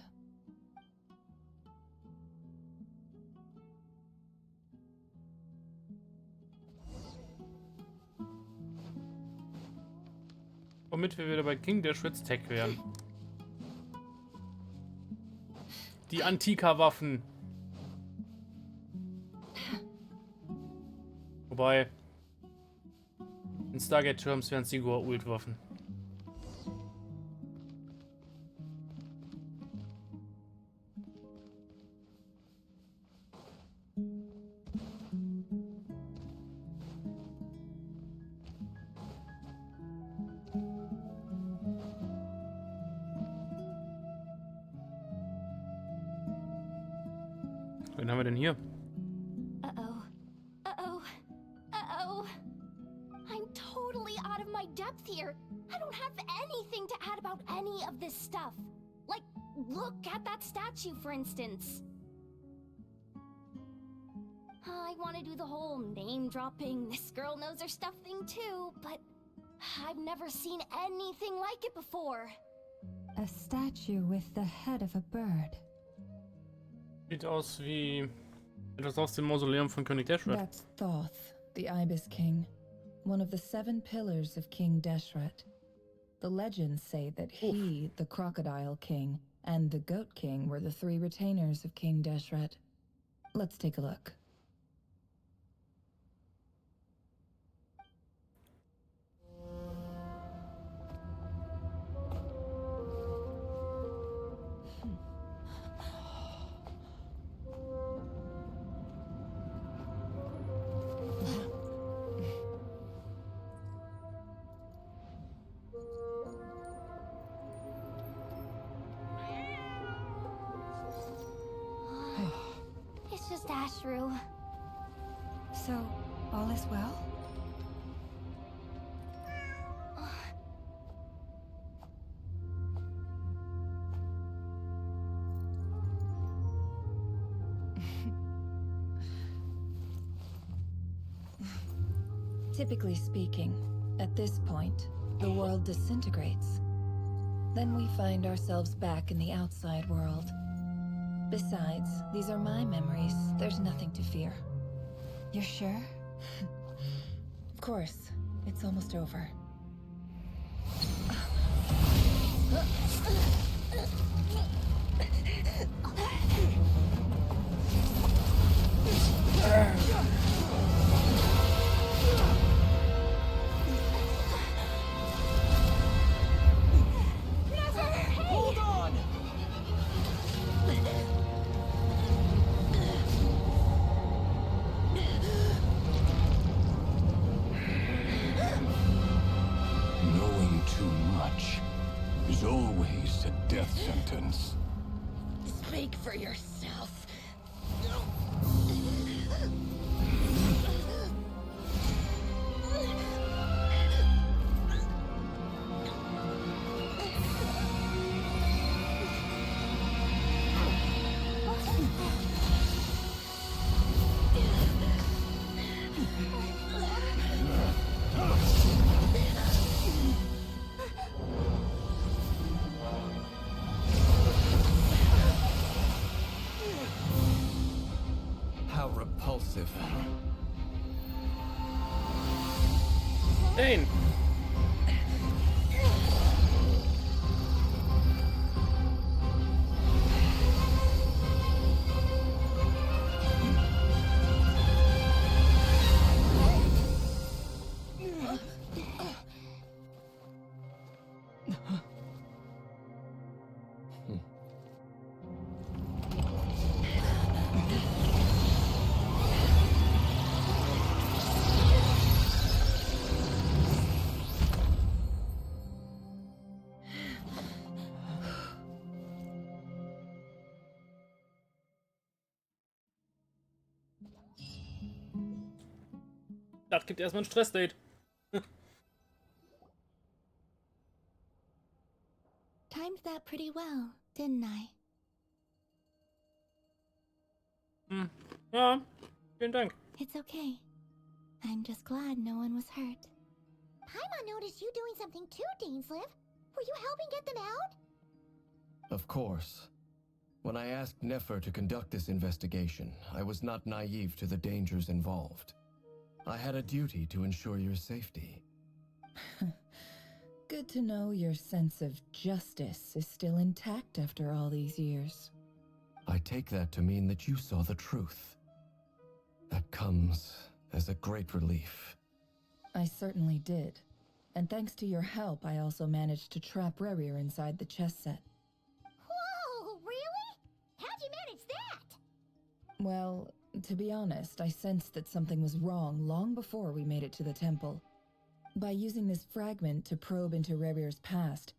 Womit wir wieder bei King der Tech wären. Die Antika-Waffen. Wobei, in Stargate Terms wären es die Goa'uld-Waffen. Wen haben wir denn hier? Uh-oh. Uh-oh. Uh-oh. I'm totally out of my depth here. I don't have anything to add about any of this stuff. Like, look at that statue, for instance. I want to do the whole name-dropping, this girl knows her stuff thing too, but I've never seen anything like it before. A statue with the head of a bird. Sieht aus wie etwas aus dem Mausoleum von König Deshret. That's Thoth, the Ibis King, one of the 7 pillars of King Deshret. The legends say that he, the Crocodile King, and the Goat King were the 3 retainers of King Deshret. Let's take a look. It's just Ashru. So, all is well? Typically speaking, at this point, the world disintegrates. Then we find ourselves back in the outside world. Besides, these are my memories. There's nothing to fear. You're sure? Of course. It's almost over. Hold on! Knowing too much is always a death sentence. Speak for yourself. How repulsive. Dane! Das gibt erstmal ein Stressdate. pretty well, didn't I? Ja, vielen Dank. It's okay. I'm just glad no one was hurt. Paimon noticed you doing something too, Dainsleif. Were you helping get them out? Of course. When I asked Nefer to conduct this investigation, I was not naive to the dangers involved. I had a duty to ensure your safety. Good to know your sense of justice is still intact after all these years. I take that to mean that you saw the truth. That comes as a great relief. I certainly did. And thanks to your help, I also managed to trap Rerir inside the chess set. Whoa, really? How'd you manage that? Well, to be honest, I sensed that something was wrong long before we made it to the temple. By using this fragment to probe into Rerir's past,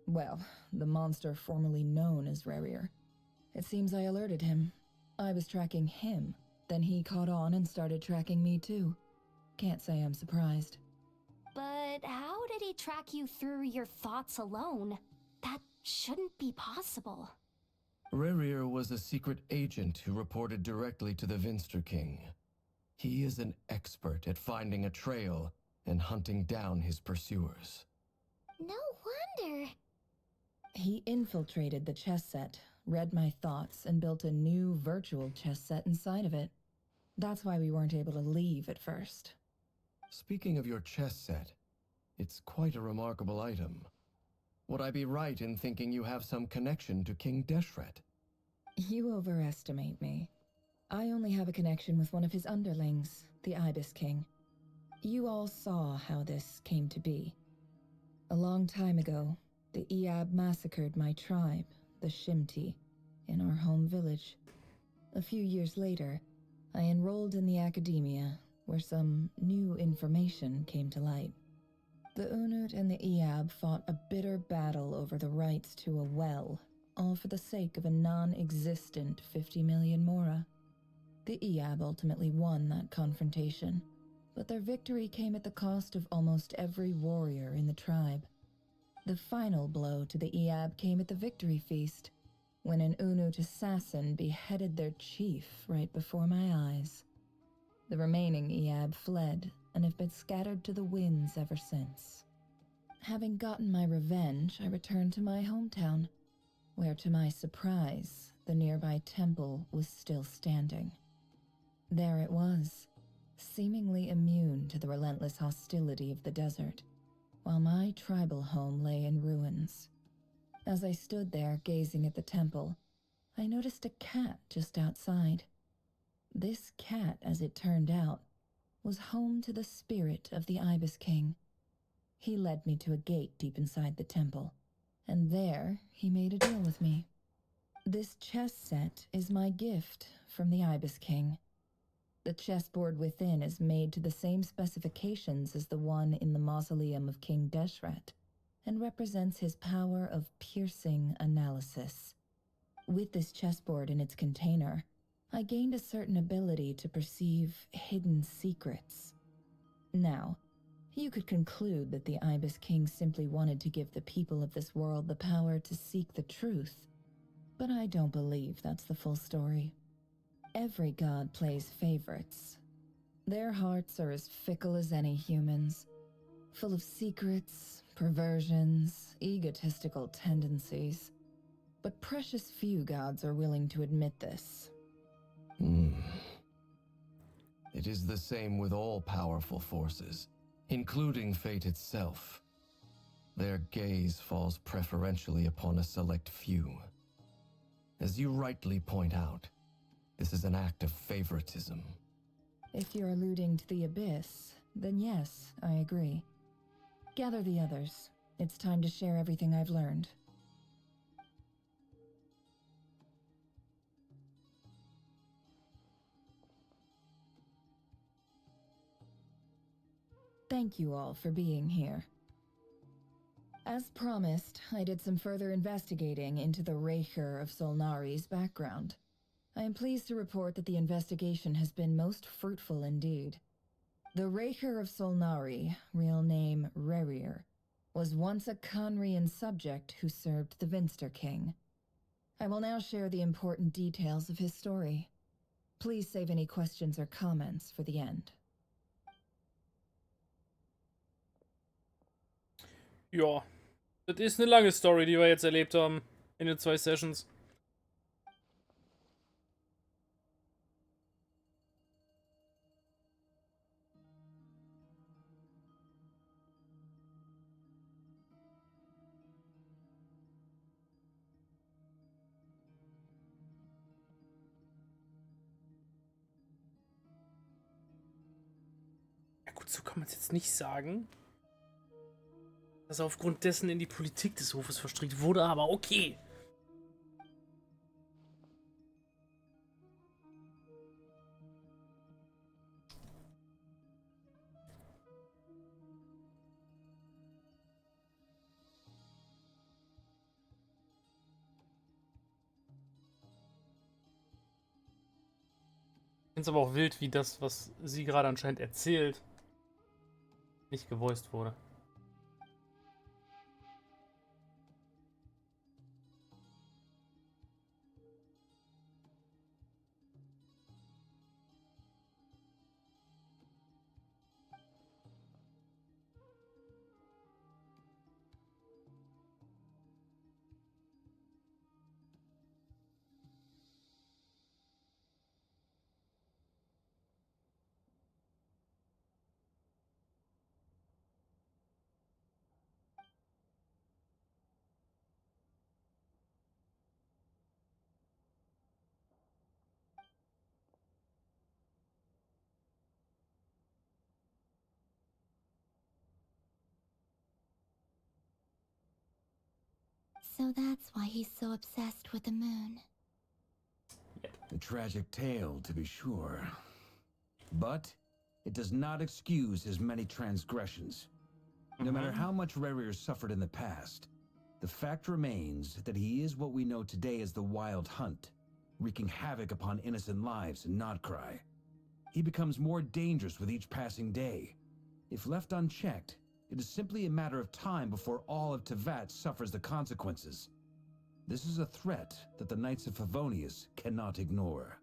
well, the monster formerly known as Rerir, it seems I alerted him. I was tracking him, then he caught on and started tracking me too. Can't say I'm surprised. But how did he track you through your thoughts alone? That shouldn't be possible. Rerir was a secret agent who reported directly to the Vinster King. He is an expert at finding a trail and hunting down his pursuers. No wonder. He infiltrated the chess set, read my thoughts, and built a new virtual chess set inside of it. That's why we weren't able to leave at first. Speaking of your chess set, it's quite a remarkable item. Would I be right in thinking you have some connection to King Deshret? You overestimate me. I only have a connection with one of his underlings, the Ibis King. You all saw how this came to be. A long time ago, the Iab massacred my tribe, the Shimti, in our home village. A few years later, I enrolled in the academia, where some new information came to light. The Unut and the Iab fought a bitter battle over the rights to a well, all for the sake of a non-existent 50 million mora. The Iab ultimately won that confrontation, but their victory came at the cost of almost every warrior in the tribe. The final blow to the Iab came at the victory feast, when an Unut assassin beheaded their chief right before my eyes. The remaining Iab fled and have been scattered to the winds ever since. Having gotten my revenge, I returned to my hometown, where to my surprise, the nearby temple was still standing. There it was, seemingly immune to the relentless hostility of the desert, while my tribal home lay in ruins. As I stood there gazing at the temple, I noticed a cat just outside. This cat, as it turned out, was home to the spirit of the Ibis King. He led me to a gate deep inside the temple, and there he made a deal with me. This chess set is my gift from the Ibis King. The chessboard within is made to the same specifications as the one in the mausoleum of King Deshret, and represents his power of piercing analysis. With this chessboard in its container, I gained a certain ability to perceive hidden secrets. Now, you could conclude that the Ibis King simply wanted to give the people of this world the power to seek the truth, but I don't believe that's the full story. Every god plays favorites. Their hearts are as fickle as any human's, full of secrets, perversions, egotistical tendencies. But precious few gods are willing to admit this. It is the same with all powerful forces, including fate itself. Their gaze falls preferentially upon a select few. As you rightly point out, this is an act of favoritism. If you're alluding to the Abyss, then yes, I agree. Gather the others. It's time to share everything I've learned. Thank you all for being here. As promised, I did some further investigating into the Rerir of Solnari's background. I am pleased to report that the investigation has been most fruitful indeed. The Rerir of Solnari, real name Rerir, was once a Conrian subject who served the Vinster King. I will now share the important details of his story. Please save any questions or comments for the end. Ja, das ist eine lange Story, die wir jetzt erlebt haben in den 2 Sessions. Ja gut, so kann man es jetzt nicht sagen. Dass er aufgrund dessen in die Politik des Hofes verstrickt wurde, aber okay. Ich finde es aber auch wild, wie das, was sie gerade anscheinend erzählt, nicht gevoiced wurde. So that's why he's so obsessed with the moon. A tragic tale, to be sure. But it does not excuse his many transgressions. No matter how much Rerir suffered in the past, the fact remains that he is what we know today as the Wild Hunt, wreaking havoc upon innocent lives in Notcry. He becomes more dangerous with each passing day. If left unchecked, it is simply a matter of time before all of Tevat suffers the consequences. This is a threat that the Knights of Favonius cannot ignore.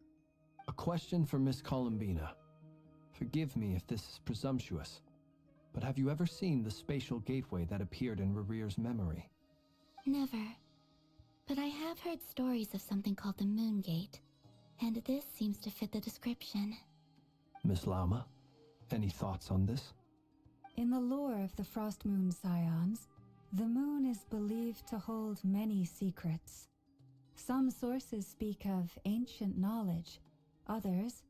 A question for Miss Columbina. Forgive me if this is presumptuous, but have you ever seen the spatial gateway that appeared in Rerir's memory? Never. But I have heard stories of something called the Moon Gate, and this seems to fit the description. Miss Lama, any thoughts on this? In the lore of the Frost Moon Scions, the moon is believed to hold many secrets. Some sources speak of ancient knowledge, others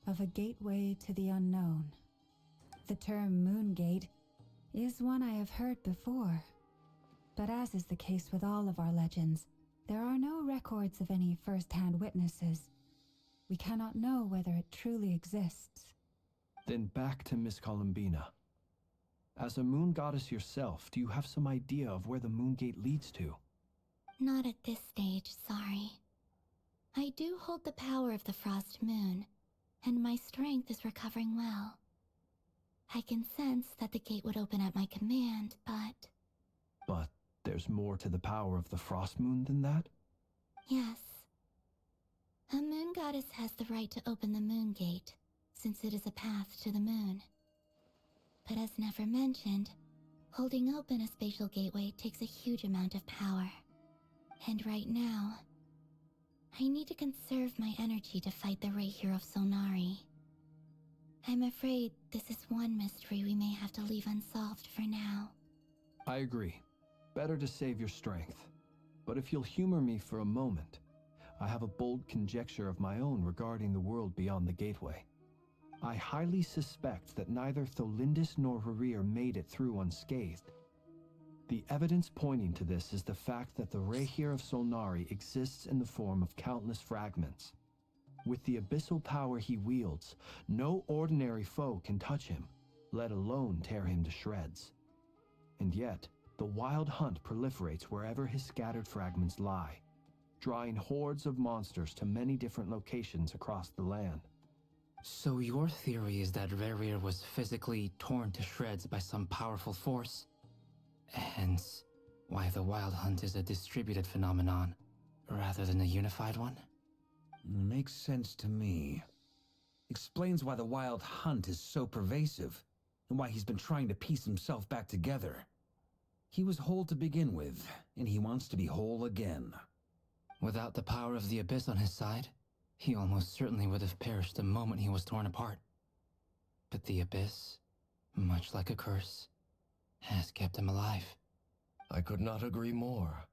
of a gateway to the unknown. The term Moon Gate is one I have heard before, but as is the case with all of our legends, there are no records of any first-hand witnesses. We cannot know whether it truly exists. Then back to Miss Columbina. As a moon goddess yourself, do you have some idea of where the Moon Gate leads to? Not at this stage, sorry. I do hold the power of the Frost Moon, and my strength is recovering well. I can sense that the gate would open at my command, but... But there's more to the power of the Frost Moon than that? Yes. A moon goddess has the right to open the Moon Gate, since it is a path to the moon. But as Nefer mentioned, holding open a spatial gateway takes a huge amount of power. And right now, I need to conserve my energy to fight the Rerir of Solnari. I'm afraid this is one mystery we may have to leave unsolved for now. I agree. Better to save your strength. But if you'll humor me for a moment, I have a bold conjecture of my own regarding the world beyond the gateway. I highly suspect that neither Tholindis nor Rerir made it through unscathed. The evidence pointing to this is the fact that the Rerir of Solnari exists in the form of countless fragments. With the abyssal power he wields, no ordinary foe can touch him, let alone tear him to shreds. And yet, the Wild Hunt proliferates wherever his scattered fragments lie, drawing hordes of monsters to many different locations across the land. So your theory is that Rerir was physically torn to shreds by some powerful force? Hence, why the Wild Hunt is a distributed phenomenon, rather than a unified one? Makes sense to me. Explains why the Wild Hunt is so pervasive, and why he's been trying to piece himself back together. He was whole to begin with, and he wants to be whole again. Without the power of the Abyss on his side, he almost certainly would have perished the moment he was torn apart. But the Abyss, much like a curse, has kept him alive. I could not agree more.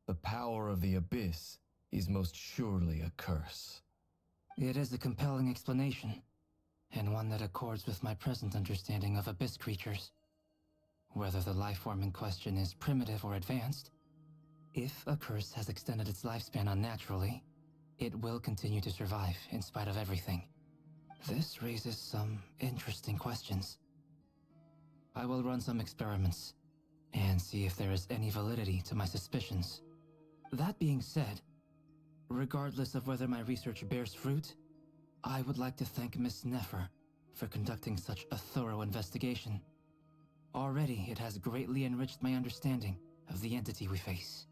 The power of the Abyss is most surely a curse. It is a compelling explanation, and one that accords with my present understanding of Abyss creatures. Whether the life form in question is primitive or advanced, if a curse has extended its lifespan unnaturally, it will continue to survive in spite of everything. This raises some interesting questions. I will run some experiments and see if there is any validity to my suspicions. That being said, regardless of whether my research bears fruit, I would like to thank Miss Nefer for conducting such a thorough investigation. Already, it has greatly enriched my understanding of the entity we face.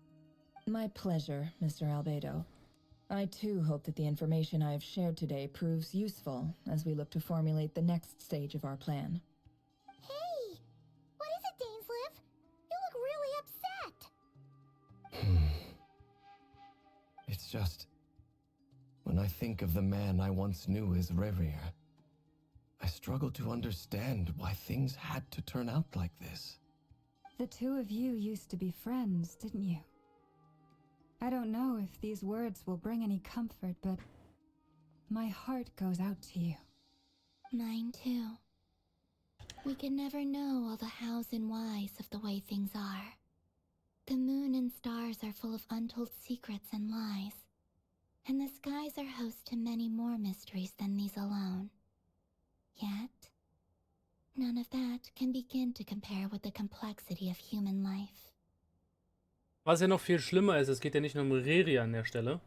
My pleasure, Mr. Albedo. I too hope that the information I have shared today proves useful as we look to formulate the next stage of our plan. Hey! What is it, Dainsleif? You look really upset! It's just... when I think of the man I once knew as Rerir, I struggle to understand why things had to turn out like this. The two of you used to be friends, didn't you? I don't know if these words will bring any comfort, but my heart goes out to you. Mine too. We can never know all the hows and whys of the way things are. The moon and stars are full of untold secrets and lies, and the skies are host to many more mysteries than these alone. Yet, none of that can begin to compare with the complexity of human life. Was ja noch viel schlimmer ist, es geht ja nicht nur um Rerir an der Stelle.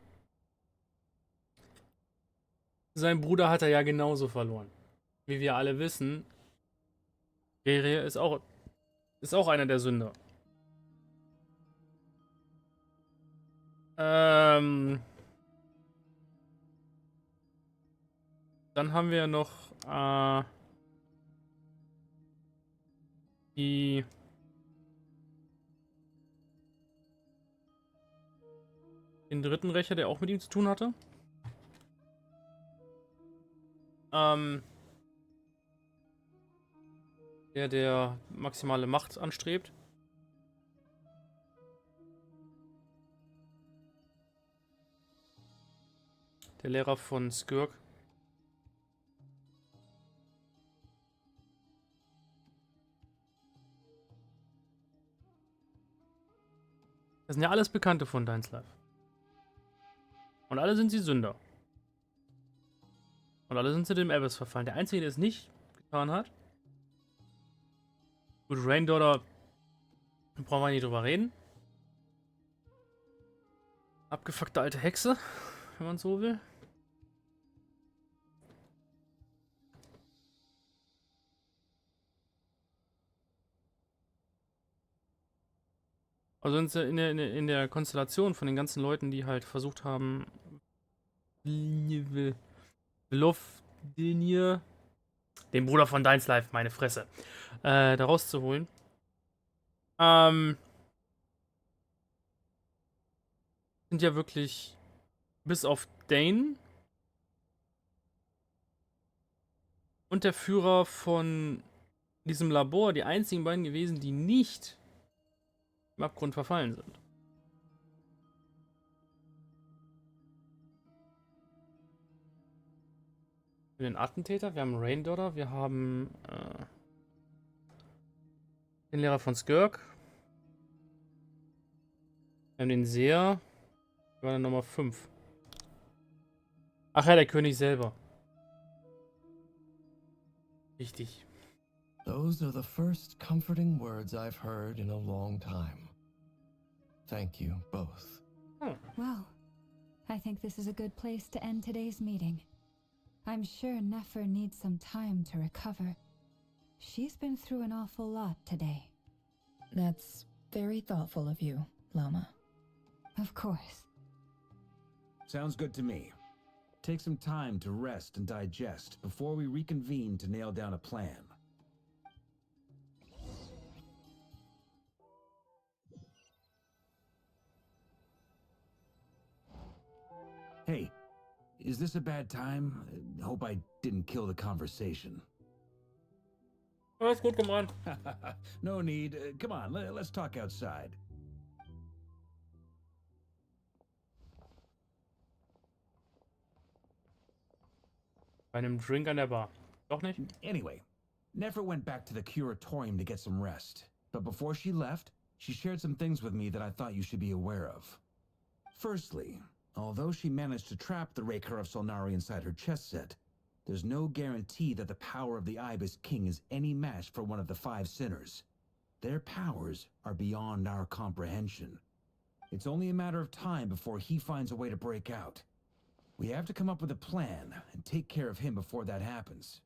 Sein Bruder hat er ja genauso verloren. Wie wir alle wissen, Rerir ist auch einer der Sünder. Dann haben wir noch den dritten Rächer, der auch mit ihm zu tun hatte. Der maximale Macht anstrebt. Der Lehrer von Skirk. Das sind ja alles Bekannte von Dainsleif. Und alle sind sie Sünder. Und alle sind sie dem Abyss verfallen. Der Einzige, der es nicht getan hat. Gut, Raindaughter, brauchen wir nicht drüber reden. Abgefuckte alte Hexe, wenn man so will. Also in der Konstellation von den ganzen Leuten, die halt versucht haben, Lofdenir, den Bruder von Dainsleif, meine Fresse, da rauszuholen. Sind ja wirklich bis auf Dane und der Führer von diesem Labor die einzigen beiden gewesen, die nicht im Abgrund verfallen sind. Für den Attentäter, wir haben Raindaughter, wir haben den Lehrer von Skirk, wir haben den Seher, war dann Nummer 5. Ach ja, der König selber. Richtig. Those are the first comforting words I've heard in a long time. Thank you both. Well, I think this is a good place to end today's meeting. I'm sure Nefer needs some time to recover. She's been through an awful lot today. That's very thoughtful of you, Lama. Of course. Sounds good to me. Take some time to rest and digest before we reconvene to nail down a plan. Hey, is this a bad time? Hope I didn't kill the conversation. Alles gut gemacht. No need. Come on, let's talk outside. Bei einem Drink an der Bar. Doch nicht? Anyway, Nefer went back to the curatorium to get some rest. But before she left, she shared some things with me that I thought you should be aware of. Firstly, although she managed to trap the Raker of Solnari inside her chess set, there's no guarantee that the power of the Ibis King is any match for one of the 5 sinners. Their powers are beyond our comprehension. It's only a matter of time before he finds a way to break out. We have to come up with a plan and take care of him before that happens.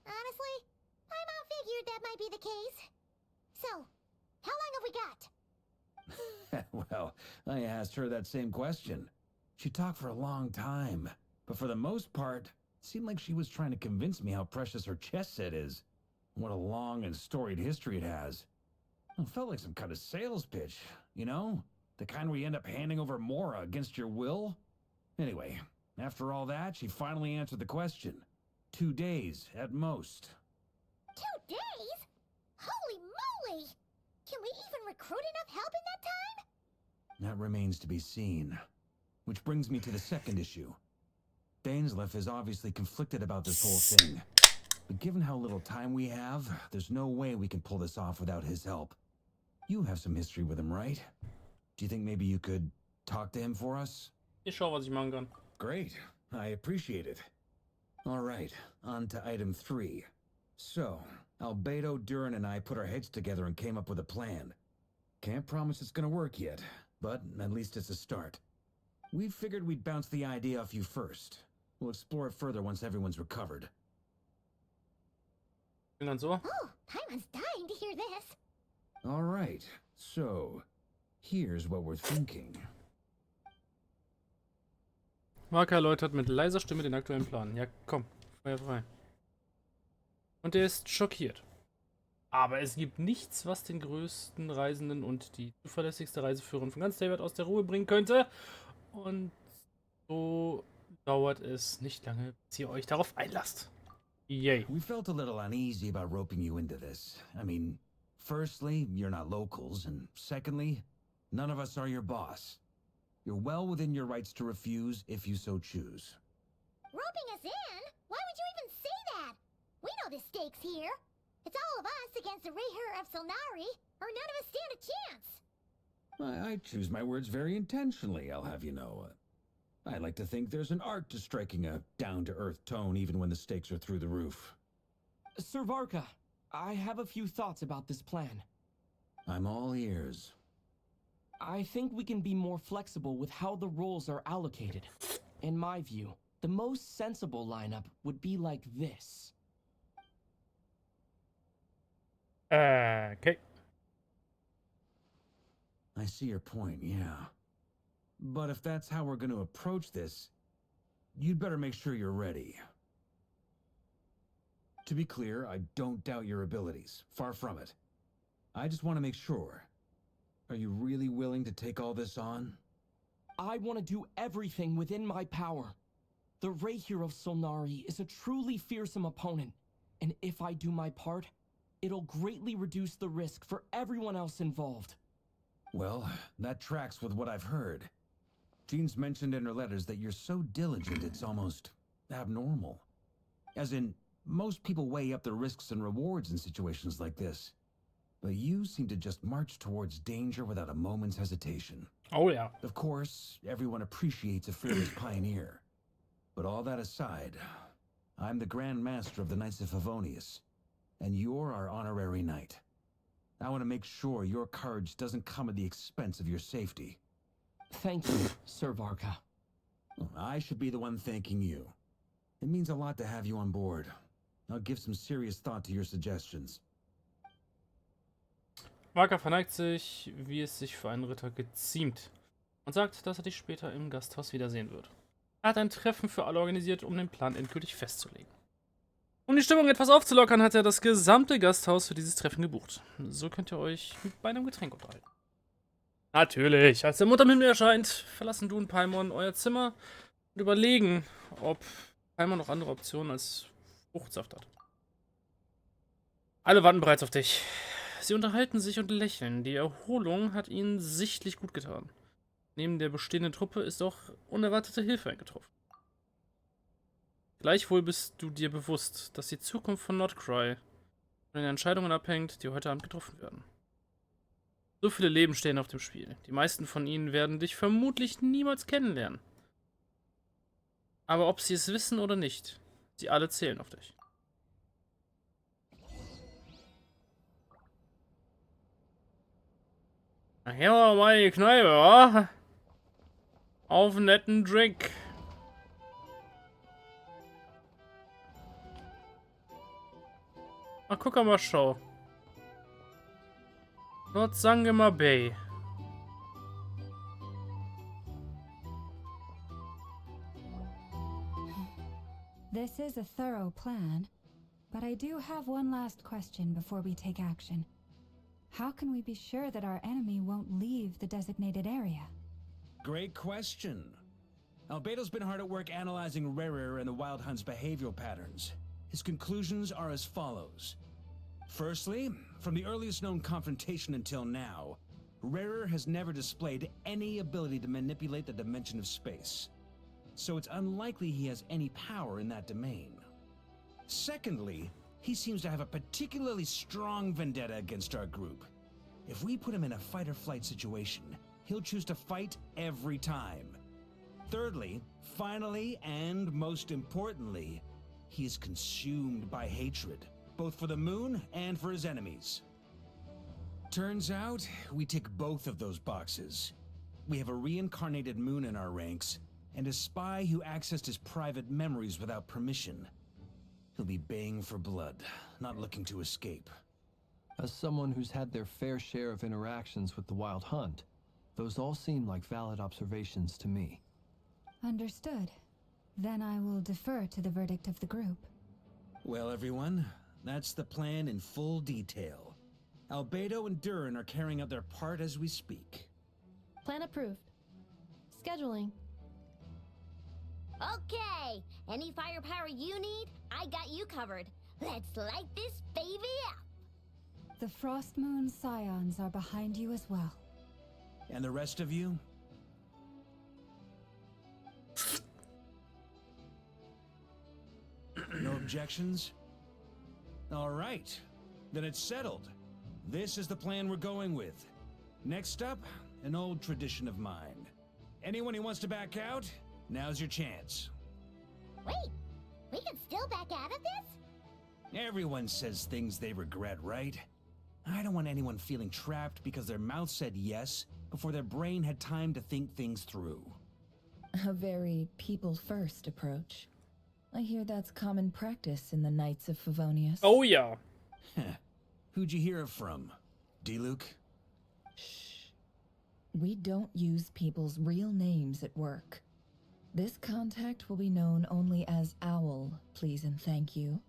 Honestly, I about figured that might be the case. So, how long have we got? Well, I asked her that same question. She talked for a long time, but for the most part, it seemed like she was trying to convince me how precious her chess set is. What a long and storied history it has. It felt like some kind of sales pitch, you know? The kind where you end up handing over Mora against your will. Anyway, after all that, she finally answered the question. 2 days, at most. 2 days? Holy moly! Can we even recruit enough help in that time? That remains to be seen. Which brings me to the second issue. Dainsleif is obviously conflicted about this whole thing. But given how little time we have, there's no way we can pull this off without his help. You have some history with him, right? Do you think maybe you could talk to him for us? Ich schau, was ich machen kann. Great. I appreciate it. All right, on to item 3. So, Albedo, Durin, and I put our heads together and came up with a plan. Can't promise it's gonna work yet, but at least it's a start. We figured we'd bounce the idea off you first. We'll explore it further once everyone's recovered. Bin dann so. Oh, Paimon's dying to hear this. All right, so here's what we're thinking. Marker erläutert mit leiser Stimme den aktuellen Plan. Ja, komm, Feuer frei. Und er ist schockiert. Aber es gibt nichts, was den größten Reisenden und die zuverlässigste Reiseführerin von ganz David aus der Ruhe bringen könnte. Und so dauert es nicht lange, bis ihr euch darauf einlasst. Yay. We felt a little uneasy about roping you into this. I mean, firstly, you're not locals, and secondly, none of us are your boss. You're well within your rights to refuse if you so choose. Roping us in? Why would you even say that? We know the stakes here. It's all of us against the Rerir of Solnari, or none of us stand a chance. I choose my words very intentionally, I'll have you know. I like to think there's an art to striking a down-to-earth tone even when the stakes are through the roof. Sir Varka, I have a few thoughts about this plan. I'm all ears. I think we can be more flexible with how the roles are allocated. In my view, the most sensible lineup would be like this. Okay. I see your point, yeah. But if that's how we're going to approach this, you'd better make sure you're ready. To be clear, I don't doubt your abilities. Far from it. I just want to make sure. Are you really willing to take all this on? I want to do everything within my power. The Rerir of Solnari is a truly fearsome opponent, and if I do my part, it'll greatly reduce the risk for everyone else involved. Well, that tracks with what I've heard. Jean's mentioned in her letters that you're so diligent it's almost abnormal. As in, most people weigh up the risks and rewards in situations like this. But you seem to just march towards danger without a moment's hesitation. Oh yeah. Of course, everyone appreciates a fearless pioneer. But all that aside, I'm the Grand Master of the Knights of Favonius, and you're our honorary knight. I want to make sure your courage doesn't come at the expense of your safety. Thank you, Sir Varka. I should be the one thanking you. It means a lot to have you on board. I'll give some serious thought to your suggestions. Marker verneigt sich, wie es sich für einen Ritter geziemt, und sagt, dass er dich später im Gasthaus wiedersehen wird. Er hat ein Treffen für alle organisiert, um den Plan endgültig festzulegen. Um die Stimmung etwas aufzulockern, hat er das gesamte Gasthaus für dieses Treffen gebucht. So könnt ihr euch bei einem Getränk unterhalten. Natürlich, als der Mutterhimmel erscheint, verlassen du und Paimon euer Zimmer und überlegen, ob Paimon noch andere Optionen als Fruchtsaft hat. Alle warten bereits auf dich. Sie unterhalten sich und lächeln. Die Erholung hat ihnen sichtlich gut getan. Neben der bestehenden Truppe ist auch unerwartete Hilfe eingetroffen. Gleichwohl bist du dir bewusst, dass die Zukunft von Notcry von den Entscheidungen abhängt, die heute Abend getroffen werden. So viele Leben stehen auf dem Spiel. Die meisten von ihnen werden dich vermutlich niemals kennenlernen. Aber ob sie es wissen oder nicht, sie alle zählen auf dich. Na, hier mal die Kneipe, wa? Auf einen netten Drink. Ach, guck mal, schau. Dort Sangema Bay. This is a thorough plan, but I do have one last question before we take action. How can we be sure that our enemy won't leave the designated area? Great question. Albedo's been hard at work analyzing Rerir and the Wild Hunt's behavioral patterns. His conclusions are as follows. Firstly, from the earliest known confrontation until now, Rerir has never displayed any ability to manipulate the dimension of space. So it's unlikely he has any power in that domain. Secondly, he seems to have a particularly strong vendetta against our group. If we put him in a fight-or-flight situation, he'll choose to fight every time. Thirdly, finally, and most importantly, he is consumed by hatred, both for the moon and for his enemies. Turns out, we tick both of those boxes. We have a reincarnated moon in our ranks, and a spy who accessed his private memories without permission. He'll be baying for blood, not looking to escape. As someone who's had their fair share of interactions with the Wild Hunt, those all seem like valid observations to me. Understood. Then I will defer to the verdict of the group. Well, everyone, that's the plan in full detail. Albedo and Durin are carrying out their part as we speak. Plan approved. Scheduling. Okay, any firepower you need, I got you covered. Let's light this baby up. The Frost Moon Scions are behind you as well. And the rest of you? No objections? All right, then it's settled. This is the plan we're going with. Next up, an old tradition of mine. Anyone who wants to back out, now's your chance. Wait, we can still back out of this? Everyone says things they regret, right? I don't want anyone feeling trapped because their mouth said yes before their brain had time to think things through. A very people-first approach. I hear that's common practice in the Knights of Favonius. Oh, yeah. Who'd you hear it from? D-Luke? Shh. We don't use people's real names at work. This contact will be known only as Owl, please and thank you.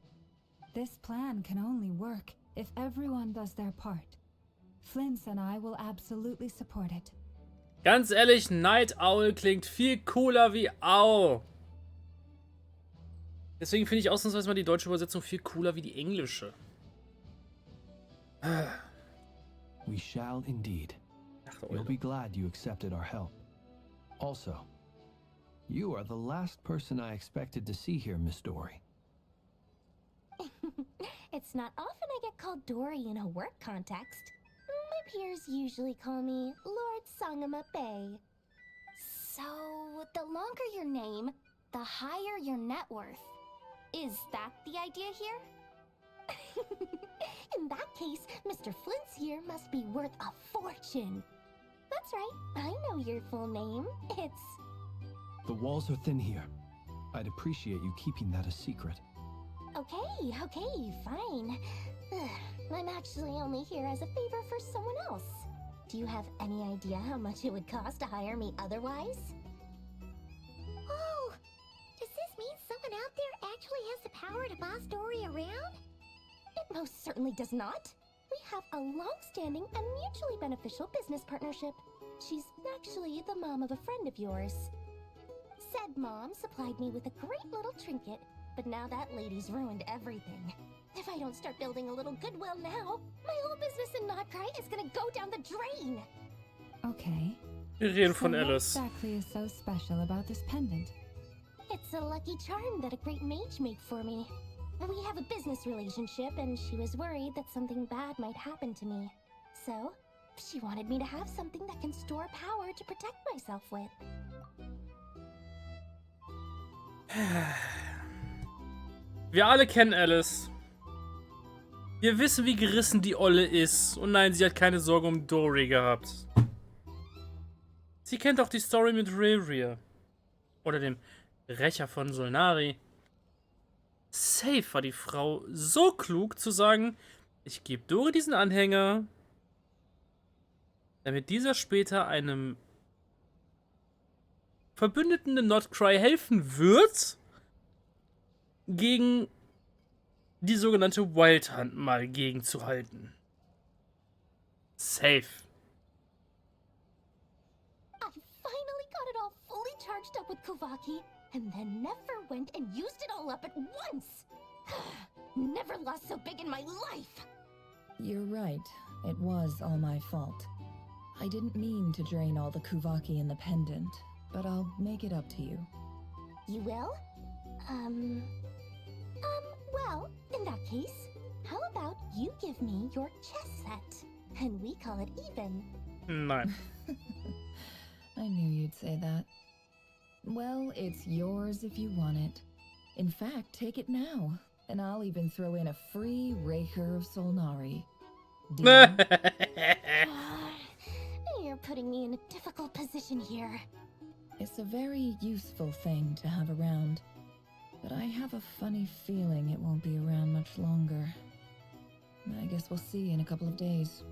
This plan can only work if everyone does their part. Flintz and I will absolutely support it. Ganz ehrlich, Night Owl klingt viel cooler wie Au. Deswegen finde ich ausnahmsweise mal die deutsche Übersetzung viel cooler wie die englische. We shall indeed. You'll be glad you accepted our help. Also, you are the last person I expected to see here, Miss Dory. It's not often I get called Dory in a work context. My peers usually call me Lord Sangama Bay. So, the longer your name, the higher your net worth. Is that the idea here? In that case, Mr. Flint's here must be worth a fortune. That's right, I know your full name. It's... The walls are thin here. I'd appreciate you keeping that a secret. Okay, fine. Let I'm actually only here as a favor for someone else. Do you have any idea how much it would cost to hire me otherwise? Oh, does this mean someone out there actually has the power to boss Dory around? It most certainly does not. We have a long-standing and mutually beneficial business partnership. She's actually the mom of a friend of yours. Said mom supplied me with a great little trinket, but now that lady's ruined everything. If I don't start building a little goodwill now, my whole business in Notcry is gonna go down the drain. Okay. Wir reden So von what Alice. exactly is so special about this pendant? It's a lucky charm that a great mage made for me. We have a business relationship, and she was worried that something bad might happen to me. So, she wanted me to have something that can store power to protect myself with. Wir alle kennen Alice. Wir wissen, wie gerissen die Olle ist. Und nein, sie hat keine Sorge um Dory gehabt. Sie kennt auch die Story mit Rerir. Oder dem Rächer von Solnari. Safe war die Frau so klug zu sagen, ich gebe Dory diesen Anhänger, damit dieser später einem Verbündeten in Notcry helfen wird, gegen die sogenannte Wild Hunt mal gegenzuhalten. Safe. I finally got it all fully charged up with Kuvaki, and then never went and used it all up at once. Never lost so big in my life. You're right. It was all my fault. I didn't mean to drain all the Kuvaki in the pendant, but I'll make it up to you. You will? Well, in that case, how about you give me your chess set, and we call it even? Nein. I knew you'd say that. Well, it's yours if you want it. In fact, take it now, and I'll even throw in a free Rerir of Solnari. Deal? You're putting me in a difficult position here. It's a very useful thing to have around, but I have a funny feeling it won't be around much longer. I guess we'll see in a couple of days.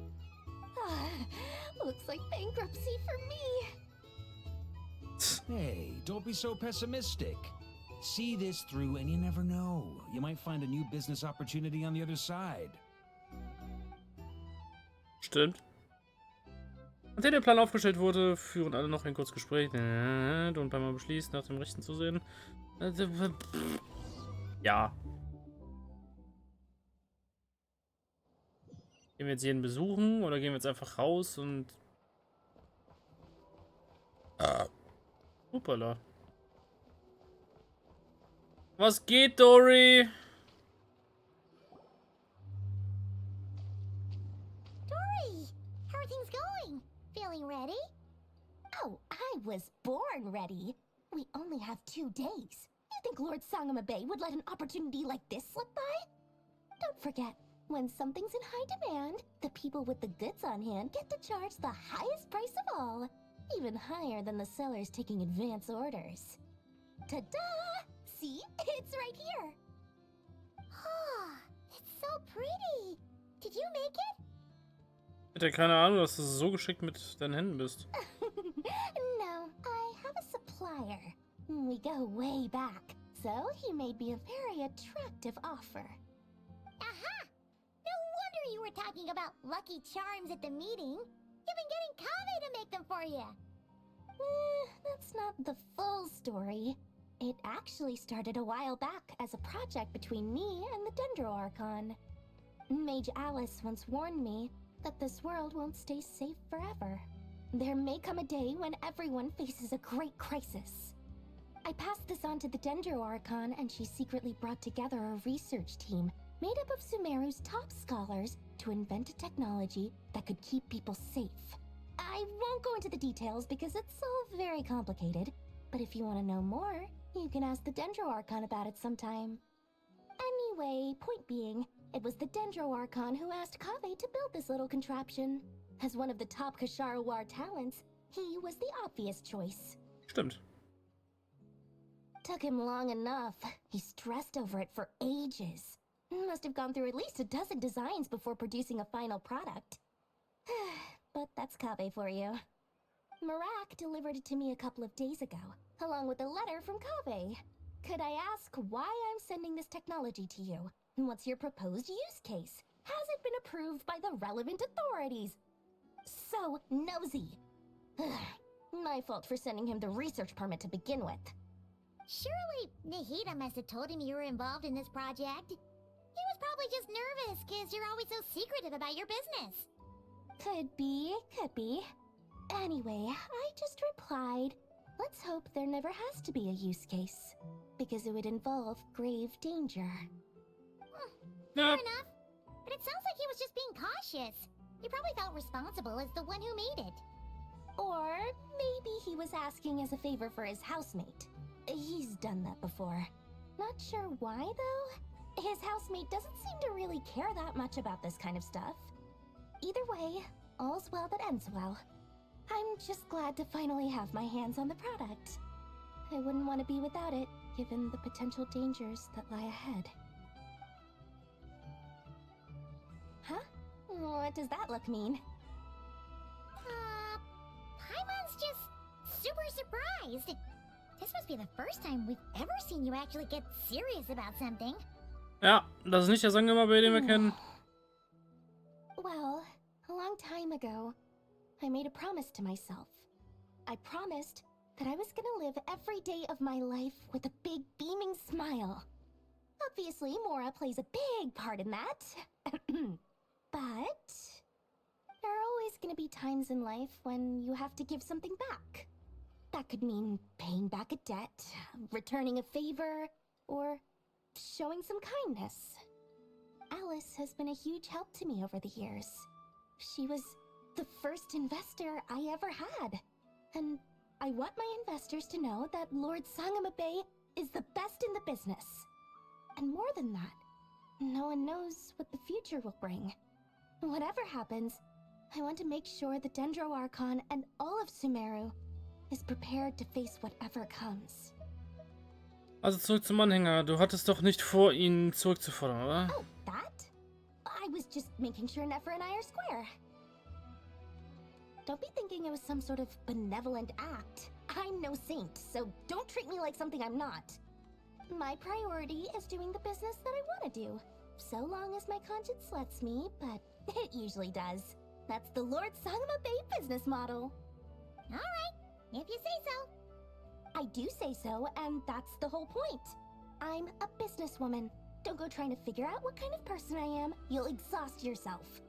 Looks like bankruptcy for me. Hey, don't be so pessimistic. See this through and you never know. You might find a new business opportunity on the other side. Stimmt. Nachdem der Plan aufgestellt wurde, führen alle noch ein kurzes Gespräch. Und beim Mal beschließt, nach dem Rechten zu sehen. Ja. Gehen wir jetzt jeden besuchen oder gehen wir jetzt einfach raus und... Hoppala. Was geht, Dory? Dory, how are things going? Feeling ready? Oh, I was born ready. We only have 2 days. You think Lord Sangamabe would let an opportunity like this slip by? Don't forget, when something's in high demand, the people with the goods on hand get to charge the highest price of all. Even higher than the sellers taking advance orders. Ta-da! See? It's right here. Oh, it's so pretty. Did you make it? Ich hätte keine Ahnung, dass du so geschickt mit deinen Händen bist. No, I have a supplier. We go way back, so he made me a very attractive offer. Aha! No wonder you were talking about lucky charms at the meeting. You've been getting Kave to make them for you. That's not the full story. It actually started a while back as a project between me and the Dendro Archon. Mage Alice once warned me that this world won't stay safe forever. There may come a day when everyone faces a great crisis. I passed this on to the Dendro Archon, and she secretly brought together a research team made up of Sumeru's top scholars to invent a technology that could keep people safe. I won't go into the details because it's all very complicated, but if you want to know more, you can ask the Dendro Archon about it sometime. Anyway, point being, it was the Dendro Archon who asked Kave to build this little contraption. As one of the top Kasharawar talents, he was the obvious choice. Stimmt. Took him long enough. He stressed over it for ages. Must have gone through at least a dozen designs before producing a final product. But that's Kaveh for you. Marak delivered it to me a couple of days ago, along with a letter from Kaveh. Could I ask why I'm sending this technology to you? And what's your proposed use case? Has it been approved by the relevant authorities? So nosy. My fault for sending him the research permit to begin with. Surely Nahida must have told him you were involved in this project. He was probably just nervous because you're always so secretive about your business. Could be, could be. Anyway, I just replied, let's hope there never has to be a use case, because it would involve grave danger. Fair enough. But it sounds like he was just being cautious. He probably felt responsible as the one who made it. Or maybe he was asking as a favor for his housemate. He's done that before. Not sure why, though. His housemate doesn't seem to really care that much about this kind of stuff. Either way, all's well that ends well. I'm just glad to finally have my hands on the product. I wouldn't want to be without it, given the potential dangers that lie ahead. Huh? What does that look mean? Paimon's just super surprised. This must be the first time we've ever seen you actually get serious about something. Ja, das ist nicht der Sangoma-Bay, den wir kennen. Well, a long time ago, I made a promise to myself. I promised that I was gonna live every day of my life with a big beaming smile. Obviously, Mora plays a big part in that. But there are always gonna be times in life when you have to give something back. That could mean paying back a debt, returning a favor, or showing some kindness. Alice has been a huge help to me over the years. She was the first investor I ever had. And I want my investors to know that Lord Sangoma Bay is the best in the business. And more than that, no one knows what the future will bring. Whatever happens, I want to make sure the Dendro Archon and all of Sumeru is prepared to face whatever comes. Also zurück zum Anhänger. Du hattest doch nicht vor, ihn zurückzufordern, oder? Oh, that? I was just making sure Nefer and I are square. Don't be thinking it was some sort of benevolent act. I'm no saint, so don't treat me like something I'm not. My priority is doing the business that I want to do, so long as my conscience lets me, but it usually does. That's the Lord Sangoma Bay business model. Alright, if you say so. I do say so, and that's the whole point. I'm a businesswoman. Don't go trying to figure out what kind of person I am. You'll exhaust yourself.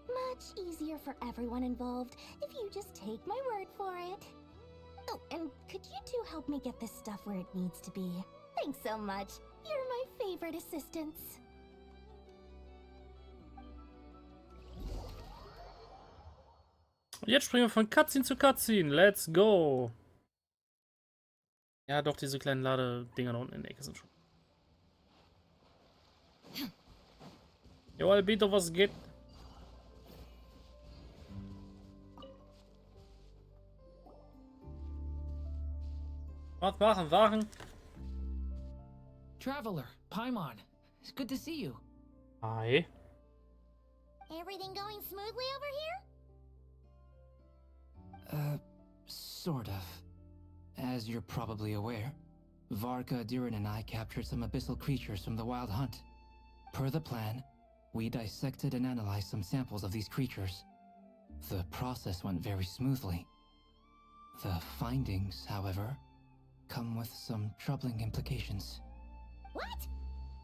Much easier for everyone involved if you just take my word for it. Oh, and could you two help me get this stuff where it needs to be? Thanks so much. You're my favorite assistants. Jetzt springen wir von Cutscene zu Cutscene. Let's go. Ja, doch, diese kleinen Ladedinger da unten in der Ecke sind schon. Jo, Albito, was geht? Was machen, Wachen? Traveler, Paimon, it's good to see you. Hi. Everything going smoothly over here? Sort of. As you're probably aware, Varka, Diren, and I captured some abyssal creatures from the Wild Hunt. Per the plan, we dissected and analyzed some samples of these creatures. The process went very smoothly. The findings, however, come with some troubling implications. What?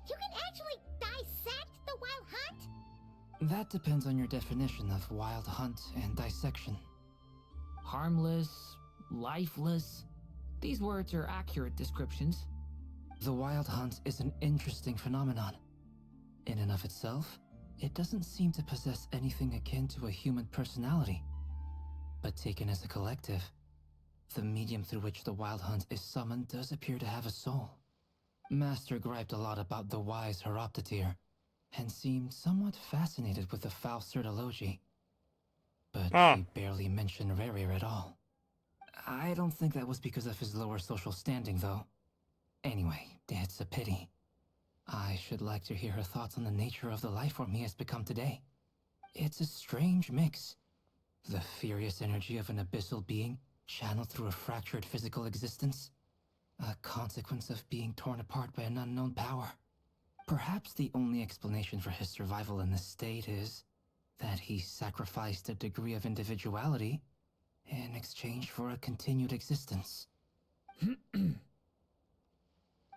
You can actually dissect the Wild Hunt? That depends on your definition of Wild Hunt and dissection. Harmless, lifeless. These words are accurate descriptions. The Wild Hunt is an interesting phenomenon. In and of itself, it doesn't seem to possess anything akin to a human personality. But taken as a collective, the medium through which the Wild Hunt is summoned does appear to have a soul. Master griped a lot about the wise Horoptatyr, and seemed somewhat fascinated with the foul Certology. But he barely mentioned Rerir at all. I don't think that was because of his lower social standing, though. Anyway, it's a pity. I should like to hear her thoughts on the nature of the life form he has become today. It's a strange mix. The furious energy of an abyssal being channeled through a fractured physical existence. A consequence of being torn apart by an unknown power. Perhaps the only explanation for his survival in this state is that he sacrificed a degree of individuality in exchange for a continued existence.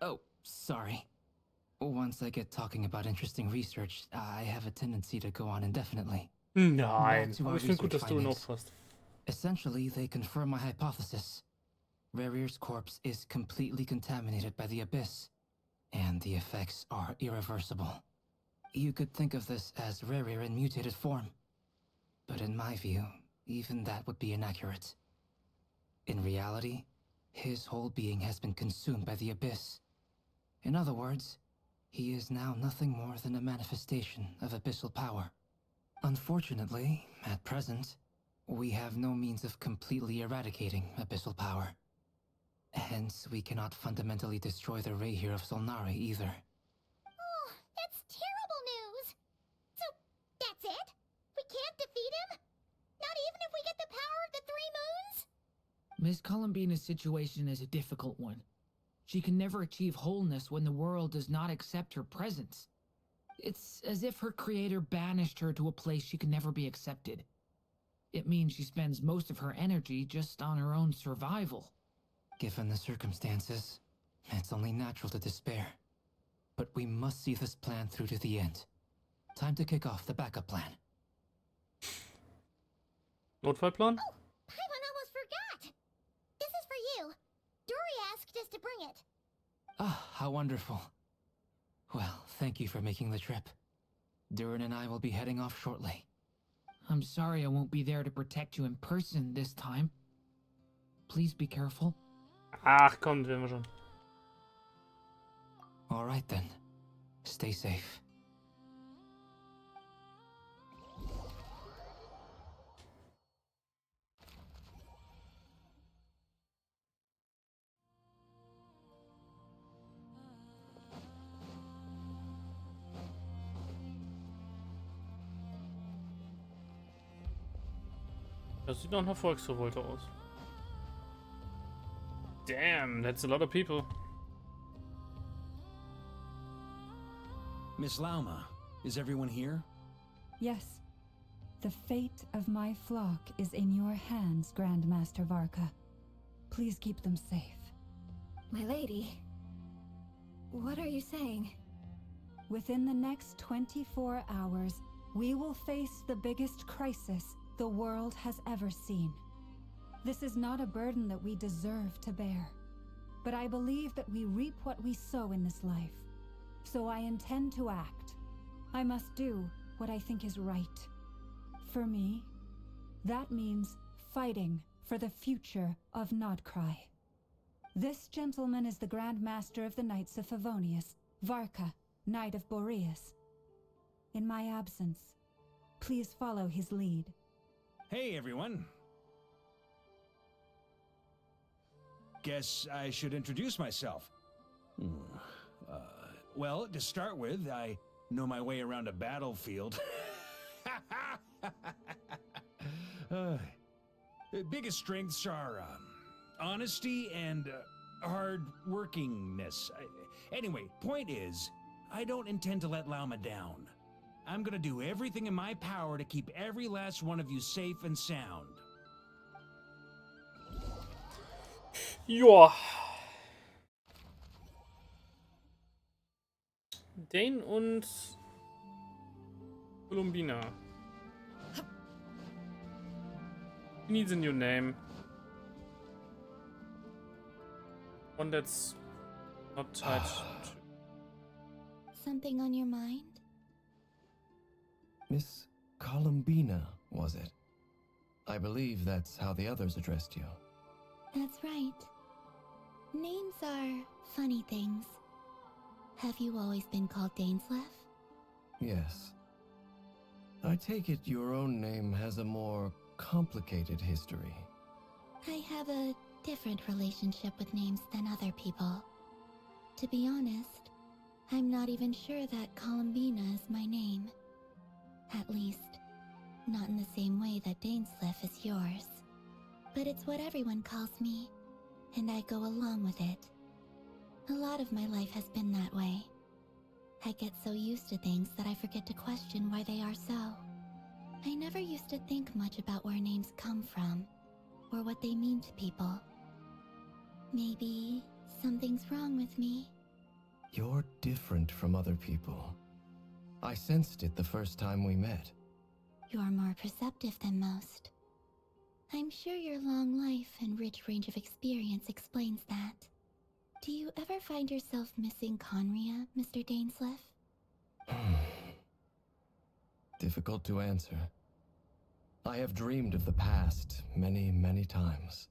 Oh, sorry. Once I get talking about interesting research, I have a tendency to go on indefinitely. Nein, Back to aber our ich finde gut, research dass du ihn findings. aufpasst. Essentially, they confirm my hypothesis. Rerir's corpse is completely contaminated by the Abyss, and the effects are irreversible. You could think of this as Rerir in mutated form. But in my view, even that would be inaccurate. In reality, his whole being has been consumed by the Abyss. In other words, he is now nothing more than a manifestation of abyssal power. Unfortunately, at present, we have no means of completely eradicating abyssal power. Hence, we cannot fundamentally destroy the Rerir of Solnari either. Oh, that's terrible news! So, that's it? We can't defeat him? Not even if we get the power of the Three Moons? Miss Columbina's situation is a difficult one. She can never achieve wholeness when the world does not accept her presence. It's as if her creator banished her to a place she can never be accepted. It means she spends most of her energy just on her own survival. Given the circumstances, it's only natural to despair. But we must see this plan through to the end. Time to kick off the backup plan. Notfallplan? Oh, Paimon almost forgot! This is for you. Dory asked us to bring it. Ah, how wonderful. Well, thank you for making the trip. Durin and I will be heading off shortly. I'm sorry I won't be there to protect you in person this time. Please be careful. Ach komm, werden wir schon. All right then. Stay safe. Das sieht nach einer Volksrevolte aus. Damn, that's a lot of people. Miss Lauma, is everyone here? Yes. The fate of my flock is in your hands, Grand Master Varka. Please keep them safe. My lady, what are you saying? Within the next 24 hours, we will face the biggest crisis the world has ever seen. This is not a burden that we deserve to bear, but I believe that we reap what we sow in this life. So I intend to act. I must do what I think is right. For me, that means fighting for the future of Nodcry. This gentleman is the Grand Master of the Knights of Favonius, Varka, Knight of Boreas. In my absence, please follow his lead. Hey, everyone. Guess I should introduce myself. Well, to start with, I know my way around a battlefield. Biggest strengths are honesty and hard-workingness. Anyway, point is, I don't intend to let Lauma down. I'm gonna do everything in my power to keep every last one of you safe and sound. Joa. Dane und Columbina. He needs a new name. One that's not tied to... Something on your mind? Miss Columbina, was it? I believe that's how the others addressed you. That's right. Names are funny things. Have you always been called Dainslev? Yes. I take it your own name has a more complicated history. I have a different relationship with names than other people. To be honest, I'm not even sure that Columbina is my name. At least, not in the same way that Dainsleif is yours. But it's what everyone calls me, and I go along with it. A lot of my life has been that way. I get so used to things that I forget to question why they are so. I never used to think much about where names come from, or what they mean to people. Maybe something's wrong with me. You're different from other people. I sensed it the first time we met. You're more perceptive than most. I'm sure your long life and rich range of experience explains that. Do you ever find yourself missing Conria, Mr. Dainsleif? Difficult to answer. I have dreamed of the past many, many times.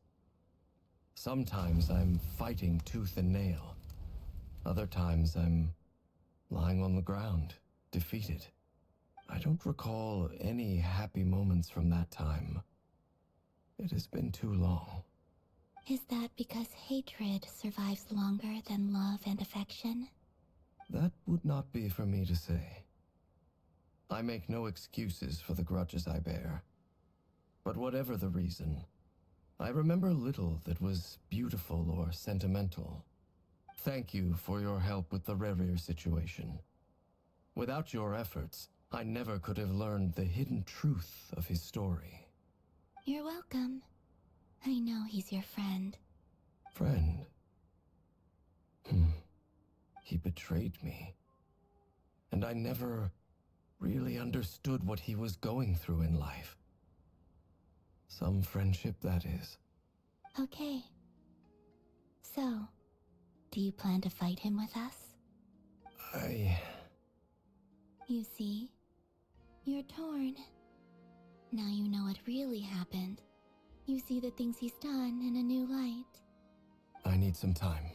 Sometimes I'm fighting tooth and nail. Other times I'm lying on the ground, defeated. I don't recall any happy moments from that time. It has been too long. Is that because hatred survives longer than love and affection? That would not be for me to say. I make no excuses for the grudges I bear. But whatever the reason, I remember little that was beautiful or sentimental. Thank you for your help with the Rerir situation. Without your efforts, I never could have learned the hidden truth of his story. You're welcome. I know he's your friend. Friend? He betrayed me. And I never really understood what he was going through in life. Some friendship, that is. Okay. So, do you plan to fight him with us? You see? You're torn. Now you know what really happened. You see the things he's done in a new light. I need some time.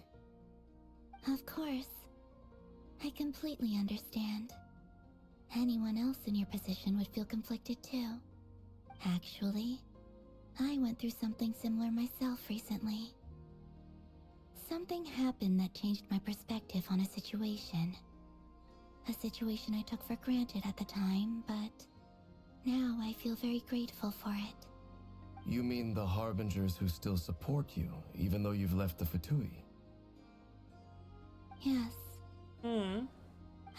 Of course. I completely understand. Anyone else in your position would feel conflicted too. Actually, I went through something similar myself recently. Something happened that changed my perspective on a situation. A situation I took for granted at the time, but now I feel very grateful for it. You mean the Harbingers who still support you, even though you've left the Fatui? Yes.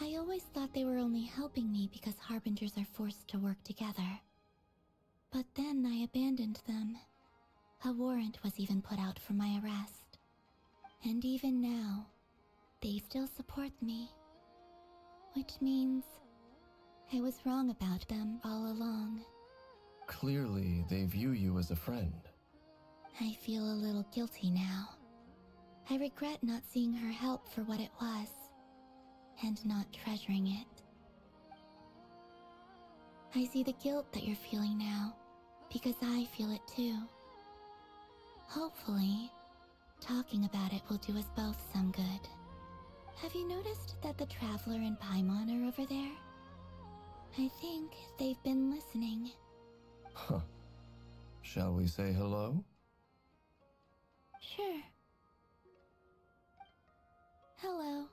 I always thought they were only helping me because Harbingers are forced to work together. But then I abandoned them. A warrant was even put out for my arrest. And even now, they still support me. Which means I was wrong about them all along. Clearly, they view you as a friend. I feel a little guilty now. I regret not seeing her help for what it was, and not treasuring it. I see the guilt that you're feeling now, because I feel it too. Hopefully, talking about it will do us both some good. Have you noticed that the Traveler and Paimon are over there? I think they've been listening. Huh. Shall we say hello? Sure. Hello.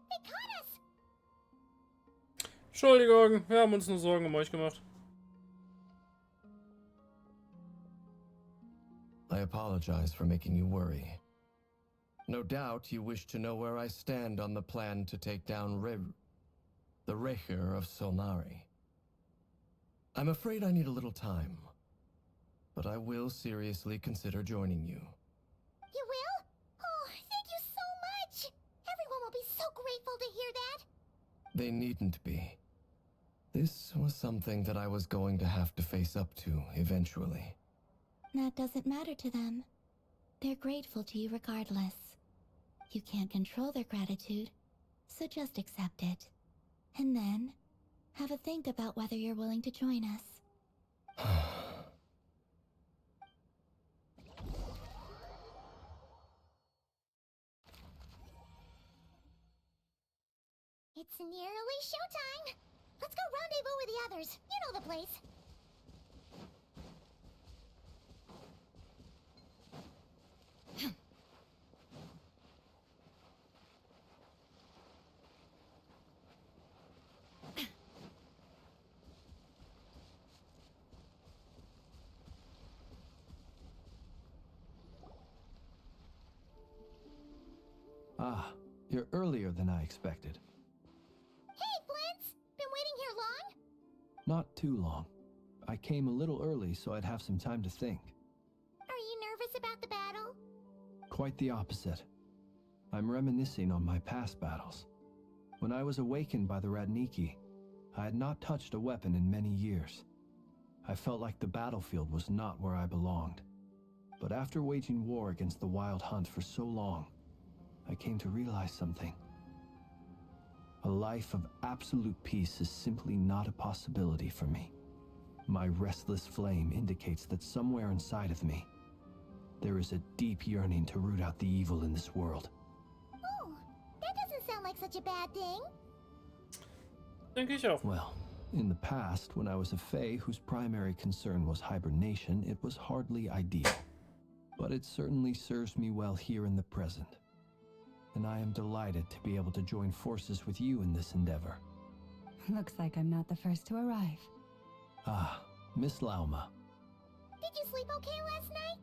They caught us! Entschuldigung, wir haben uns nur Sorgen um euch gemacht. I apologize for making you worry. No doubt you wish to know where I stand on the plan to take down the Rerir of Solnari. I'm afraid I need a little time, but I will seriously consider joining you. You will? Oh, thank you so much! Everyone will be so grateful to hear that! They needn't be. This was something that I was going to have to face up to eventually. That doesn't matter to them. They're grateful to you regardless. You can't control their gratitude, so just accept it. And then, have a think about whether you're willing to join us. It's nearly showtime! Let's go rendezvous with the others. You know the place. You're earlier than I expected. Hey, Flint's! Been waiting here long? Not too long. I came a little early so I'd have some time to think. Are you nervous about the battle? Quite the opposite. I'm reminiscing on my past battles. When I was awakened by the Radniki, I had not touched a weapon in many years. I felt like the battlefield was not where I belonged. But after waging war against the Wild Hunt for so long, I came to realize something. A life of absolute peace is simply not a possibility for me. My restless flame indicates that somewhere inside of me, there is a deep yearning to root out the evil in this world. Oh, that doesn't sound like such a bad thing. Denke ich auch. Well, in the past, when I was a Fae whose primary concern was hibernation, it was hardly ideal. But it certainly serves me well here in the present. And I am delighted to be able to join forces with you in this endeavor. Looks like I'm not the first to arrive. Ah, Miss Lauma. Did you sleep okay last night?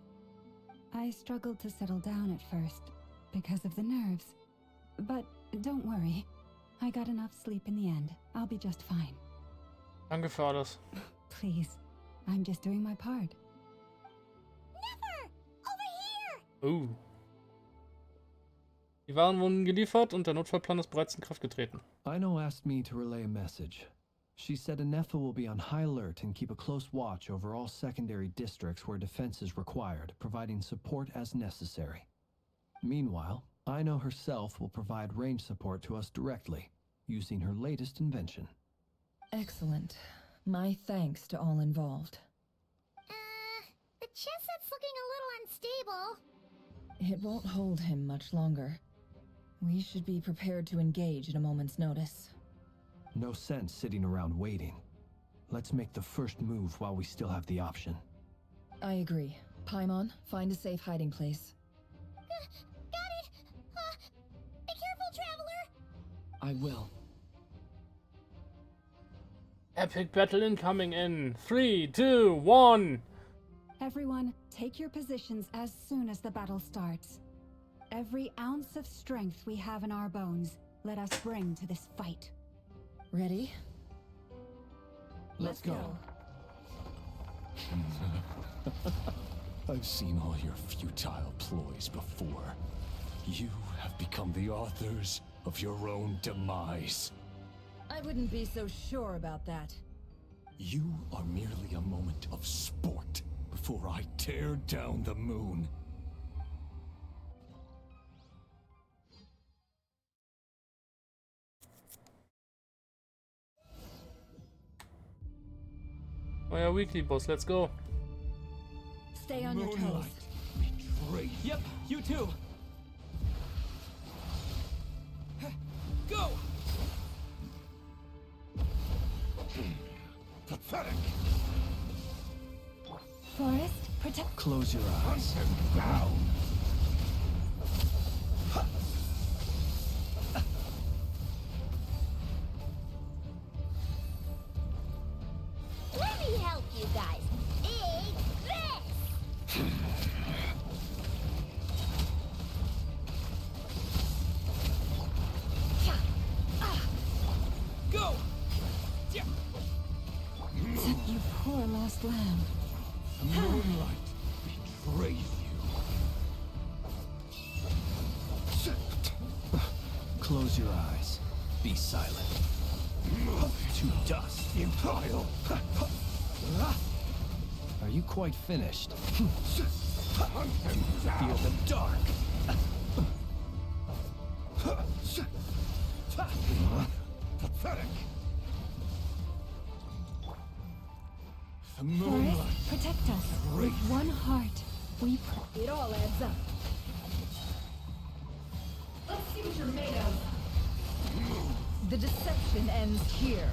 I struggled to settle down at first, because of the nerves. But don't worry. I got enough sleep in the end. I'll be just fine. Danke für alles. Please, I'm just doing my part. Never! Over here! Die Waren wurden geliefert und der Notfallplan ist bereits in Kraft getreten. Ino asked me to relay a message. She said Anefa will be on high alert and keep a close watch over all secondary districts where defense is required, providing support as necessary. Meanwhile, Ino herself will provide range support to us directly, using her latest invention. Excellent. My thanks to all involved. The chess set's looking a little unstable. It won't hold him much longer. We should be prepared to engage at a moment's notice. No sense sitting around waiting. Let's make the first move while we still have the option. I agree. Paimon, find a safe hiding place. Got it! Be careful, Traveler! I will. Epic battle incoming in 3, 2, 1. Everyone, take your positions as soon as the battle starts. Every ounce of strength we have in our bones, let us bring to this fight. Ready? Let's go. I've seen all your futile ploys before. You have become the authors of your own demise. I wouldn't be so sure about that. You are merely a moment of sport before I tear down the moon. Euer Weekly Boss, let's go. Stay on your toes. Betray. Yep, you too. Go! Pathetic. Forest, protect. Close your eyes. Hunt him down. Let me help you guys. Eat this! Go! You poor lost lamb. The moonlight betrays you. Close your eyes. Be silent. To dust, futile. Are you quite finished? Hunt him down. Fear the dark. Pathetic. The Forest, moonlight. protect us. With one heart, we pray. It all adds up. Let's see what you're made of. The deception ends here.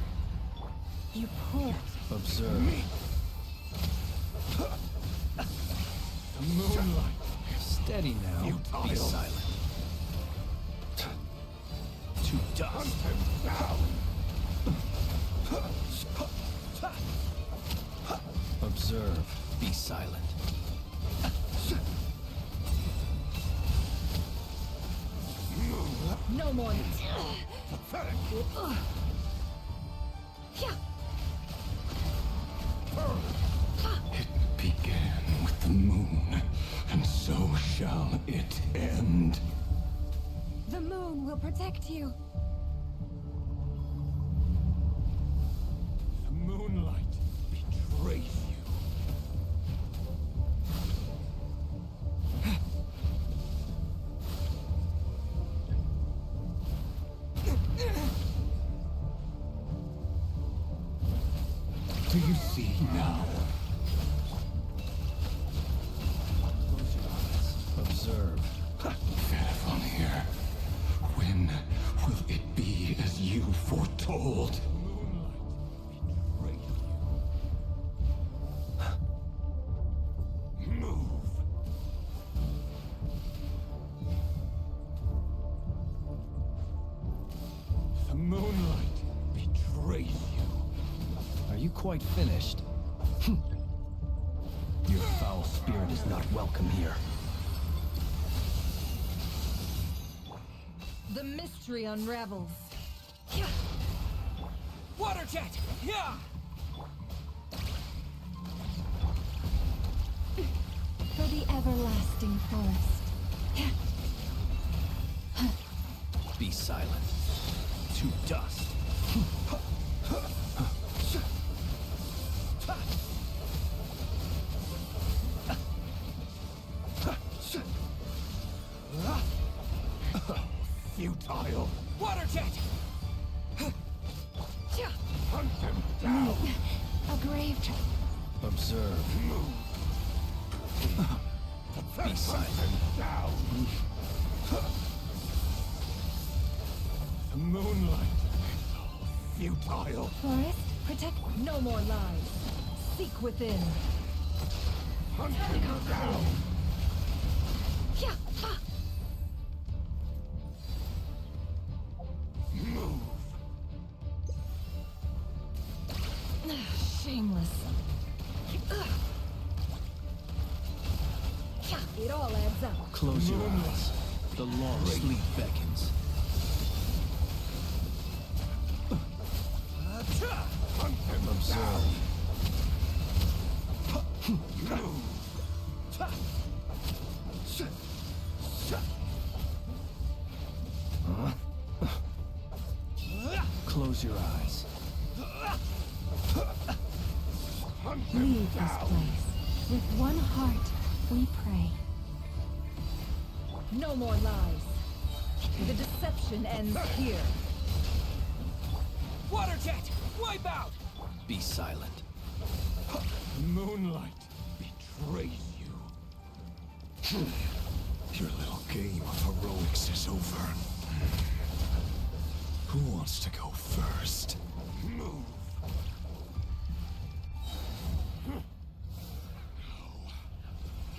You poor. Observe. The moonlight. Steady now. Futile. Be silent. To Hunt dust. him down. Observe. Be silent. No more. It began with the moon, and so shall it end. The moon will protect you. The moonlight betrays you. Do you see now? Observe. Vedifenir, when will it be as you foretold? Move. The moonlight betrays you. Are you quite finished? Your foul spirit is not welcome here. The mystery unravels. Water jet! Yeah! For the everlasting forest. Be silent. To dust. Futile. Water jet! Hunt them down. A grave. Observe. Be silent. Down. The moonlight is all futile. Forest, protect. No more lies. Seek within. Hunt them down. Move. Shameless. It all adds up. Close your eyes. The long sleep beckons. Hunt them Observe. Close your eyes. Leave this place. With one heart, we pray. No more lies. The deception ends here. Water jet! Wipe out! Be silent. The moonlight betrays you. Your little game of heroics is over. Who wants to go first? Move.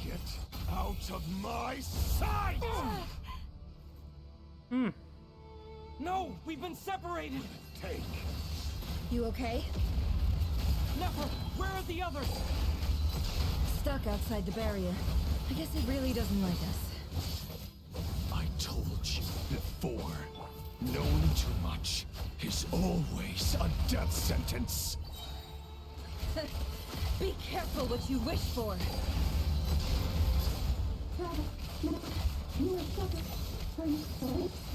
Get out of my sight! No! We've been separated! Take. You okay? Never! Where are the others? Stuck outside the barrier. I guess it really doesn't like us. I told you before. Knowing too much is always a death sentence. Be careful what you wish for.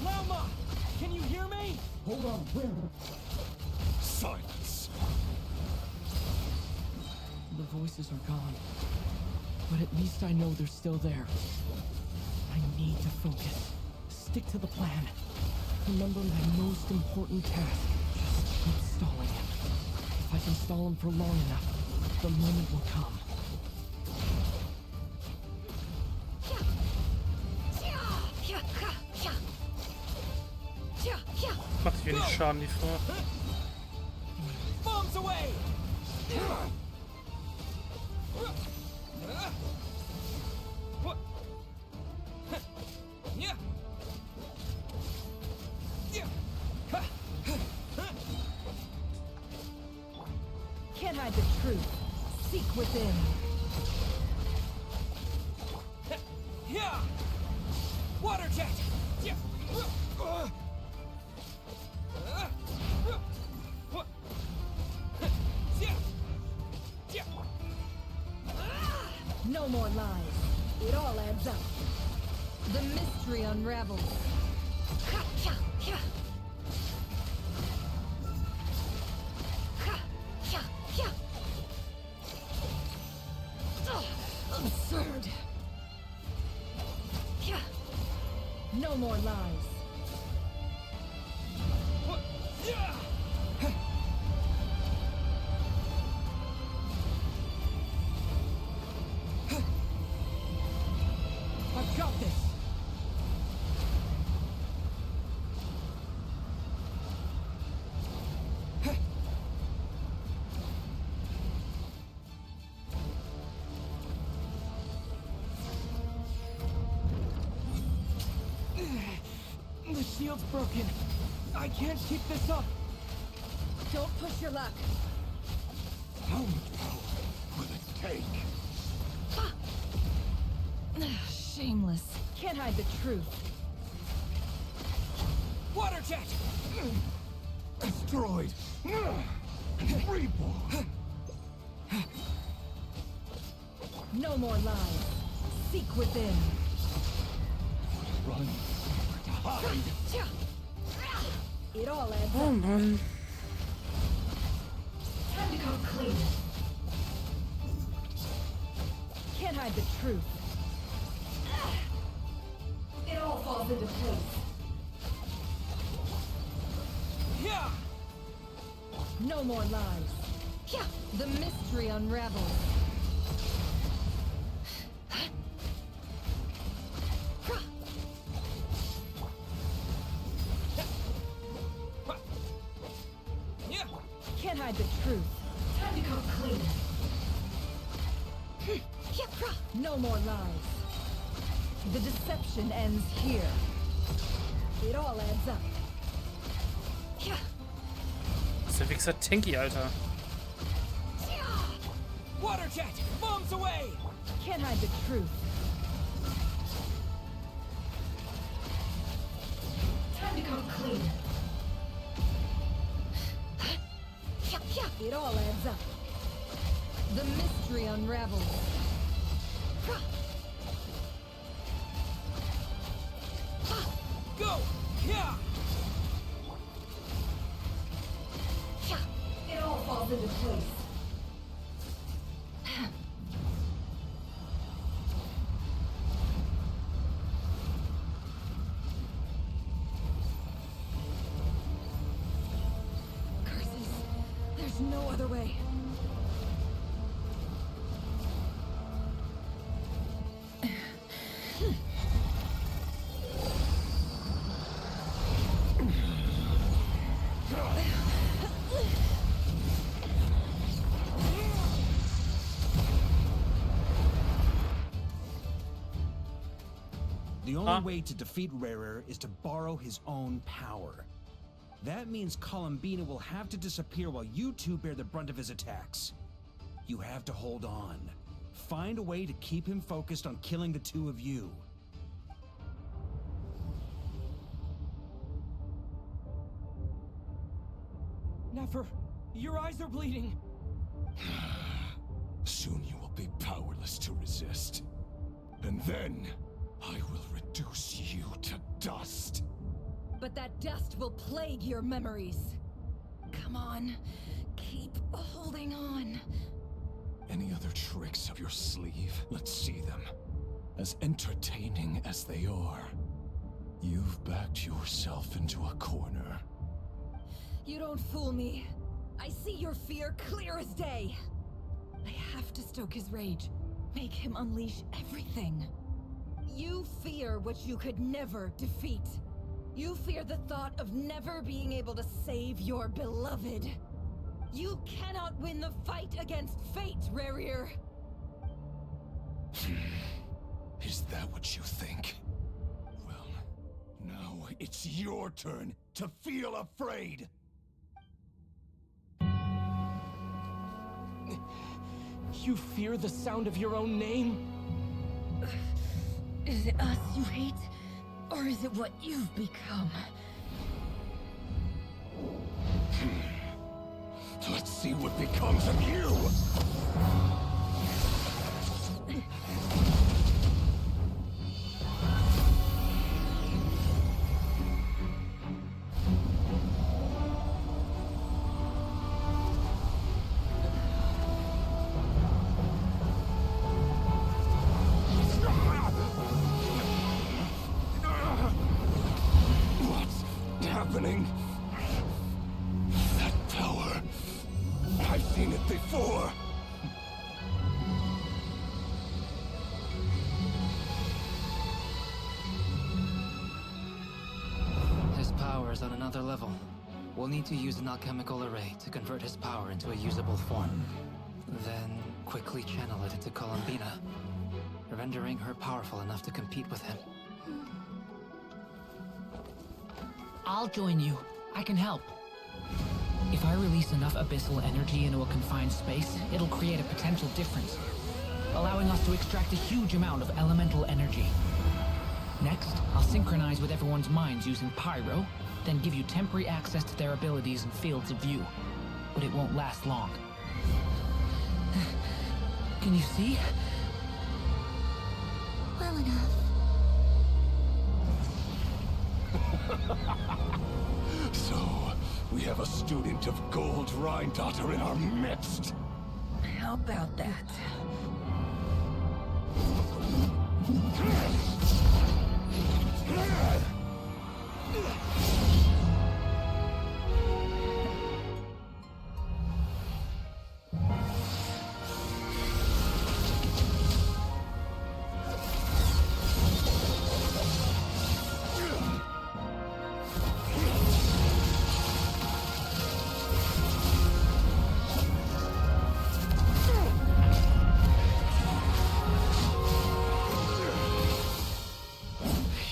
Lama! Can you hear me? Hold on, where? Silence. The voices are gone. But at least I know they're still there. I need to focus. Stick to the plan. Remember my most important task. Just keep stalling him. If I can stall him for long enough, the moment will come. Macht wenig Schaden, die Frau. Bombs away! Can't hide the truth. Seek within. Water jet! No more lies. It all adds up. The mystery unravels. Absurd. No more lies. I've got this. The shield's broken. I can't keep this up. Don't push your luck. How much power will it take? Shameless. Can't hide the truth. Water jet! Destroyed! Reborn! No more lies. Seek within. Run. Hide! It all adds Oh up. Mann. Time to come clean. Can't hide the truth. It all falls into place. Yeah! No more lies. The mystery unravels. Can't hide the truth. Time to come clean. No more lies. The deception ends here. It all adds up. Das ist der Wichser Tanky, Alter. Water jet! Bombs away! Can't hide the truth. Time to come clean. It all adds up. The mystery unravels. Go! Yeah! It all falls into place. Curses. There's no other way. The only way to defeat Rerir is to borrow his own power. That means Columbina will have to disappear while you two bear the brunt of his attacks. You have to hold on. Find a way to keep him focused on killing the two of you. Nefer, your eyes are bleeding. Soon you will be powerless to resist. And then, I will reduce you to dust. But that dust will plague your memories. Come on. Keep holding on. Any other tricks up your sleeve? Let's see them. As entertaining as they are, you've backed yourself into a corner. You don't fool me. I see your fear clear as day. I have to stoke his rage. Make him unleash everything. You fear what you could never defeat. You fear the thought of never being able to save your beloved. You cannot win the fight against fate, Rerir. Is that what you think? Well, now it's your turn to feel afraid. You fear the sound of your own name? Is it us you hate? Or Or is it what you've become? Let's see what becomes of you! What's happening? That power. I've seen it before. His power is on another level. We'll need to use an alchemical array to convert his power into a usable form. Then quickly channel it into Columbina, rendering her powerful enough to compete with him. I'll join you. I can help. If I release enough abyssal energy into a confined space, it'll create a potential difference, allowing us to extract a huge amount of elemental energy. Next, I'll synchronize with everyone's minds using Pyro, then give you temporary access to their abilities and fields of view. But it won't last long. Can you see? Well enough. So, we have a student of Gold Rhine-Daughter in our midst. How about that?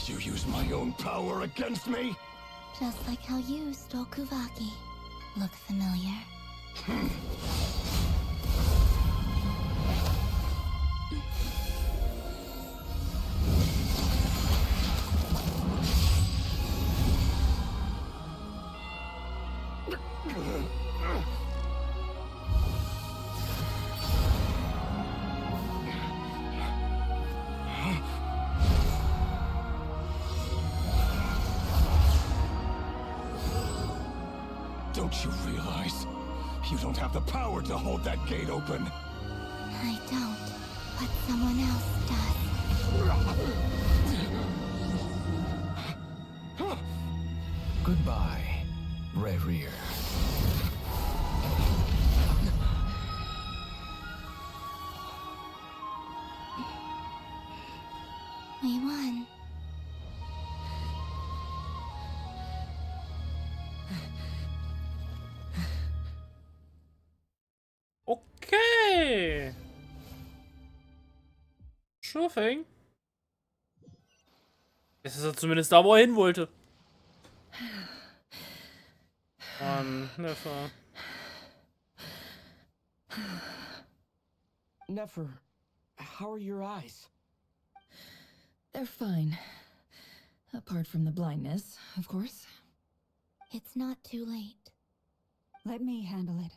You use my own power against me? Just like how you stole Kuvaki. Look familiar? Don't you realize? You don't have the power to hold that gate open. I don't, but someone else does. Goodbye, Rerir. We won. Okay. Sure thing. Jetzt ist er zumindest da, wo er hin wollte. Nefer. Nefer, how are your eyes? They're fine. Apart from the blindness, of course. It's not too late. Let me handle it.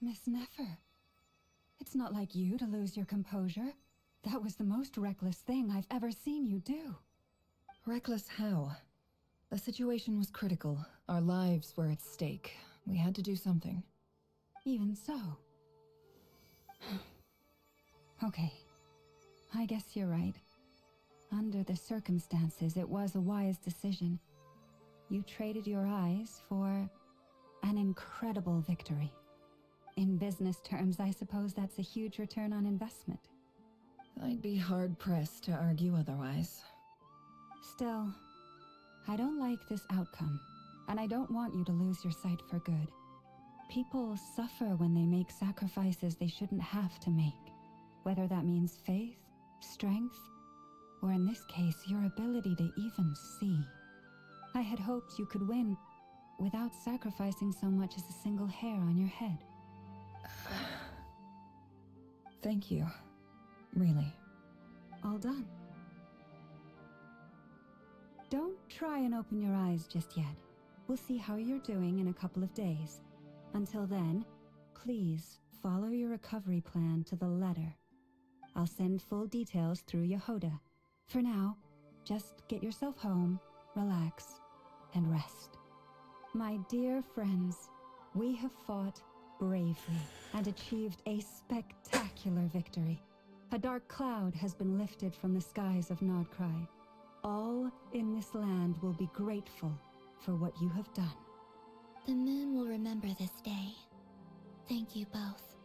Miss Nefer, it's not like you to lose your composure. That was the most reckless thing I've ever seen you do. Reckless how? The situation was critical. Our lives were at stake. We had to do something. Even so. Okay. I guess you're right. Under the circumstances, it was a wise decision. You traded your eyes for an incredible victory. In business terms, I suppose that's a huge return on investment. I'd be hard-pressed to argue otherwise. Still, I don't like this outcome, and I don't want you to lose your sight for good. People suffer when they make sacrifices they shouldn't have to make. Whether that means faith, strength, or in this case, your ability to even see. I had hoped you could win without sacrificing so much as a single hair on your head. Thank you. Really. All done. Don't try and open your eyes just yet. We'll see how you're doing in a couple of days. Until then, please follow your recovery plan to the letter. I'll send full details through Yehoda. For now, just get yourself home, relax, and rest. My dear friends, we have fought bravely and achieved a spectacular victory. A dark cloud has been lifted from the skies of Nodcry. All in this land will be grateful for what you have done. The moon will remember this day. Thank you both.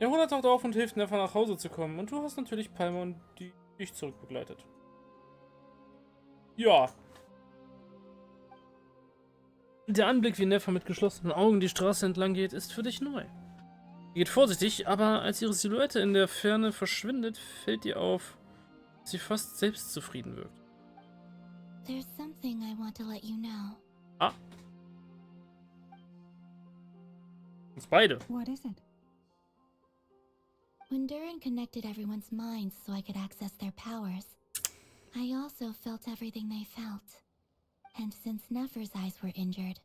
Yehoda taucht auf und hilft Nefer nach Hause zu kommen. Und du hast natürlich Paimon, die dich zurückbegleitet. Ja. Der Anblick, wie Nefer mit geschlossenen Augen die Straße entlang geht, ist für dich neu. Sie geht vorsichtig, aber als ihre Silhouette in der Ferne verschwindet, fällt dir auf, dass sie fast selbstzufrieden wirkt. There's something I want to let you know. Ah. Uns beide. What is it? When Durin connected everyone's minds so I could access their powers, I also felt everything they felt. And since Nefer's eyes were injured,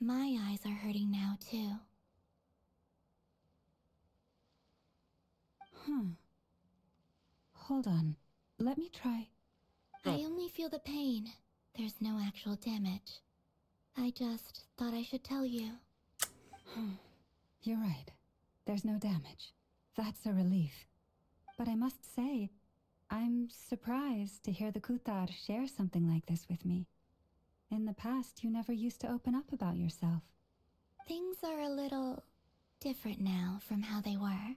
my eyes are hurting now too. Hold on. Let me try. I only feel the pain. There's no actual damage. I just thought I should tell you. You're right. There's no damage. That's a relief. But I must say, I'm surprised to hear the Kutar share something like this with me. In the past, you never used to open up about yourself. Things are a little different now from how they were.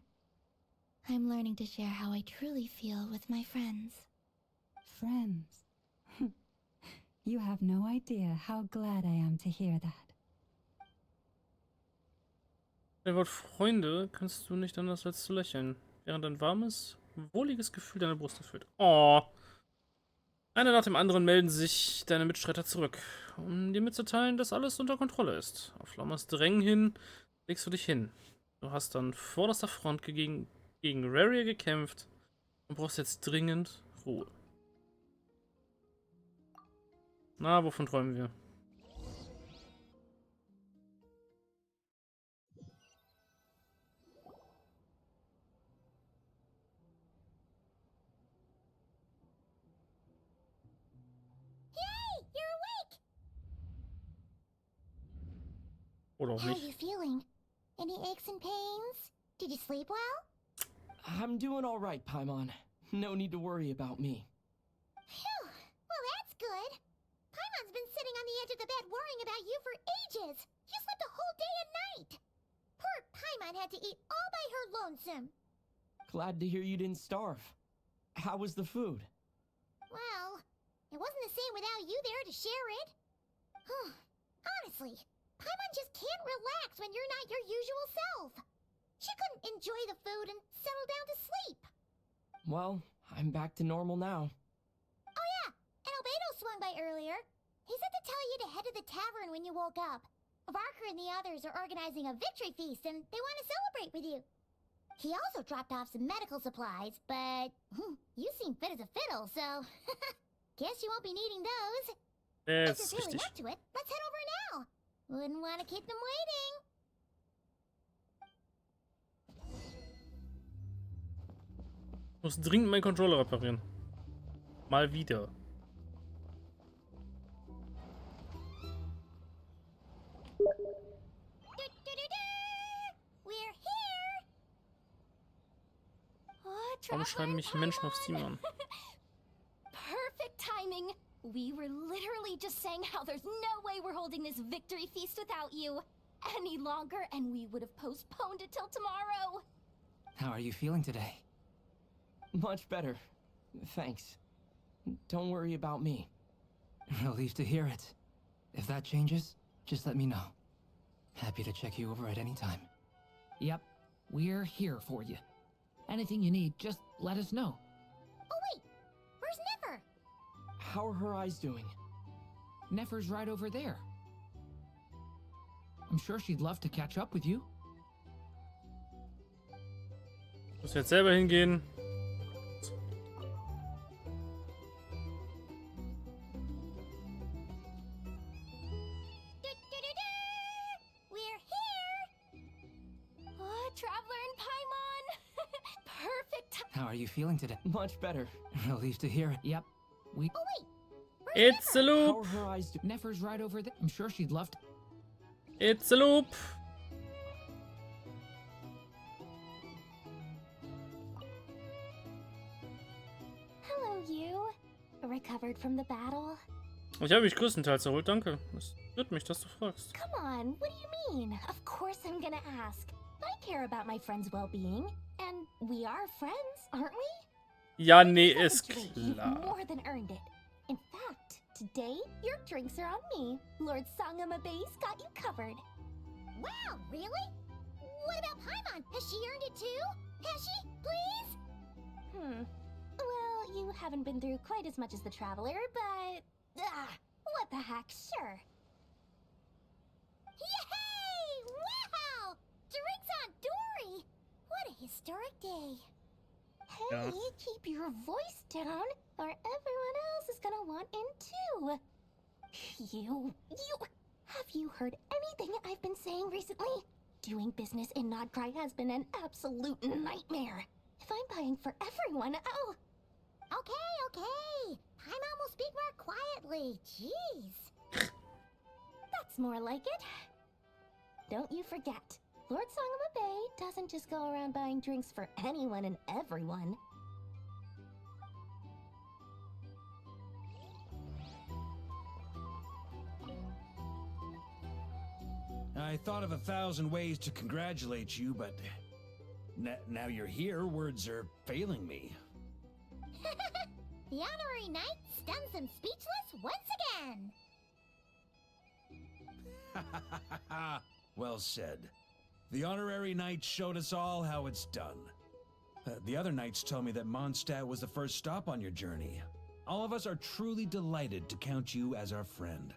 I'm learning to share how I truly feel with my friends. Friends? You have no idea how glad I am to hear that. Bei Wort Freunde kannst du nicht anders als zu lächeln, während ein warmes, wohliges Gefühl deine Brust erfüllt. Oh. Einer nach dem anderen melden sich deine Mitstreiter zurück, um dir mitzuteilen, dass alles unter Kontrolle ist. Auf Lamas Drängen hin legst du dich hin. Du hast an vorderster Front gegen Rerir gekämpft und brauchst jetzt dringend Ruhe. Na, wovon träumen wir? Oder auch How are nicht. you feeling? Any aches and pains? Did you sleep well? I'm doing all right, Paimon. No need to worry about me. Phew. Well, that's good. Paimon's been sitting on the edge of the bed worrying about you for ages. You slept a whole day and night. Poor Paimon had to eat all by her lonesome. Glad to hear you didn't starve. How was the food? Well, it wasn't the same without you there to share it. Honestly, Paimon just can't relax when you're not your usual self. She couldn't enjoy the food and settle down to sleep. Well, I'm back to normal now. Oh yeah, and Albedo swung by earlier. He said to tell you to head to the tavern when you woke up. Varker and the others are organizing a victory feast and they want to celebrate with you. He also dropped off some medical supplies, but you seem fit as a fiddle, so guess you won't be needing those. If you're really up to it, let's head over now. Wouldn't want to keep them waiting. Ich muss dringend meinen Controller reparieren. Mal wieder. We're here. Warum schreiben mich Menschen auf Steam an? Perfect timing. We were literally just saying how there's no way we're holding this victory feast without you any longer, and we would have postponed it till tomorrow. How are you feeling today? Much better. Thanks. Don't worry about me. Relieved to hear it. If that changes, just let me know. Happy to check you over at any time. Yep, we're here for you. Anything you need, just let us know. Oh wait, where's Nefer? How are her eyes doing? Nefer's right over there. I'm sure she'd love to catch up with you. Muss jetzt selber hingehen. We're here! Oh, Traveler and Paimon! Perfect! How are you feeling today? Much better. Relieved to hear it. Yep. We. Oh wait, It's a How loop! are her eyes doing? Nefer's right over there. I'm sure she'd love to. It's a loop! Hello, you. Recovered from the battle? Ich habe mich größtenteils erholt, danke. Es stört mich, dass du fragst. Come on, what do you mean? Of course I'm gonna ask. I care about my friend's well-being. And we are friends, aren't we? Ja, nee, Have a ist drink. You've klar. more than earned it. In fact, today, your drinks are on me. Lord Sangamabe's got you covered. wow, really? What about Paimon? Has she earned it too? Has she? Please? Well, you haven't been through quite as much as the Traveler, but... what the heck, sure. Yay! Wow! Drinks on Dory! What a historic day. Hey, keep your voice down, or everyone else is gonna want in too. You... Have you heard anything I've been saying recently? Doing business in Nodcry has been an absolute nightmare. If I'm buying for everyone, oh... Okay. Paimon will speak more quietly. Jeez. That's more like it. Don't you forget, Lord Sangamabe doesn't just go around buying drinks for anyone and everyone. I thought of 1,000 ways to congratulate you, but now you're here, words are failing me. The honorary knight stuns them speechless once again. Well said. The honorary knight showed us all how it's done. The other knights told me that Mondstadt was the first stop on your journey. All of us are truly delighted to count you as our friend.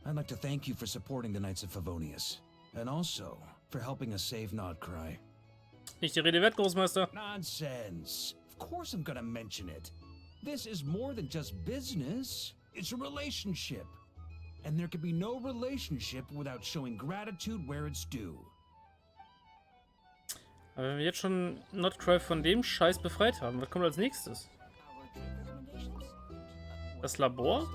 I'd like to thank you for supporting the Knights of Favonius, and also for helping us save Nodcry. Nicht die Rede wert, Großmeister. Nonsense. Of course I'm gonna mention it. This is more than just business. It's a relationship. And there can be no relationship without showing gratitude where it's due. Aber wenn wir jetzt schon Nodcry von dem Scheiß befreit haben, was kommt als nächstes? Das Labor?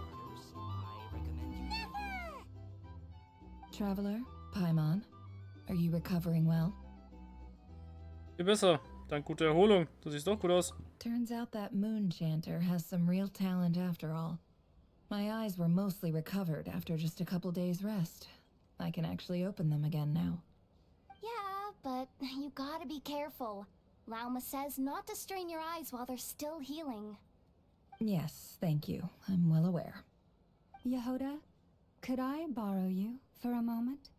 Traveler, Paimon, are you recovering well? Viel besser. Dank guter Erholung. Du siehst doch gut aus. Turns out that moon chanter has some real talent after all. My eyes were mostly recovered after just a couple days rest. I can actually open them again now. Yeah, but you gotta be careful. Lauma says not to strain your eyes while they're still healing. Yes, thank you. I'm well aware. Yehoda, could I borrow you for a moment?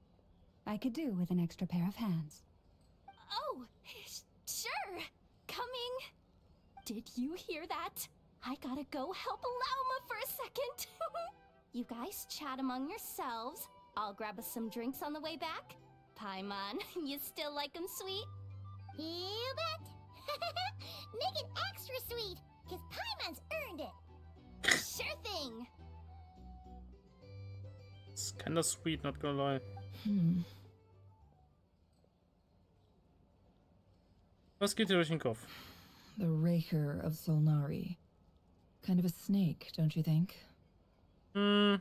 I could do with an extra pair of hands. Oh, sure. Coming. Did you hear that? I gotta go help Lauma for a second. You guys chat among yourselves. I'll grab us some drinks on the way back. Paimon, you still like them sweet? You bet. Make it extra sweet, because Paimon's earned it. Sure thing. It's kinda sweet, not gonna lie. Was geht dir durch den Kopf? The Rerir of Solnari. Kind of a snake, don't you think? In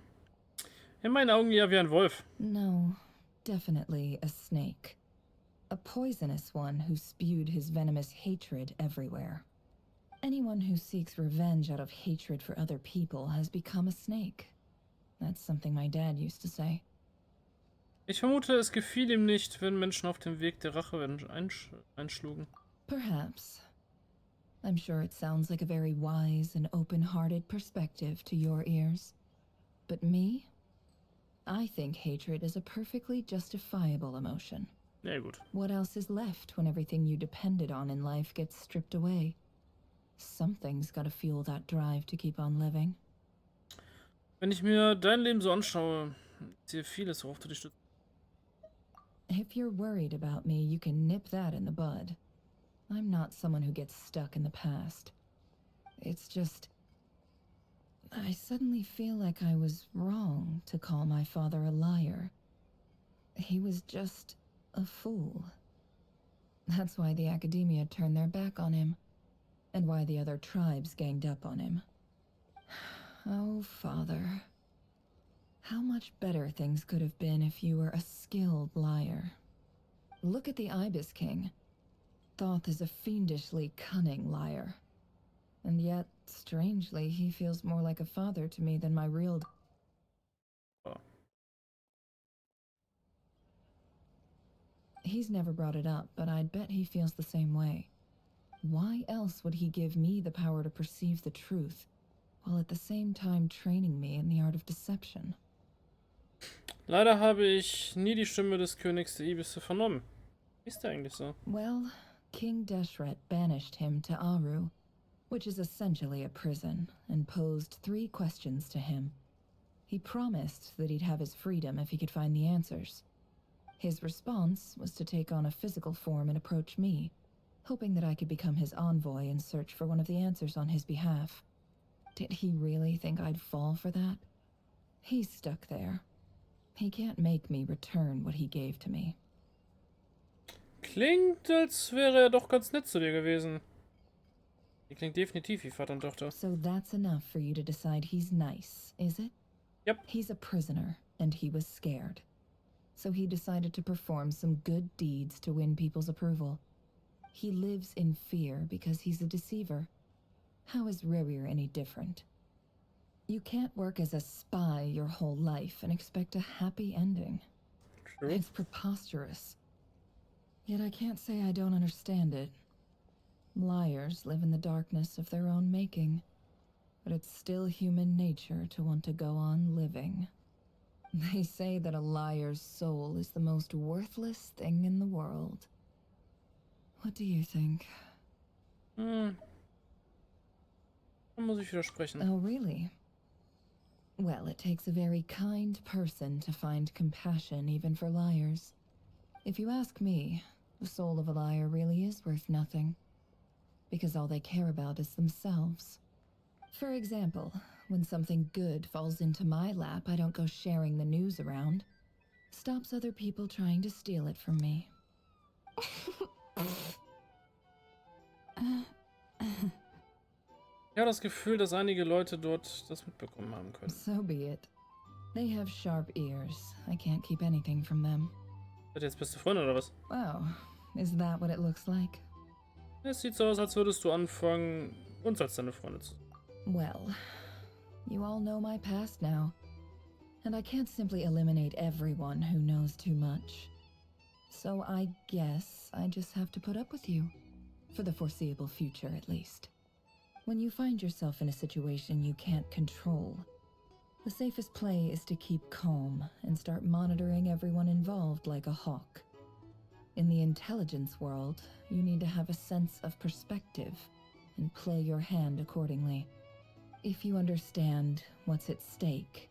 meinen Augen eher wie ein Wolf. No, definitely a snake. A poisonous one who spewed his venomous hatred everywhere. Anyone who seeks revenge out of hatred for other people has become a snake. That's something my dad used to say. Ich vermute, es gefiel ihm nicht, wenn Menschen auf dem Weg der Rache einschlugen. Perhaps. I'm sure it sounds like a very wise and open-hearted perspective to your ears. But me? I think hatred is a perfectly justifiable emotion. Ja, gut. What else is left when everything you depended on in life gets stripped away? Something's gotta fuel that drive to keep on living. Wenn ich mir dein Leben so anschaue, ist hier vieles, worauf du dich stützt. If you're worried about me, you can nip that in the bud. I'm not someone who gets stuck in the past. It's just... I suddenly feel like I was wrong to call my father a liar. He was just a fool. That's why the Academia turned their back on him, and why the other tribes ganged up on him. Oh, Father. How much better things could have been if you were a skilled liar. Look at the Ibis King. Thoth is a fiendishly cunning liar. And yet, strangely, he feels more like a father to me than my real... Oh. He's never brought it up, but I'd bet he feels the same way. Why else would he give me the power to perceive the truth, while at the same time training me in the art of deception? Leider habe ich nie die Stimme des Königs der Ibisse vernommen. Wie ist der eigentlich so? Well, King Deshret banished him to Aru, which is essentially a prison, and posed 3 questions to him. He promised that he'd have his freedom if he could find the answers. His response was to take on a physical form and approach me, hoping that I could become his envoy and search for one of the answers on his behalf. Did he really think I'd fall for that? He's stuck there. He can't make me return what he gave to me. Klingt, als wäre er doch ganz nett zu dir gewesen. Die klingt definitiv wie Vater und Tochter. So that's enough for you to decide he's nice, is it? Yep. He's a prisoner, and he was scared. So he decided to perform some good deeds to win people's approval. He lives in fear because he's a deceiver. How is Rerir any different? You can't work as a spy your whole life and expect a happy ending. True. It's preposterous. Yet I can't say I don't understand it. Liars live in the darkness of their own making, but it's still human nature to want to go on living. They say that a liar's soul is the most worthless thing in the world. What do you think? Da muss ich widersprechen. Oh, really? Well, it takes a very kind person to find compassion even for liars. If you ask me, the soul of a liar really is worth nothing, because all they care about is themselves. For example, when something good falls into my lap, I don't go sharing the news around. Stops other people trying to steal it from me. Ich habe das Gefühl, dass einige Leute dort das mitbekommen haben können. So be it. They have sharp ears. I can't keep anything from them. Seid ihr jetzt beste Freunde oder was? Wow, is that what it looks like? Es sieht so aus, als würdest du anfangen, uns als deine Freunde zu sehen. Well, you all know my past now. And I can't simply eliminate everyone who knows too much. So I guess I just have to put up with you. For the foreseeable future, at least. When you find yourself in a situation you can't control, the safest play is to keep calm and start monitoring everyone involved like a hawk. In the intelligence world, you need to have a sense of perspective and play your hand accordingly. If you understand what's at stake,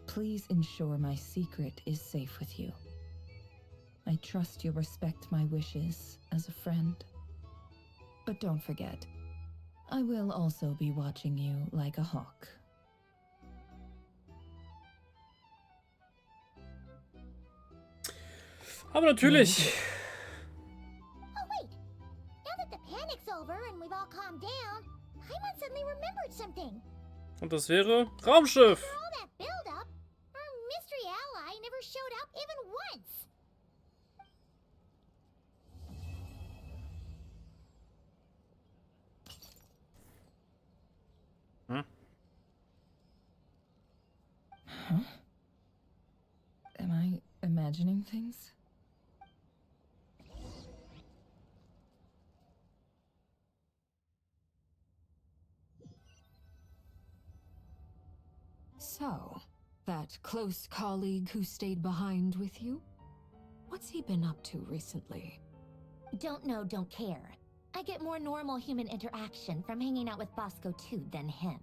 please ensure my secret is safe with you. I trust you'll respect my wishes as a friend. But don't forget, I will also be watching you like a hawk. Aber natürlich. Oh wait! Now that the panic's over and we've all calmed down, Paimon suddenly remembered something. Und das wäre Raumschiff. After all that build-up, our mystery ally never showed up even once. Huh? Am I imagining things? So, That close colleague who stayed behind with you? What's he been up to recently? Don't know, don't care. I get more normal human interaction from hanging out with Bosco 2 than him.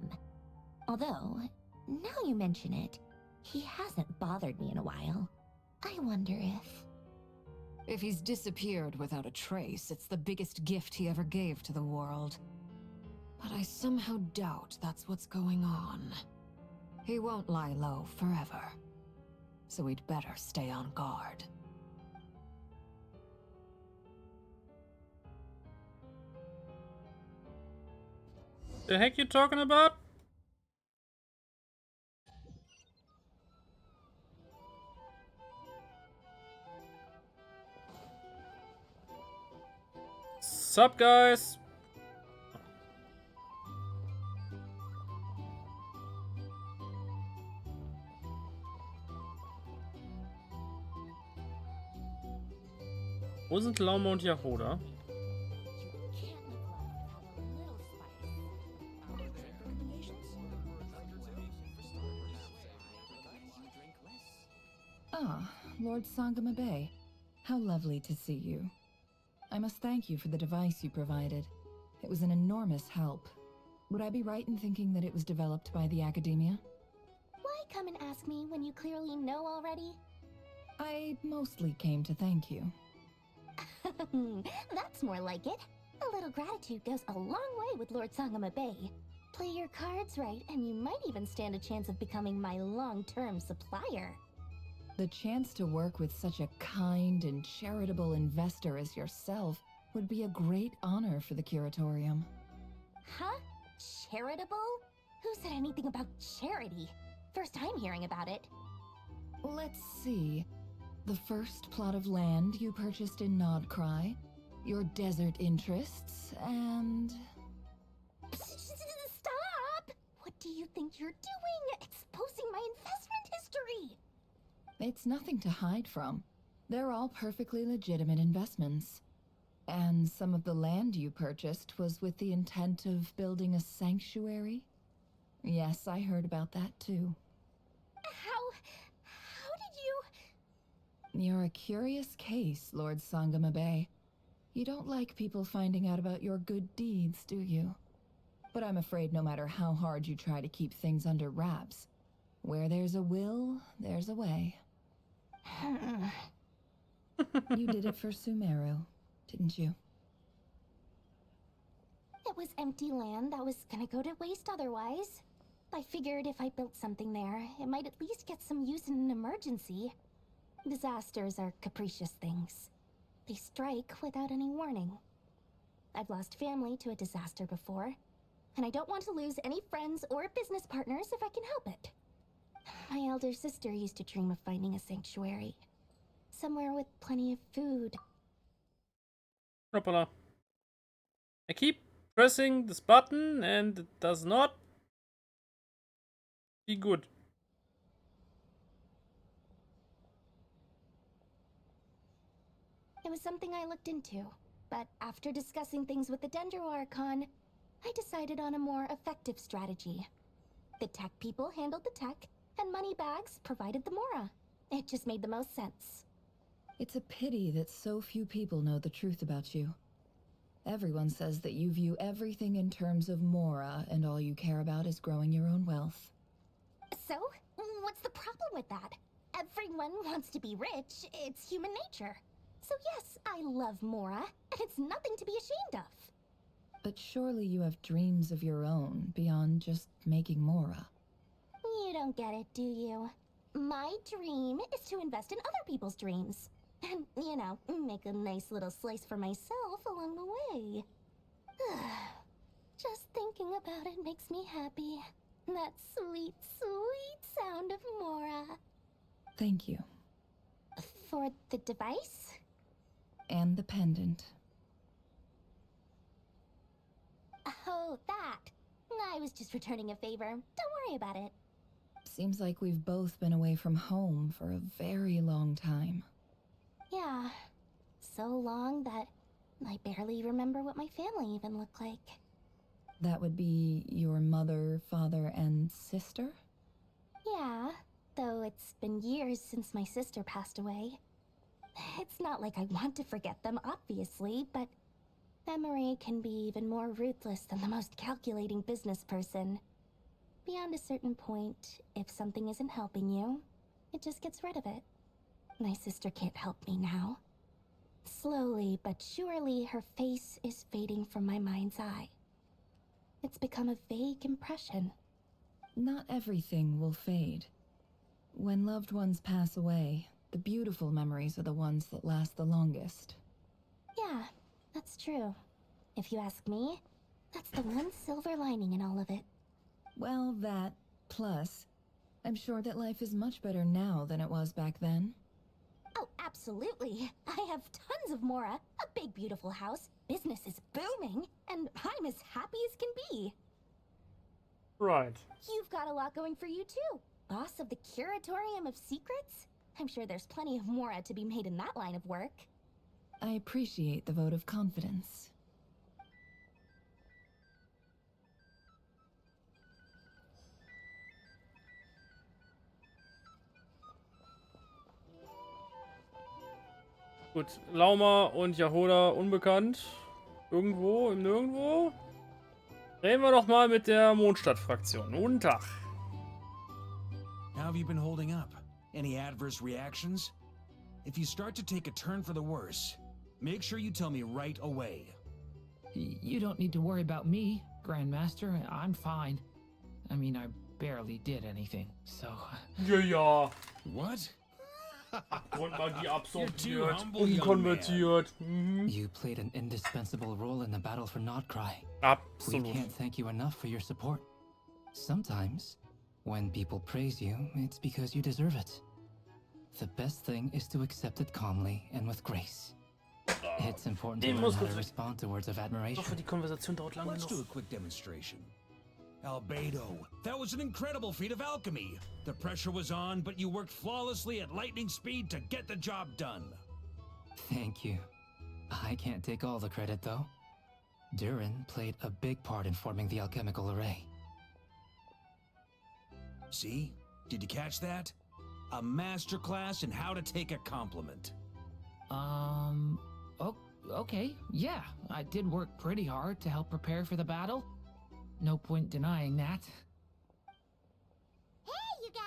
Although, now you mention it, he hasn't bothered me in a while. I wonder if... If he's disappeared without a trace, it's the biggest gift he ever gave to the world. But I somehow doubt that's what's going on. He won't lie low forever. So we'd better stay on guard. The heck you talking about? Sup, guys? Wo sind Laume und Yahoda? Ah, Lord Sangama Bay. How lovely to see you. I must thank you for the device you provided. It was an enormous help. Would I be right in thinking that it was developed by the Academia? Why come and ask me when you clearly know already? I mostly came to thank you. That's more like it. A little gratitude goes a long way with Lord Sangama Bay. Play your cards right, and you might even stand a chance of becoming my long-term supplier. The chance to work with such a kind and charitable investor as yourself would be a great honor for the Curatorium. Huh? Charitable? Who said anything about charity? First time hearing about it. Let's see. The first plot of land you purchased in Nodcry, your desert interests, and... Stop! What do you think you're doing? Exposing my investment history! It's nothing to hide from. They're all perfectly legitimate investments. And some of the land you purchased was with the intent of building a sanctuary? Yes, I heard about that too. How did you... You're a curious case, Lord Sangama Bay. You don't like people finding out about your good deeds, do you? But I'm afraid no matter how hard you try to keep things under wraps, where there's a will, there's a way. You did it for Sumeru, didn't you? It was empty land that was gonna go to waste otherwise. I figured if I built something there, it might at least get some use in an emergency. Disasters are capricious things. They strike without any warning. I've lost family to a disaster before, and I don't want to lose any friends or business partners if I can help it. My elder sister used to dream of finding a sanctuary. Somewhere with plenty of food. Hoppala. I keep pressing this button and it does not be good. It was something I looked into, but after discussing things with the Dendro Archon, I decided on a more effective strategy. The tech people handled the tech, and Moneybags provided the Mora. It just made the most sense. It's a pity that so few people know the truth about you. Everyone says that you view everything in terms of Mora, and all you care about is growing your own wealth. So, what's the problem with that? Everyone wants to be rich. It's human nature. So yes, I love Mora, and it's nothing to be ashamed of. But surely you have dreams of your own beyond just making Mora. You don't get it, do you? My dream is to invest in other people's dreams. And, you know, make a nice little slice for myself along the way. Just thinking about it makes me happy. That sweet, sweet sound of Mora. Thank you. For the device? And the pendant. Oh, that. I was just returning a favor. Don't worry about it. Seems like we've both been away from home for a very long time. Yeah. So long that I barely remember what my family even looked like. That would be your mother, father, and sister? Yeah. though it's been years since my sister passed away. It's not like I want to forget them, obviously, but memory can be even more ruthless than the most calculating business person. Beyond a certain point, if something isn't helping you, it just gets rid of it. My sister can't help me now. Slowly but surely, her face is fading from my mind's eye. It's become a vague impression. Not everything will fade. When loved ones pass away, the beautiful memories are the ones that last the longest. Yeah, that's true. If you ask me, that's the one silver lining in all of it. Well, that, plus, I'm sure that life is much better now than it was back then. Oh, absolutely. I have tons of Mora, a big beautiful house, business is booming, and I'm as happy as can be. Right. You've got a lot going for you too. Boss of the Curatorium of Secrets? I'm sure there's plenty of Mora to be made in that line of work. I appreciate the vote of confidence. Gut, Lauma und Jahoda unbekannt. Irgendwo im Nirgendwo. Reden wir doch mal mit der Mondstadt-Fraktion. Guten Tag. How have you been holding up? Any adverse reactions? If you start to take a turn for the worse, make sure you tell me right away. You don't need to worry about me, Grandmaster. I'm fine. I mean, I barely did anything, so... Ja. What? Grundmagie absorbiert, humble, young umkonvertiert. You played an indispensable role in the battle for Notcry. Absolut. We can't thank you enough for your support. Sometimes, when people praise you, it's because you deserve it. The best thing is to accept it calmly and with grace. It's important to learn how to respond to words of admiration. Ich hoffe, die Konversation dauert lang Let's genug. do a quick demonstration. Albedo, that was an incredible feat of alchemy. The pressure was on, but you worked flawlessly at lightning speed to get the job done. Thank you. I can't take all the credit, though. Durin played a big part in forming the alchemical array. See? Did you catch that? A masterclass in how to take a compliment. Okay, yeah. I did work pretty hard to help prepare for the battle. No point denying that. Hey, you guys!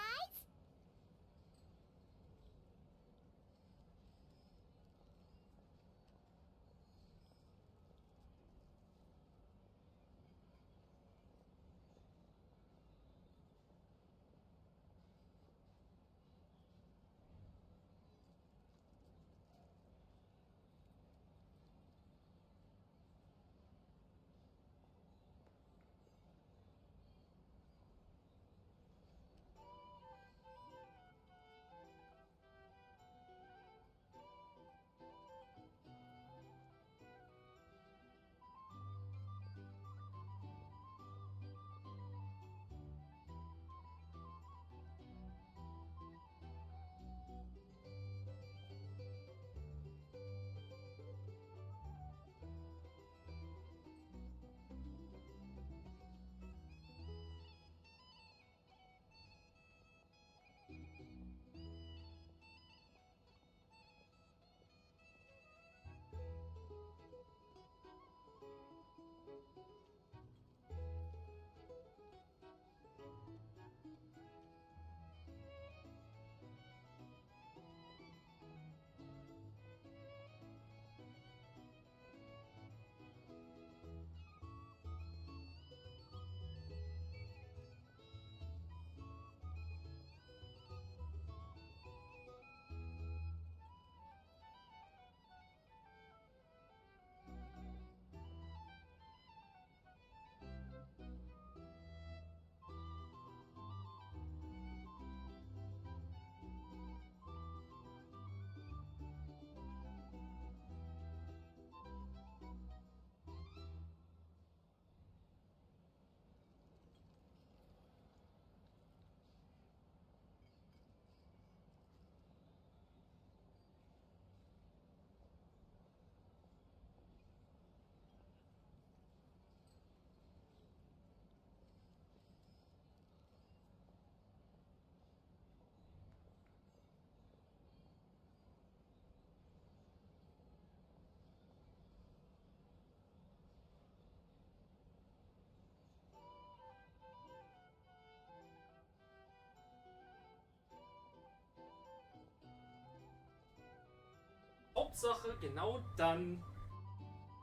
Hauptsache, genau dann,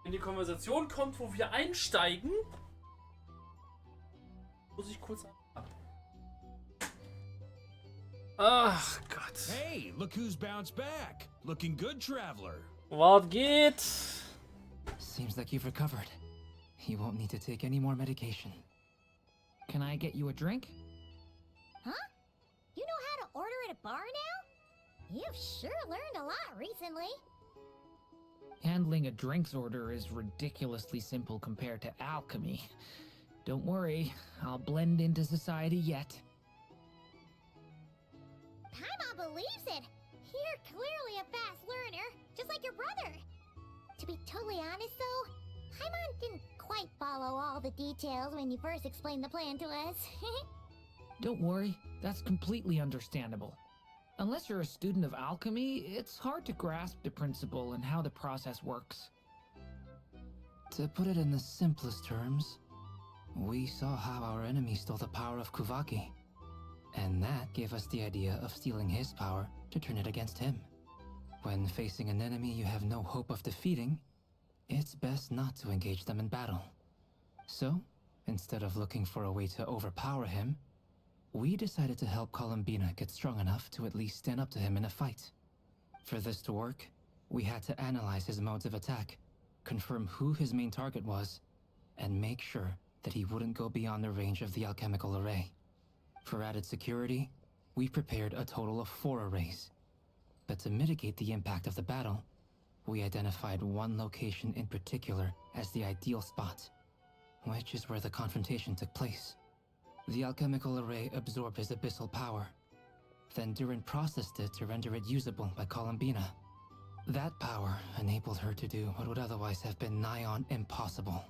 wenn die Konversation kommt, wo wir einsteigen, muss ich kurz... Ach Gott. Hey, look who's bounced back. Looking good, traveler. Was geht? Seems like you've recovered. You won't need to take any more medication. Can I get you a drink? Huh? You know how to order at a bar now? You've sure learned a lot recently. Handling a drinks order is ridiculously simple compared to alchemy. Don't worry, I'll blend into society yet. Paimon believes it. You're clearly a fast learner, just like your brother. To be totally honest though, Paimon didn't quite follow all the details when you first explained the plan to us. Don't worry, that's completely understandable. Unless you're a student of alchemy, it's hard to grasp the principle and how the process works. To put it in the simplest terms, we saw how our enemy stole the power of Kuvaki. And that gave us the idea of stealing his power to turn it against him. When facing an enemy you have no hope of defeating, it's best not to engage them in battle. So, instead of looking for a way to overpower him, we decided to help Columbina get strong enough to at least stand up to him in a fight. For this to work, we had to analyze his modes of attack, confirm who his main target was, and make sure that he wouldn't go beyond the range of the alchemical array. For added security, we prepared a total of 4 arrays. But to mitigate the impact of the battle, we identified one location in particular as the ideal spot, which is where the confrontation took place. The alchemical array absorbed his abyssal power, then Durin processed it to render it usable by Columbina. That power enabled her to do what would otherwise have been nigh on impossible.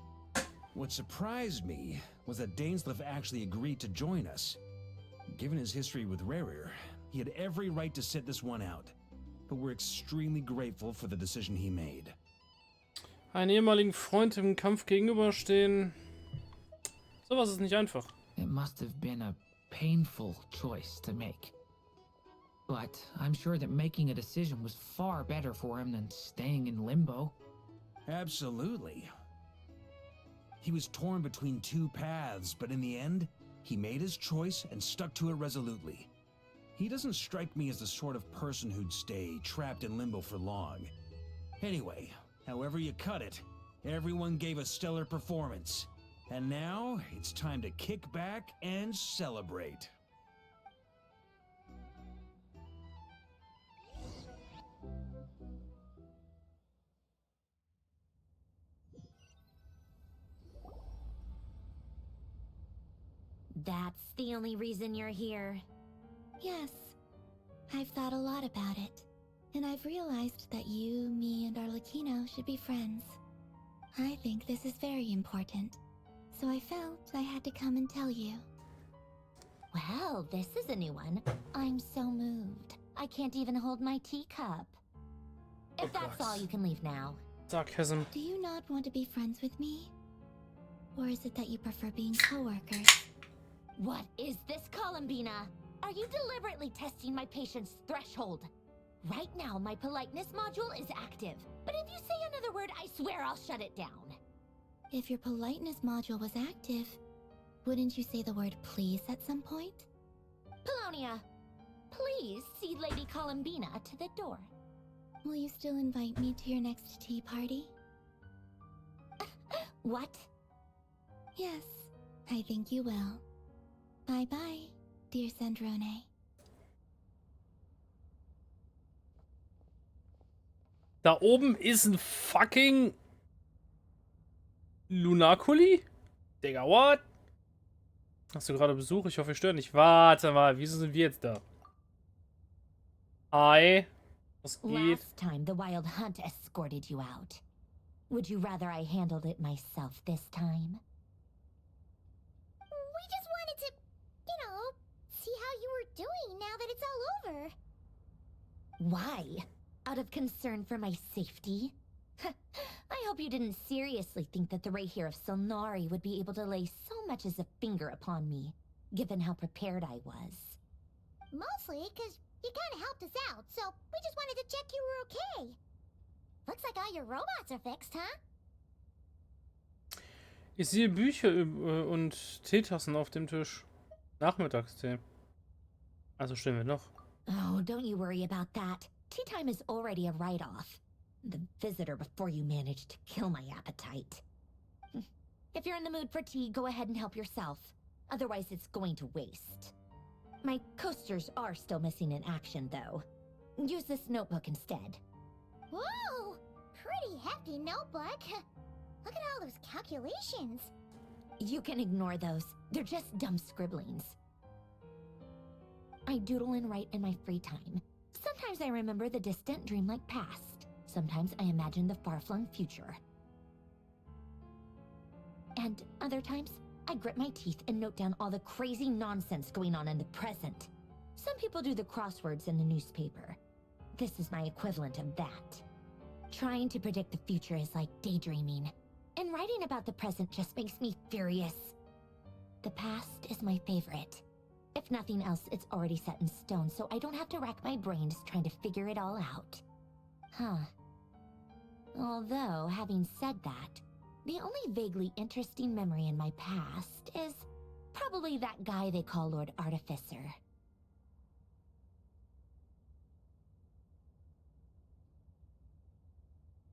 What surprised me was that Dainsleif actually agreed to join us. Given his history with Rerir, he had every right to sit this one out. But we're extremely grateful for the decision he made. Einen ehemaligen Freund im Kampf gegenüberstehen. Sowas ist nicht einfach. It must have been a painful choice to make. But I'm sure that making a decision was far better for him than staying in limbo. Absolutely. He was torn between 2 paths, but in the end, he made his choice and stuck to it resolutely. He doesn't strike me as the sort of person who'd stay trapped in limbo for long. Anyway, however you cut it, everyone gave a stellar performance. And now, it's time to kick back and celebrate. That's the only reason you're here. Yes. I've thought a lot about it. And I've realized that you, me, and Arlecchino should be friends. I think this is very important. So I felt I had to come and tell you. Well, this is a new one. I'm so moved. I can't even hold my teacup. If that's all, you can leave now. Sarcasm. Do you not want to be friends with me? Or is it that you prefer being co-workers? What is this, Columbina? Are you deliberately testing my patience threshold? Right now, my politeness module is active. But if you say another word, I swear I'll shut it down. If your politeness module was active, wouldn't you say the word please at some point? Polonia, please see Lady Columbina to the door. Will you still invite me to your next tea party? What? Yes, I think you will. Bye-bye, dear Sandrone. Da oben ist ein fucking Lunarkuli? Digga, what? Hast du gerade Besuch? Ich hoffe, wir stören nicht. Warte mal, wieso sind wir jetzt da? Hi. Was geht? Last time the Wild Hunt escorted you out. Would you rather I handled it myself this time? We just wanted to, see how you were doing now that it's all over. Why? Out of concern for my safety? I hope you didn't seriously think that the Rerir of Solnari would be able to lay so much as a finger upon me, given how prepared I was. Mostly because you kind of helped us out, so we just wanted to check you were okay. Looks like all your robots are fixed, huh? Ich sehe Bücher und Teetassen auf dem Tisch. Nachmittagstee. Also stehen wir noch. Oh, don't you worry about that. Tea time is already a write-off. The visitor before you managed to kill my appetite. If you're in the mood for tea, go ahead and help yourself. Otherwise, it's going to waste. My coasters are still missing in action, though. Use this notebook instead. Whoa! Pretty hefty notebook. Look at all those calculations. You can ignore those. They're just dumb scribblings. I doodle and write in my free time. Sometimes I remember the distant dreamlike past. Sometimes I imagine the far-flung future. And other times, I grit my teeth and note down all the crazy nonsense going on in the present. Some people do the crosswords in the newspaper. This is my equivalent of that. Trying to predict the future is like daydreaming, and writing about the present just makes me furious. The past is my favorite. If nothing else, it's already set in stone, so I don't have to rack my brains trying to figure it all out. Huh. Although, having said that, the only vaguely interesting memory in my past is probably that guy they call Lord Artificer.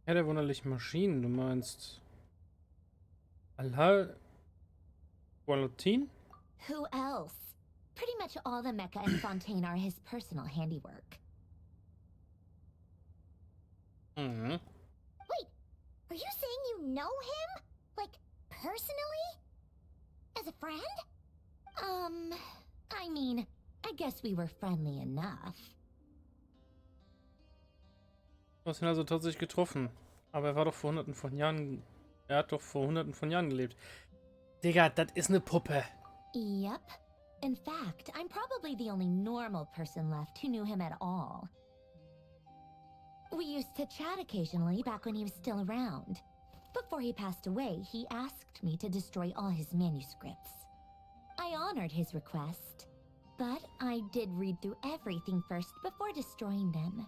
Ja, der wunderlichen Maschinen, du meinst... Al-Walatin? Who else? Pretty much all the mecha in Fontaine are his personal handiwork. Mm-hmm. Wait, are you saying you know him? Like, personally? As a friend? I mean, I guess we were friendly enough. Du hast ihn also tatsächlich getroffen. Aber er war doch vor hunderten von Jahren... Er hat doch vor hunderten von Jahren gelebt. Digga, das ist eine Puppe. Yep. In fact, I'm probably the only normal person left who knew him at all. We used to chat occasionally back when he was still around. Before he passed away, he asked me to destroy all his manuscripts. I honored his request, but I did read through everything first before destroying them.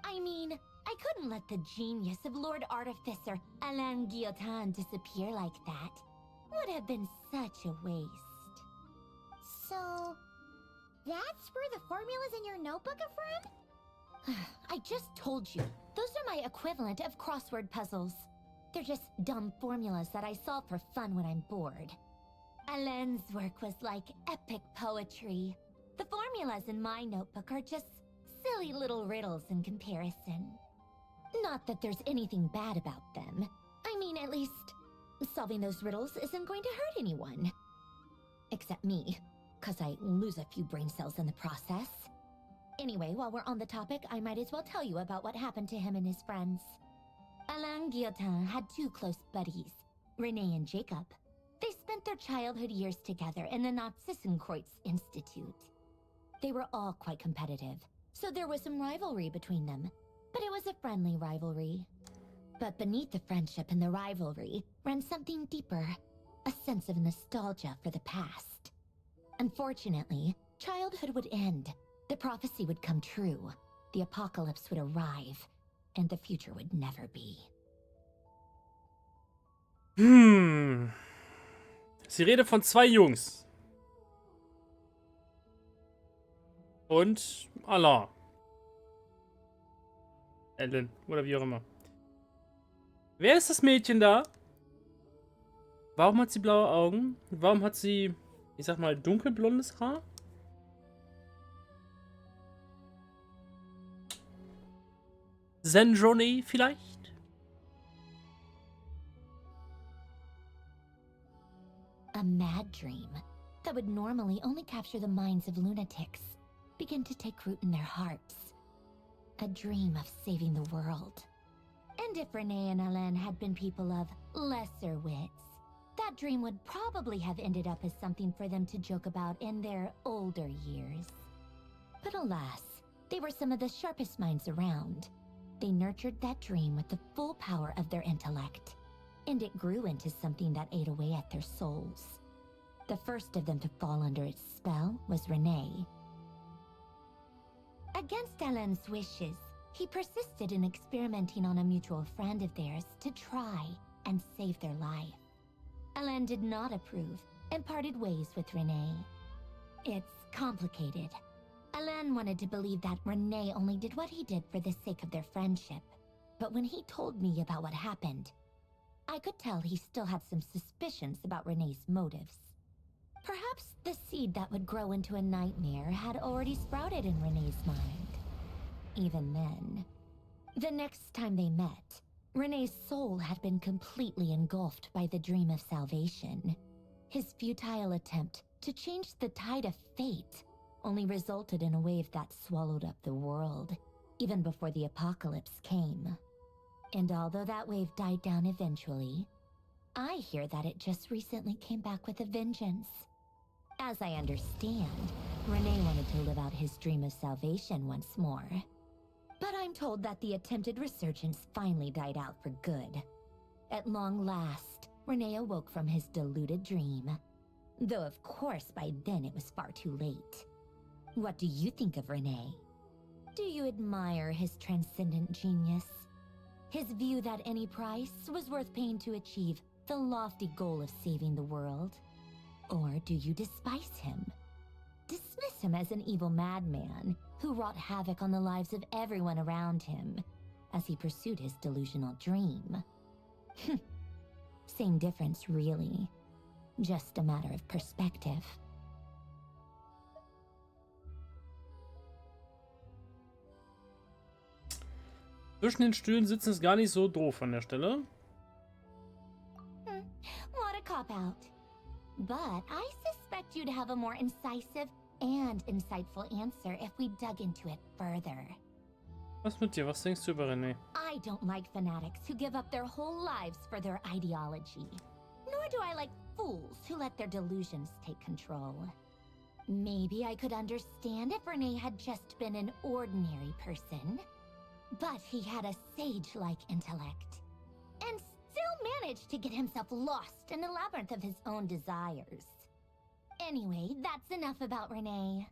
I mean, I couldn't let the genius of Lord Artificer Alain Guillotin disappear like that. Would have been such a waste. So, that's where the formulas in your notebook are from? I just told you. Those are my equivalent of crossword puzzles. They're just dumb formulas that I solve for fun when I'm bored. Alain's work was like epic poetry. The formulas in my notebook are just silly little riddles in comparison. Not that there's anything bad about them. I mean, at least, solving those riddles isn't going to hurt anyone. Except me, 'cause I lose a few brain cells in the process. Anyway, while we're on the topic, I might as well tell you about what happened to him and his friends. Alain Guillotin had two close buddies, René and Jacob. They spent their childhood years together in the Narzissenkreuz Institute. They were all quite competitive, so there was some rivalry between them, but it was a friendly rivalry. But beneath the friendship and the rivalry ran something deeper, a sense of nostalgia for the past. Unfortunately, childhood would end. The prophecy would come true, the apocalypse would arrive, and the future would never be. Sie redet von zwei Jungs. Und Allah. Ellen, oder wie auch immer. Wer ist das Mädchen da? Warum hat sie blaue Augen? Warum hat sie, ich sag mal, dunkelblondes Haar? Zendroni vielleicht? A mad dream that would normally only capture the minds of lunatics begin to take root in their hearts. A dream of saving the world. And if René and Alain had been people of lesser wits, that dream would probably have ended up as something for them to joke about in their older years. But alas, they were some of the sharpest minds around. They nurtured that dream with the full power of their intellect, and it grew into something that ate away at their souls. The first of them to fall under its spell was René. Against Alain's wishes, He persisted in experimenting on a mutual friend of theirs to try and save their life. Alain did not approve and parted ways with Renee. It's complicated. Alain wanted to believe that Renee only did what he did for the sake of their friendship. But when he told me about what happened, I could tell he still had some suspicions about Renee's motives. Perhaps the seed that would grow into a nightmare had already sprouted in Renee's mind. Even then, the next time they met, Renee's soul had been completely engulfed by the dream of salvation. His futile attempt to change the tide of fate only resulted in a wave that swallowed up the world, even before the apocalypse came. And although that wave died down eventually, I hear that it just recently came back with a vengeance. As I understand, Renee wanted to live out his dream of salvation once more. But I'm told that the attempted resurgence finally died out for good. At long last, Renee awoke from his deluded dream. Though of course by then it was far too late. What do you think of Renee? Do you admire his transcendent genius? His view that any price was worth paying to achieve the lofty goal of saving the world? Or do you despise him? Dismiss him as an evil madman who wrought havoc on the lives of everyone around him as he pursued his delusional dream? Same difference, really. Just a matter of perspective. Zwischen den Stühlen sitzen ist gar nicht so doof an der Stelle. What a cop-out. But I suspect you'd have a more incisive and insightful answer if we dug into it further. Was mit dir? Was denkst du über René? I don't like fanatics who give up their whole lives for their ideology. Nor do I like fools who let their delusions take control. Maybe I could understand if René had just been an ordinary person. But he had a sage-like intellect, and still managed to get himself lost in the labyrinth of his own desires. Anyway, that's enough about René.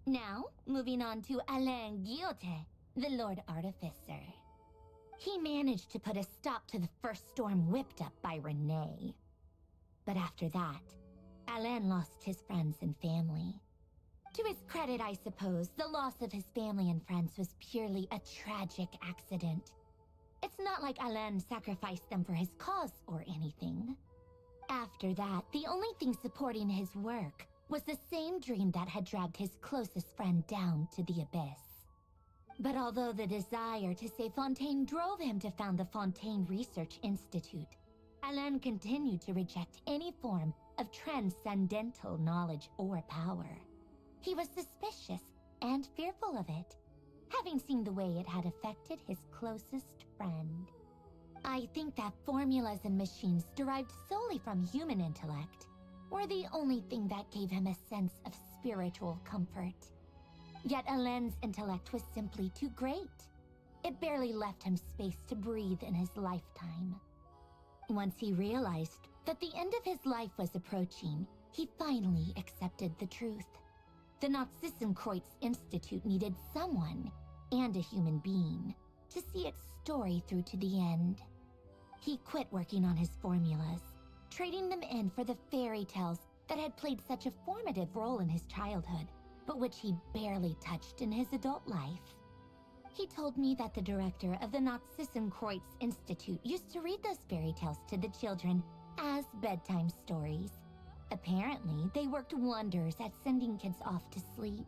Now, moving on to Alain Guillotin, the Lord Artificer. He managed to put a stop to the first storm whipped up by René. But after that, Alain lost his friends and family. To his credit, I suppose, the loss of his family and friends was purely a tragic accident. It's not like Alain sacrificed them for his cause or anything. After that, the only thing supporting his work was the same dream that had dragged his closest friend down to the abyss. But although the desire to save Fontaine drove him to found the Fontaine Research Institute, Alain continued to reject any form of transcendental knowledge or power. He was suspicious and fearful of it, having seen the way it had affected his closest friend. I think that formulas and machines derived solely from human intellect were the only thing that gave him a sense of spiritual comfort. Yet Alain's intellect was simply too great. It barely left him space to breathe in his lifetime. Once he realized that the end of his life was approaching, he finally accepted the truth. The Nazissenkreuz Institute needed someone, and a human being, to see its story through to the end. He quit working on his formulas, trading them in for the fairy tales that had played such a formative role in his childhood, but which he barely touched in his adult life. He told me that the director of the Nazissenkreuz Institute used to read those fairy tales to the children as bedtime stories. Apparently, they worked wonders at sending kids off to sleep.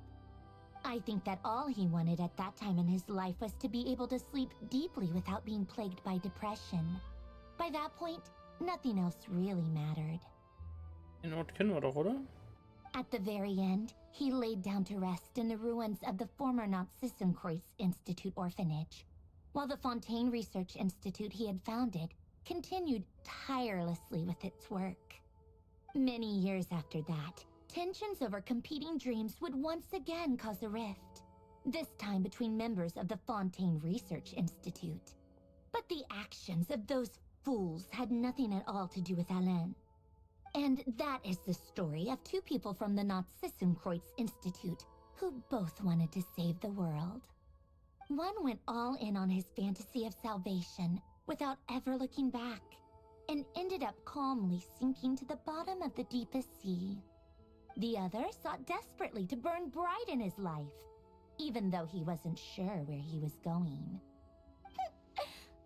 I think that all he wanted at that time in his life was to be able to sleep deeply without being plagued by depression. By that point, nothing else really mattered. Den Ort kennen wir doch, oder? At the very end, he laid down to rest in the ruins of the former Nazissenkreuz Institute orphanage, while the Fontaine Research Institute he had founded continued tirelessly with its work. Many years after that, tensions over competing dreams would once again cause a rift, this time between members of the Fontaine Research Institute. But the actions of those fools had nothing at all to do with Alain. And that is the story of two people from the Nazissenkreuz Institute who both wanted to save the world. One went all in on his fantasy of salvation without ever looking back, and ended up calmly sinking to the bottom of the deepest sea. The other sought desperately to burn bright in his life, even though he wasn't sure where he was going.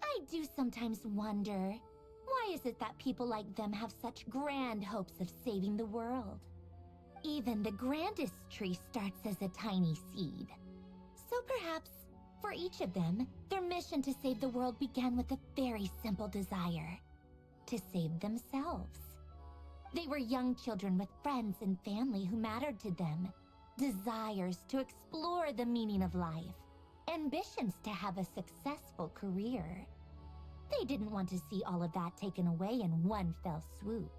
I do sometimes wonder, why is it that people like them have such grand hopes of saving the world? Even the grandest tree starts as a tiny seed. So perhaps, for each of them, their mission to save the world began with a very simple desire: to save themselves. They were young children with friends and family who mattered to them, desires to explore the meaning of life, ambitions to have a successful career. They didn't want to see all of that taken away in one fell swoop.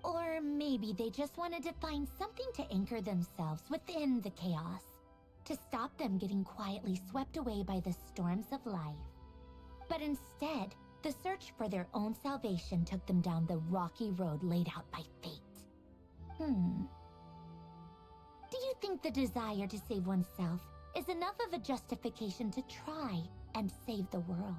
Or maybe they just wanted to find something to anchor themselves within the chaos, to stop them getting quietly swept away by the storms of life. But instead, the search for their own salvation took them down the rocky road laid out by fate. Do you think the desire to save oneself is enough of a justification to try and save the world?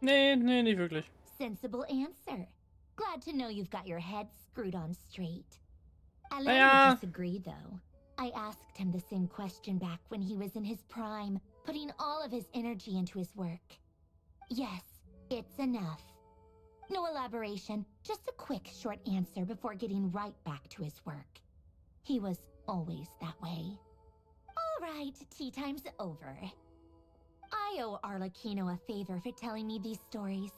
Nee, nicht wirklich. Sensible answer. Glad to know you've got your head screwed on straight. Alain would disagree, though. I asked him the same question back when he was in his prime, putting all of his energy into his work. Yes, it's enough. No elaboration, just a quick, short answer before getting right back to his work. He was always that way. All right, tea time's over. I owe Arlecchino a favor for telling me these stories.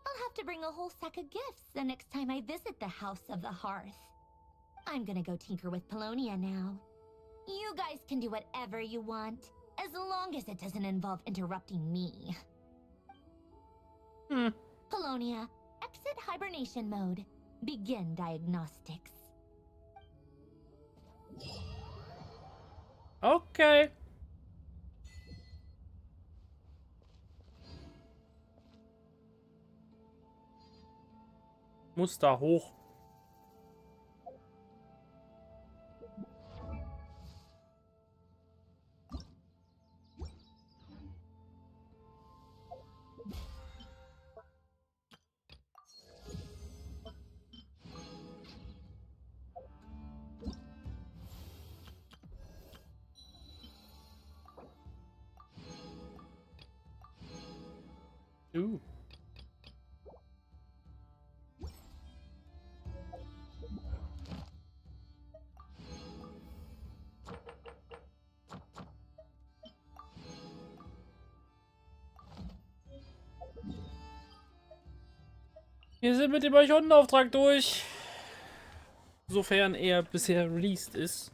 I'll have to bring a whole sack of gifts the next time I visit the House of the Hearth. I'm gonna go tinker with Polonia now. You guys can do whatever you want, as long as it doesn't involve interrupting me. Polonia, exit hibernation mode. Begin diagnostics. Okay. Muss da hoch. Wir sind mit dem Archontenauftrag durch. Sofern er bisher released ist.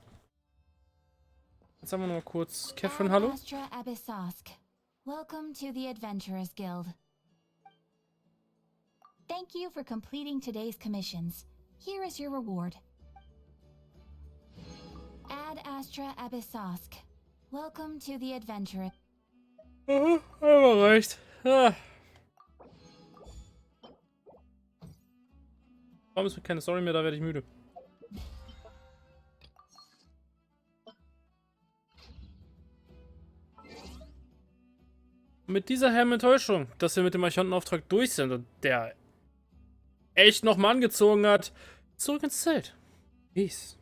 Jetzt haben wir noch mal kurz Catherine, hallo. Astra Abyssosk. Welcome to the Adventurers Guild. Thank you for completing today's commissions. Here is your reward. Ad Astra Abyssosk. Welcome to the Adventurers. Aber reicht. Warum ist keine Story mehr? Da werde ich müde. Mit dieser herben Enttäuschung, dass wir mit dem Archontenauftrag durch sind und der echt nochmal angezogen hat, zurück ins Zelt. Peace.